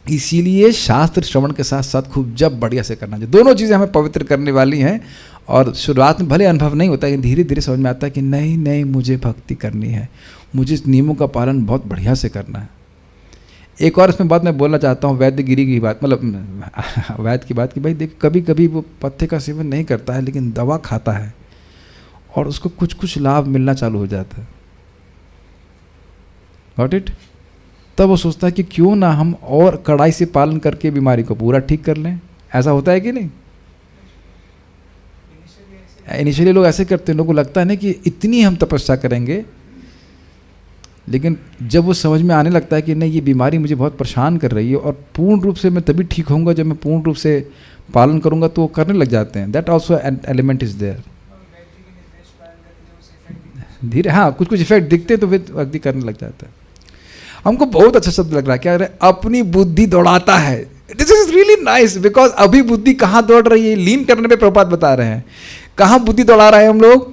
S1: इसीलिए शास्त्र श्रवण के साथ साथ खूब जब बढ़िया से करना चाहिए। दोनों चीज़ें हमें पवित्र करने वाली हैं, और शुरुआत में भले अनुभव नहीं होता, लेकिन धीरे धीरे समझ में आता है कि नहीं नहीं मुझे भक्ति करनी है, मुझे इस नियमों का पालन बहुत बढ़िया से करना है। एक और इसमें बात मैं बोलना चाहता हूँ, वैद्यगिरी की बात, मतलब वैद्य की बात कि भाई देख, कभी कभी वो पत्ते का सेवन नहीं करता है, लेकिन दवा खाता है और उसको कुछ कुछ लाभ मिलना चालू हो जाता है। Got it? तब वो सोचता है कि क्यों ना हम और कड़ाई से पालन करके बीमारी को पूरा ठीक कर लें। ऐसा होता है कि नहीं? इनिशियली लोग ऐसे करते हैं, लोगों को लगता है ना कि इतनी हम तपस्या करेंगे, लेकिन जब वो समझ में आने लगता है कि नहीं, ये बीमारी मुझे बहुत परेशान कर रही है और पूर्ण रूप से मैं तभी ठीक होऊंगा जब मैं पूर्ण रूप से पालन करूंगा, तो वो करने लग जाते हैं। That also an element is there. धीरे, हाँ, कुछ कुछ इफेक्ट दिखते हैं तो फिर अगदी करने लग जाता है। हमको बहुत अच्छा शब्द लग रहा है, क्या रहा है? अपनी बुद्धि दौड़ाता है। This is really nice, because अभी बुद्धि कहाँ दौड़ रही है? लीन करने पे प्रभुपाद बता रहे हैं। कहाँ बुद्धि दौड़ा रहे हैं हम लोग?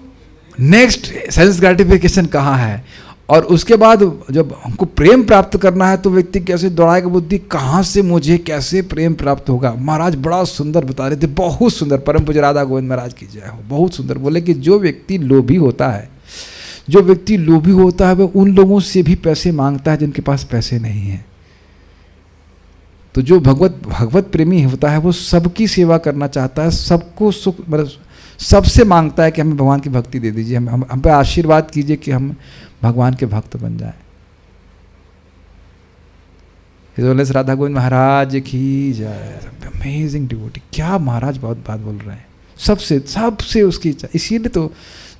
S1: नेक्स्ट सेंस ग्रेटिफिकेशन कहाँ है? और उसके बाद जब हमको प्रेम प्राप्त करना है तो व्यक्ति कैसे दौड़ाएगा बुद्धि? कहाँ से मुझे कैसे प्रेम प्राप्त होगा? महाराज बड़ा सुंदर बता रहे थे, बहुत सुंदर। परम पूज्य राधा गोविंद महाराज की जय हो। बहुत सुंदर बोले कि जो व्यक्ति लोभी होता है, जो व्यक्ति लोभी होता है वह उन लोगों से भी पैसे मांगता है जिनके पास पैसे नहीं है। तो जो भगवत प्रेमी होता है वो सबकी सेवा करना चाहता है, सबको सुख, मतलब सबसे मांगता है कि हमें भगवान की भक्ति दे दीजिए, हम पे आशीर्वाद कीजिए कि हम भगवान के भक्त बन जाएं। हिज राधा गोविंद महाराज की जय। Amazing devotee. क्या महाराज बहुत बात बोल रहे हैं। सबसे उसकी इच्छा। इसीलिए तो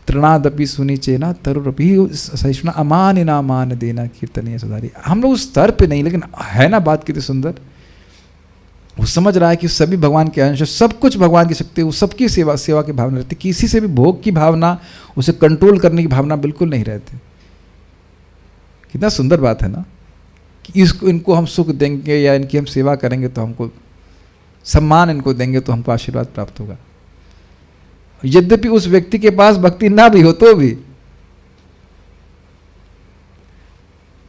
S1: तृणादपि सुनी चेना तरुरपि सहिष्णुना अमान ना मान देना कीर्तनीय सदारी। हम लोग उस स्तर पे नहीं, लेकिन है ना बात कितनी सुंदर। वो समझ रहा है कि सभी भगवान के अंश, सब कुछ भगवान की शक्ति, वो सबकी सेवा की भावना रहती। किसी से भी भोग की भावना, उसे कंट्रोल करने की भावना बिल्कुल नहीं रहती। कितना सुंदर बात है ना कि इनको हम सुख देंगे या इनकी हम सेवा करेंगे तो हमको सम्मान, इनको देंगे तो हमको आशीर्वाद प्राप्त होगा। यद्यपि उस व्यक्ति के पास भक्ति ना भी हो तो भी।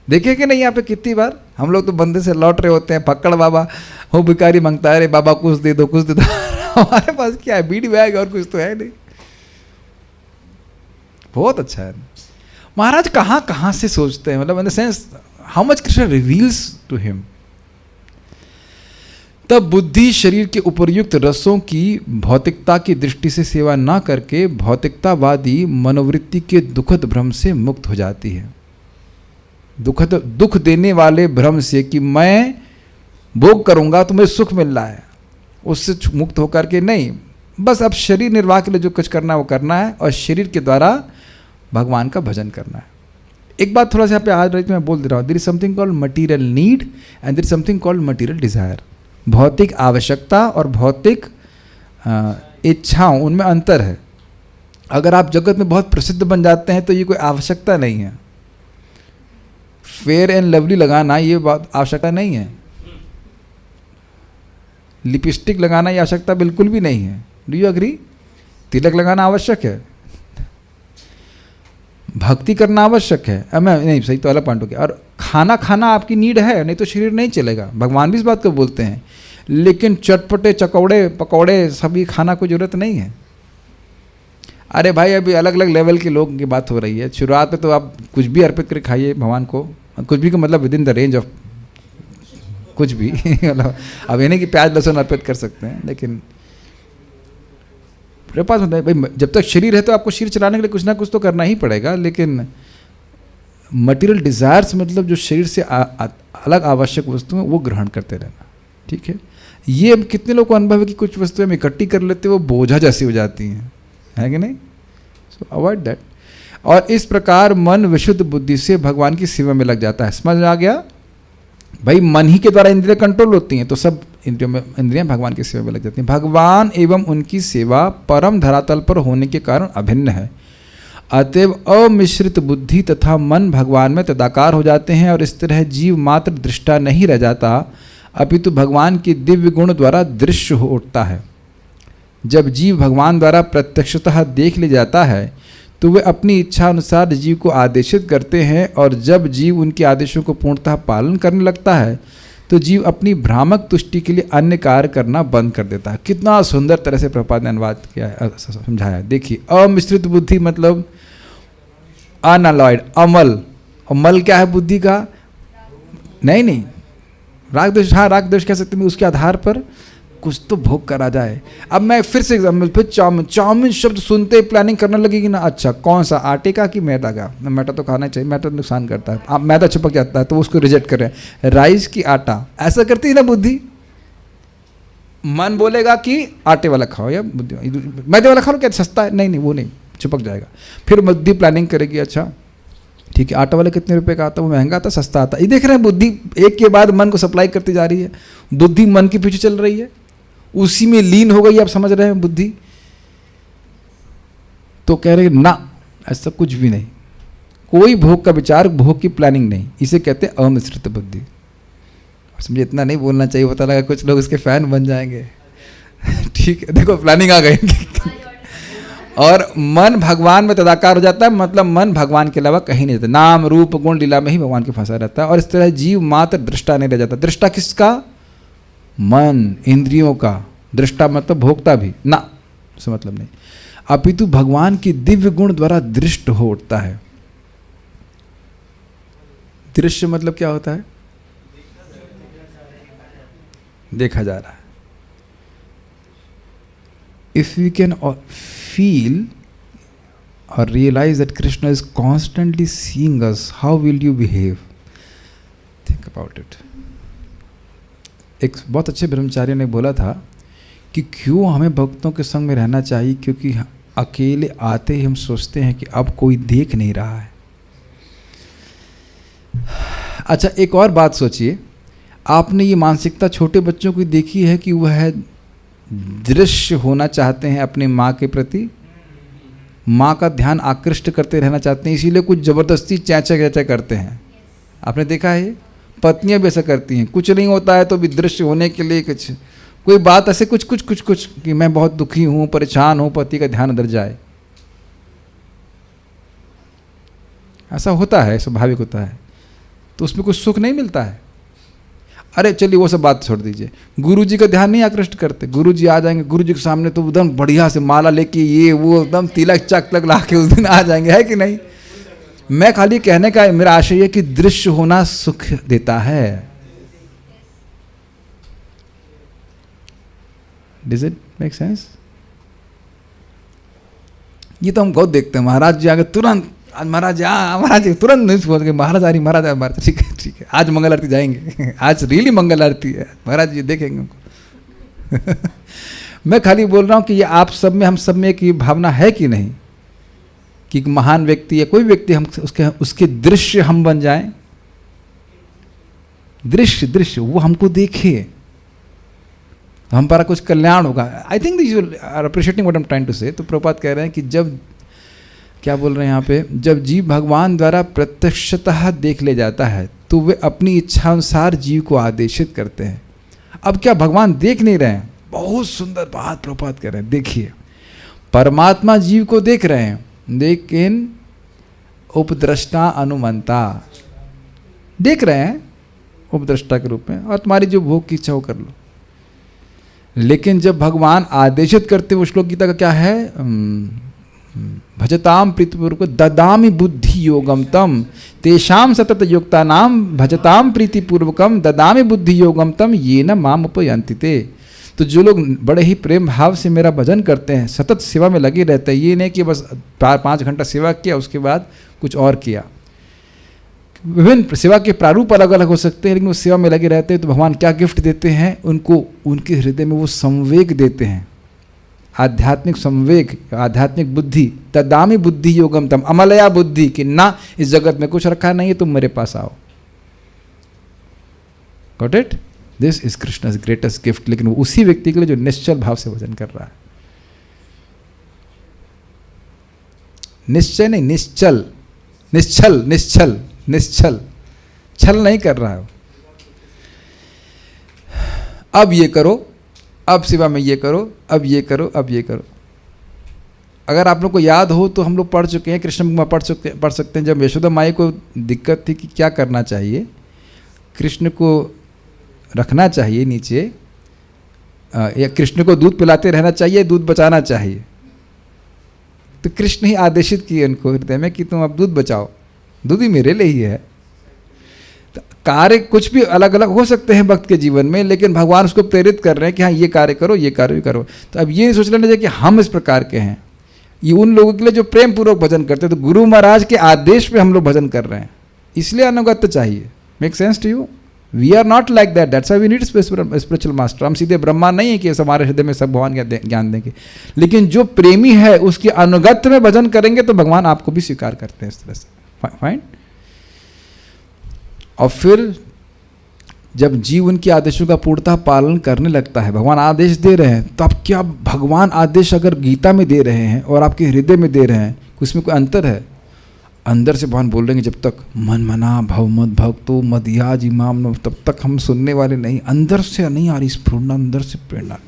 S1: देखिए कि नहीं, यहाँ पे कितनी बार हम लोग तो बंदे से लौट रहे होते हैं, पकड़ बाबा हो, भिखारी मांगता है, अरे बाबा कुछ दे दो कुछ दे दो। हमारे पास क्या है? बीड़ी बैग और कुछ तो है नहीं। बहुत अच्छा है महाराज। कहाँ कहाँ से सोचते हैं, मतलब in the sense how much Krishna reveals to him. तब बुद्धि शरीर के उपर्युक्त रसों की भौतिकता की दृष्टि से सेवा न करके भौतिकतावादी मनोवृत्ति के दुखद भ्रम से मुक्त हो जाती है। दुख देने वाले भ्रम से कि मैं भोग करूंगा तो मुझे सुख मिल रहा है, उससे मुक्त होकर के नहीं, बस अब शरीर निर्वाह के लिए जो कुछ करना है वो करना है और शरीर के द्वारा भगवान का भजन करना है। एक बात थोड़ा सा यहाँ पे आज रही मैं बोल दे रहा हूँ। There is something called material need and there is something called material desire. भौतिक आवश्यकता और भौतिक इच्छाओं, उनमें अंतर है। अगर आप जगत में बहुत प्रसिद्ध बन जाते हैं तो ये कोई आवश्यकता नहीं है। फेयर एंड लवली लगाना ये बात आवश्यकता नहीं है। लिपस्टिक लगाना ये आवश्यकता बिल्कुल भी नहीं है। Do you agree? तिलक लगाना आवश्यक है, भक्ति करना आवश्यक है। मैं नहीं, सही तो अलग पॉइंट हो गया। और खाना खाना आपकी नीड है, नहीं तो शरीर नहीं चलेगा। भगवान भी इस बात को बोलते हैं। लेकिन चटपटे चकौड़े पकौड़े सभी खाना को जरूरत नहीं है। अरे भाई, अभी अलग अलग लेवल के लोगों की बात हो रही है। शुरुआत में तो आप कुछ भी अर्पित करके खाइए भगवान को। कुछ भी का मतलब with in the range of कुछ भी। मतलब अब ये नहीं कि प्याज लहसुन अर्पित कर सकते हैं, लेकिन मेरे पास मतलब भाई जब तक शरीर है तो आपको शरीर चलाने के लिए कुछ ना कुछ तो करना ही पड़ेगा। लेकिन मटेरियल डिज़ायर्स मतलब जो शरीर से अलग आवश्यक वस्तुएं वो ग्रहण करते रहना, ठीक है। ये कितने लोगों को अनुभव है कि कुछ वस्तुएं हम इकट्ठी कर लेते हैं, वो बोझा जैसी हो जाती हैं, है कि नहीं? सो अवॉइड दैट। और इस प्रकार मन विशुद्ध बुद्धि से भगवान की सेवा में लग जाता है। समझ आ गया भाई? मन ही के द्वारा इंद्रियां कंट्रोल होती हैं, तो सब इंद्रियां भगवान की सेवा में लग जाती हैं। भगवान एवं उनकी सेवा परम धरातल पर होने के कारण अभिन्न है। अतएव अमिश्रित बुद्धि तथा मन भगवान में तदाकार हो जाते हैं और इस तरह जीव मात्र दृष्टा नहीं रह जाता, अपितु भगवान की दिव्य गुण द्वारा दृश्य हो उठता है। जब जीव भगवान द्वारा प्रत्यक्षतः देख ले जाता है तो वे अपनी इच्छा अनुसार जीव को आदेशित करते हैं, और जब जीव उनके आदेशों को पूर्णतः पालन करने लगता है तो जीव अपनी भ्रामक तुष्टि के लिए अन्य कार्य करना बंद कर देता है। कितना सुंदर तरह से प्रभुपाद ने अनुवाद किया है, समझाया है। देखिए, अमिश्रित बुद्धि मतलब अनअलॉयड, अमल। और मल क्या है बुद्धि का? नहीं, राग द्वेष, हाँ राग द्वेष कह सकते हैं। उसके आधार पर कुछ तो भोग करा जाए। अब मैं फिर से एग्जाम्पल, फिर चाउमीन, चाउमीन शब्द सुनते ही प्लानिंग करने लगेगी ना, अच्छा कौन सा, आटे का कि मैदा का, मैदा तो खाना चाहिए, मैदा नुकसान करता है, अब मैदा चिपक जाता है तो उसको रिजेक्ट कर रहे हैं, राइस की आटा, ऐसा करती है ना बुद्धि। मन बोलेगा कि आटे वाला खाओ या मैदे वाला खाओ, क्या सस्ता है, नहीं नहीं वो नहीं, चिपक जाएगा। फिर बुद्धि प्लानिंग करेगी, अच्छा ठीक है आटा वाला कितने रुपए का आता है, वो महंगा आता सस्ता आता, ये देख रहे हैं बुद्धि एक के बाद मन को सप्लाई करती जा रही है। बुद्धि मन के पीछे चल रही है, उसी में लीन हो गई, आप समझ रहे हैं बुद्धि। तो कह रहे ना ऐसा कुछ भी नहीं, कोई भोग का विचार, भोग की प्लानिंग नहीं, इसे कहते हैं अमिश्रित बुद्धि। समझे, इतना नहीं बोलना चाहिए, पता लगा कुछ लोग इसके फैन बन जाएंगे। ठीक है, देखो प्लानिंग आ गई। और मन भगवान में तदाकार हो जाता है, मतलब मन भगवान के अलावा कहीं नहीं जाता, नाम रूप गुण लीला में ही भगवान के फंसा रहता है। और इस तरह जीव मात्र दृष्टा नहीं रह जाता। दृष्टा किसका, मन, इंद्रियों का। दृष्टा मतलब भोक्ता भी ना, उससे मतलब नहीं, अपितु भगवान की दिव्य गुण द्वारा दृष्ट हो उठता है। दृश्य मतलब क्या होता है, देखा जा रहा है। If we can feel or realize that Krishna is constantly seeing us, how will you behave? Think about it. एक बहुत अच्छे ब्रह्मचारी ने बोला था कि क्यों हमें भक्तों के संग में रहना चाहिए, क्योंकि अकेले आते ही हम सोचते हैं कि अब कोई देख नहीं रहा है। अच्छा एक और बात सोचिए, आपने ये मानसिकता छोटे बच्चों की देखी है कि वह दृश्य होना चाहते हैं अपने माँ के प्रति, माँ का ध्यान आकृष्ट करते रहना चाहते हैं, इसीलिए कुछ ज़बरदस्ती चैचा चैचा करते हैं। आपने देखा है, पत्नियां भी ऐसा करती हैं, कुछ नहीं होता है तो भी दृश्य होने के लिए कुछ, कोई बात ऐसे कुछ कुछ कुछ कुछ कि मैं बहुत दुखी हूँ, परेशान हूँ, पति का ध्यान उधर जाए। ऐसा होता है, स्वाभाविक होता है, तो उसमें कुछ सुख नहीं मिलता है। अरे चलिए वो सब बात छोड़ दीजिए, गुरु जी का ध्यान नहीं आकृष्ट करते, गुरु जी आ जाएंगे, गुरु जी के सामने तो एकदम बढ़िया से माला लेके ये वो एकदम तिलक चक ला के उस दिन आ जाएंगे, है कि नहीं। मैं खाली कहने का मेरा आशय है कि दृश्य होना सुख देता है। Does it make sense? ये तो हम बहुत देखते हैं, महाराज जी आगे तुरंत, आज महाराज जी तुरंत नहीं बोल के, महाराज आ रही, महाराज आ, महाराज ठीक है ठीक है, आज मंगल आरती जाएंगे, आज रियली मंगल आरती है, महाराज जी देखेंगे हमको। मैं खाली बोल रहा हूँ कि ये आप सब में, हम सब में एक ये भावना है कि नहीं, कि एक महान व्यक्ति या कोई व्यक्ति हम उसके दृश्य हम बन जाएं, दृश्य वो हमको देखे तो हम पर कुछ कल्याण होगा। I think this you are appreciating what I am trying to say. तो प्रभुपाद कह रहे हैं कि जब, क्या बोल रहे हैं यहाँ पे, जब जीव भगवान द्वारा प्रत्यक्षतः देख ले जाता है तो वे अपनी इच्छा अनुसार जीव को आदेशित करते हैं। अब क्या भगवान देख नहीं रहे हैं, बहुत सुंदर बात प्रभुपाद कह रहे हैं, देखिए परमात्मा जीव को देख रहे हैं, लेकिन उपद्रष्टा अनुमंता देख रहे हैं उपद्रष्टा के रूप में, और तुम्हारी जो भोग की इच्छा हो कर लो। लेकिन जब भगवान आदेशित करते हुए, श्लोक गीता का क्या है, भजताम प्रीतिपूर्वक ददामि बुद्धि योगम तम तेषाम सतत युक्ता नाम भजताम प्रीतिपूर्वकम ददामि बुद्धि योगम तम ये न माम उपयंति ते। तो जो लोग बड़े ही प्रेम भाव से मेरा भजन करते हैं, सतत सेवा में लगे रहते हैं, ये नहीं कि बस 4-5 घंटा सेवा किया उसके बाद कुछ और किया। विभिन्न सेवा के प्रारूप अलग अलग हो सकते हैं, लेकिन वो सेवा में लगे रहते हैं, तो भगवान क्या गिफ्ट देते हैं उनको, उनके हृदय में वो संवेग देते हैं, आध्यात्मिक संवेग, आध्यात्मिक बुद्धि। तदामी बुद्धि योगम तम, अमलया बुद्धि, कि ना इस जगत में कुछ रखा नहीं है, तुम मेरे पास आओ। Got it? This is Krishna's greatest gift. लेकिन वो उसी व्यक्ति के लिए जो निश्चल भाव से भजन कर रहा है, निश्चय नहीं, निश्चल, निश्चल निश्चल निश्चल, छल नहीं कर रहा है। अब ये करो, अब सेवा में ये करो, अब ये करो, अब ये करो। अगर आप लोग को याद हो तो हम लोग पढ़ चुके हैं, कृष्ण में पढ़ सकते हैं, जब यशोदा माई को दिक्कत थी कि क्या करना चाहिए, कृष्ण को रखना चाहिए नीचे या कृष्ण को दूध पिलाते रहना चाहिए, दूध बचाना चाहिए, तो कृष्ण ही आदेशित किए उनको हृदय में कि तुम अब दूध बचाओ, दूध ही मेरे लिए ही है। कार्य कुछ भी अलग अलग हो सकते हैं भक्त के जीवन में, लेकिन भगवान उसको प्रेरित कर रहे हैं कि हाँ ये कार्य करो, ये कार्य भी करो। तो अब ये नहीं सोच लेना चाहिए कि हम इस प्रकार के हैं। ये उन लोगों के लिए जो प्रेम पूर्वक भजन करते हैं, तो गुरु महाराज के आदेश पे हम लोग भजन कर रहे हैं, इसलिए अनुगत्य चाहिए। Make sense to you? We are not like that, that's why we need spiritual master. हम सीधे ब्रह्मा नहीं है कि हमारे हृदय में सब भगवान ज्ञान देंगे, लेकिन जो प्रेमी है उसके अनुगत्य में भजन करेंगे तो भगवान आपको भी स्वीकार करते हैं इस तरह से। फाइन। और फिर जब जीव उनके आदेशों का पूर्णतः पालन करने लगता है, भगवान आदेश दे रहे हैं, तो अब क्या भगवान आदेश अगर गीता में दे रहे हैं और आपके हृदय में दे रहे हैं, उसमें कोई अंतर है? अंदर से भगवान बोल रहे हैं जब तक मन मना भव मद भक्तो मदयाज इमाम न, तब तक हम सुनने वाले नहीं। अंदर से नहीं आ रही स्फुरना, अंदर से प्रेरणा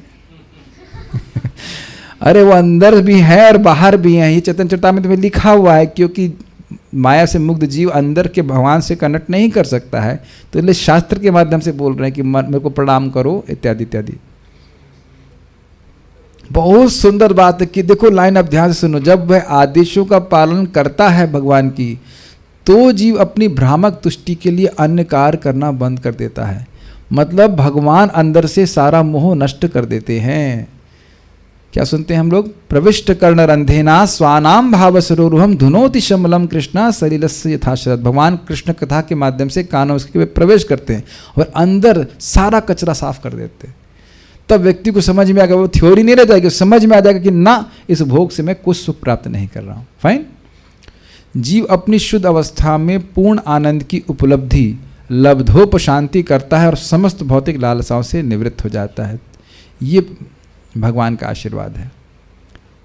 S1: अरे वो अंदर भी है और बाहर भी है। ये चैतन्य चरितामृत में लिखा हुआ है, क्योंकि माया से मुक्त जीव अंदर के भगवान से कनेक्ट नहीं कर सकता है, तो इसलिए शास्त्र के माध्यम से बोल रहे हैं कि मेरे को प्रणाम करो इत्यादि इत्यादि। बहुत सुंदर बात है कि देखो लाइन आप ध्यान से सुनो, जब वह आदेशों का पालन करता है भगवान की, तो जीव अपनी भ्रामक तुष्टि के लिए अन्य कार्य करना बंद कर देता है। मतलब भगवान अंदर से सारा मोह नष्ट कर देते हैं। क्या सुनते हैं हम लोग? प्रविष्ट कर्ण रंधेना स्वानाम भाव सरोरुहम धुनोति शमलम कृष्णा सलिलस्य यथाशरद। भगवान कृष्ण कथा के माध्यम से कानों उसके प्रवेश करते हैं और अंदर सारा कचरा साफ कर देते हैं। तब व्यक्ति को समझ में आ गया, वो थ्योरी नहीं रह जाएगी, समझ में आ जाएगा कि ना, इस भोग से मैं कुछ सुख प्राप्त नहीं कर रहा हूँ। फाइन। जीव अपनी शुद्ध अवस्था में पूर्ण आनंद की उपलब्धि लब्धोपशांति करता है और समस्त भौतिक लालसाओं से निवृत्त हो जाता है। ये भगवान का आशीर्वाद है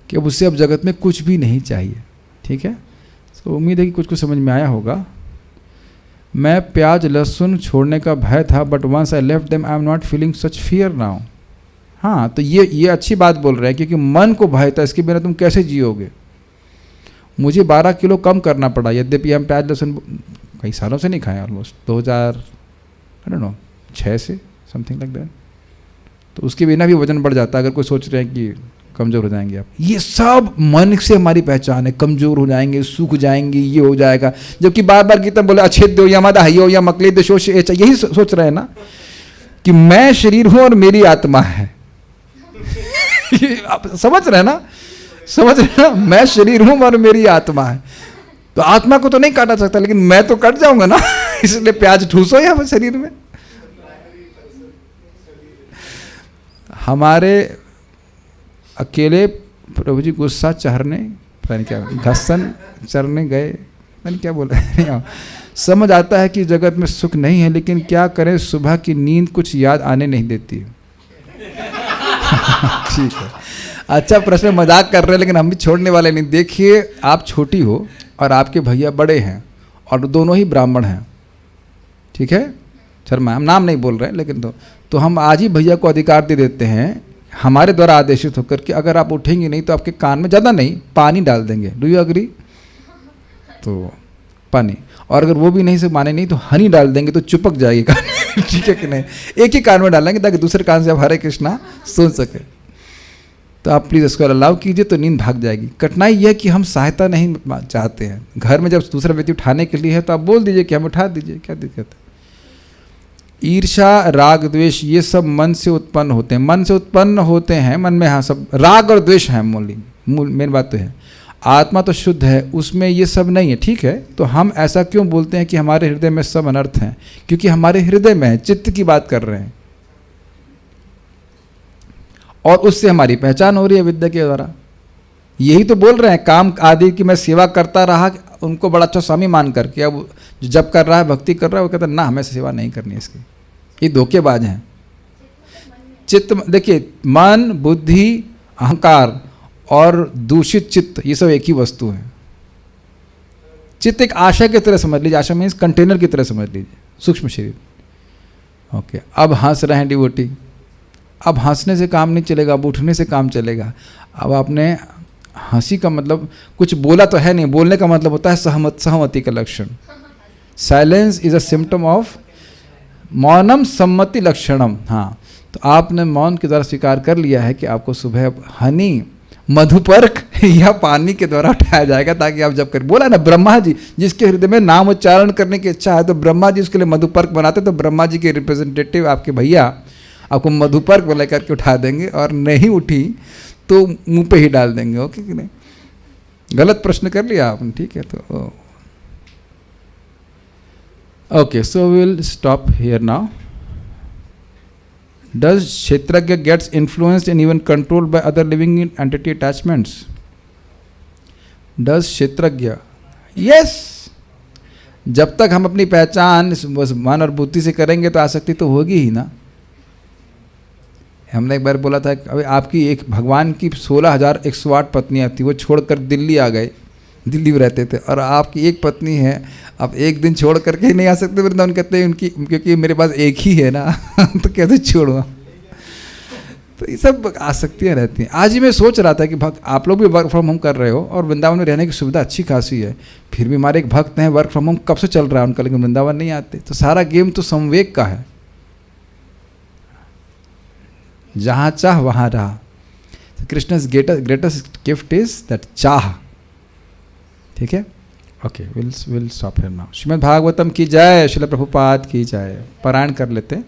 S1: कि अब उससे अब जगत में कुछ भी नहीं चाहिए। ठीक है, तो उम्मीद है कि कुछ समझ में आया होगा। मैं प्याज लहसुन छोड़ने का भय था, but once I left them I am not feeling such fear now. हाँ, तो ये अच्छी बात बोल रहे हैं, क्योंकि मन को भय था, इसके बिना तुम कैसे जियोगे। मुझे 12 किलो कम करना पड़ा, यद्यपि हम प्याज लहसुन कई सालों से नहीं खाए, ऑलमोस्ट 2006 से समथिंग लाइक दैट। तो उसके बिना भी वजन बढ़ जाता है। अगर कोई सोच रहे हैं कि कमज़ोर हो जाएंगे आप, ये सब मन से हमारी पहचान है। कमज़ोर हो जाएंगे, सूख जाएंगे, ये हो जाएगा, जबकि बार बार गीता बोले अच्छेद हो या मदा हो या मकले दोष, यही सोच रहे हैं ना कि मैं शरीर हूं और मेरी आत्मा है। आप समझ रहे हैं ना? समझ रहे हैं ना? मैं शरीर हूं और मेरी आत्मा है। तो आत्मा को तो नहीं काटा सकता, लेकिन मैं तो कट जाऊंगा ना। इसलिए प्याज ठूसो या शरीर में। हमारे अकेले प्रभु जी गुस्सा चढ़ने, पता नहीं क्या घसन चढ़ने गए, पता नहीं क्या बोला। समझ आता है कि जगत में सुख नहीं है, लेकिन क्या करें, सुबह की नींद कुछ याद आने नहीं देती। ठीक है, अच्छा प्रश्न, मजाक कर रहे हैं लेकिन हम भी छोड़ने वाले नहीं। देखिए, आप छोटी हो और आपके भैया बड़े हैं और दोनों ही ब्राह्मण हैं। ठीक है, शर्मा, हम नाम नहीं बोल रहे हैं, लेकिन तो हम आज ही भैया को अधिकार दे देते हैं हमारे द्वारा आदेशित होकर कि अगर आप उठेंगे नहीं तो आपके कान में, ज़्यादा नहीं, पानी डाल देंगे। Do you agree? तो पानी, और अगर वो भी नहीं से माने नहीं तो हनी डाल देंगे, तो चिपक जाएगी कान। ठीक है कि नहीं? एक ही कान में डालेंगे ताकि दूसरे कान से आप हरे कृष्णा सुन सके। तो आप प्लीज़ इसको अलाउ कीजिए, तो नींद भाग जाएगी। कठिनाई यह कि हम सहायता नहीं चाहते हैं। घर में जब दूसरा व्यक्ति उठाने के लिए है तो आप बोल दीजिए कि हम उठा दीजिए, क्या दिक्कत है। ईर्षा, राग, द्वेष, ये सब मन से उत्पन्न होते हैं। मन से उत्पन्न होते हैं, मन में हाँ सब राग और द्वेष है। मेन बात तो है, आत्मा तो शुद्ध है, उसमें ये सब नहीं है। ठीक है, तो हम ऐसा क्यों बोलते हैं कि हमारे हृदय में सब अनर्थ हैं? क्योंकि हमारे हृदय में है, चित्त की बात कर रहे हैं, और उससे हमारी पहचान हो रही है विद्या के द्वारा। यही तो बोल रहे हैं, काम आदि की मैं सेवा करता रहा, उनको बड़ा अच्छा स्वामी मान करके। अब जो जब कर रहा है, भक्ति कर रहा है, वो कहता है ना, हमें सेवा नहीं करनी इसकी। ये धोखेबाज हैं। चित्त, देखिए, मन, बुद्धि, अहंकार और दूषित चित्त, ये सब एक ही वस्तु है। चित्त एक आशय की तरह समझ लीजिए, आशय मीन्स कंटेनर की तरह समझ लीजिए, सूक्ष्म शरीर। ओके, अब हंस रहे हैं डिवोटी, अब हंसने से काम नहीं चलेगा, अब उठने से काम चलेगा। अब आपने हंसी का मतलब कुछ बोला तो है नहीं, बोलने का मतलब होता है सहमति का लक्षण। Silence is a symptom of मौनम सम्मति लक्षणम। हाँ, तो आपने मौन के द्वारा स्वीकार कर लिया है कि आपको सुबह हनी मधुपर्क या पानी के द्वारा उठाया जाएगा, ताकि आप जब कर बोला ना ब्रह्मा जी जिसके हृदय में नाम उच्चारण करने की इच्छा है तो ब्रह्मा जी उसके लिए मधुपर्क बनाते, तो ब्रह्मा जी के रिप्रेजेंटेटिव आपके भैया आपको मधुपर्क बोला करके उठा देंगे, और नहीं उठी तो मुंह पे ही डाल देंगे। ओके कि नहीं? गलत प्रश्न कर लिया आपने, ठीक है। तो okay, so will stop here now. Does Kshetragya gets influenced and even controlled by other living entity attachments? Does Kshetragya? Yes. जब तक हम अपनी पहचान मन और बुद्धि से करेंगे तो आसक्ति तो होगी ही ना। हमने एक बार बोला था, अभी आपकी एक भगवान की 16,108 पत्नियां थी, वो छोड़कर दिल्ली आ गए, दिल्ली में रहते थे, और आपकी एक पत्नी है, आप एक दिन छोड़ करके ही नहीं आ सकते वृंदावन, कहते हैं उनकी क्योंकि मेरे पास एक ही है ना तो कैसे छोड़ूँ। तो ये सब आसक्तियाँ रहती हैं। आज ही मैं सोच रहा था कि भक्त आप लोग भी वर्क फ्रॉम होम कर रहे हो और वृंदावन में रहने की सुविधा अच्छी खासी है, फिर भी हमारे एक भक्त हैं वर्क फ्रॉम होम कब से चल रहा है उनका, लेकिन वृंदावन नहीं आते। तो सारा गेम तो संवेग का है, जहाँ चाह वहाँ रहा। Krishna's greatest gift is that चाह। ठीक है, okay, will stop here now. Shrimad Bhagavatam की जय, श्रील प्रभुपाद की जय। पारायण कर लेते हैं।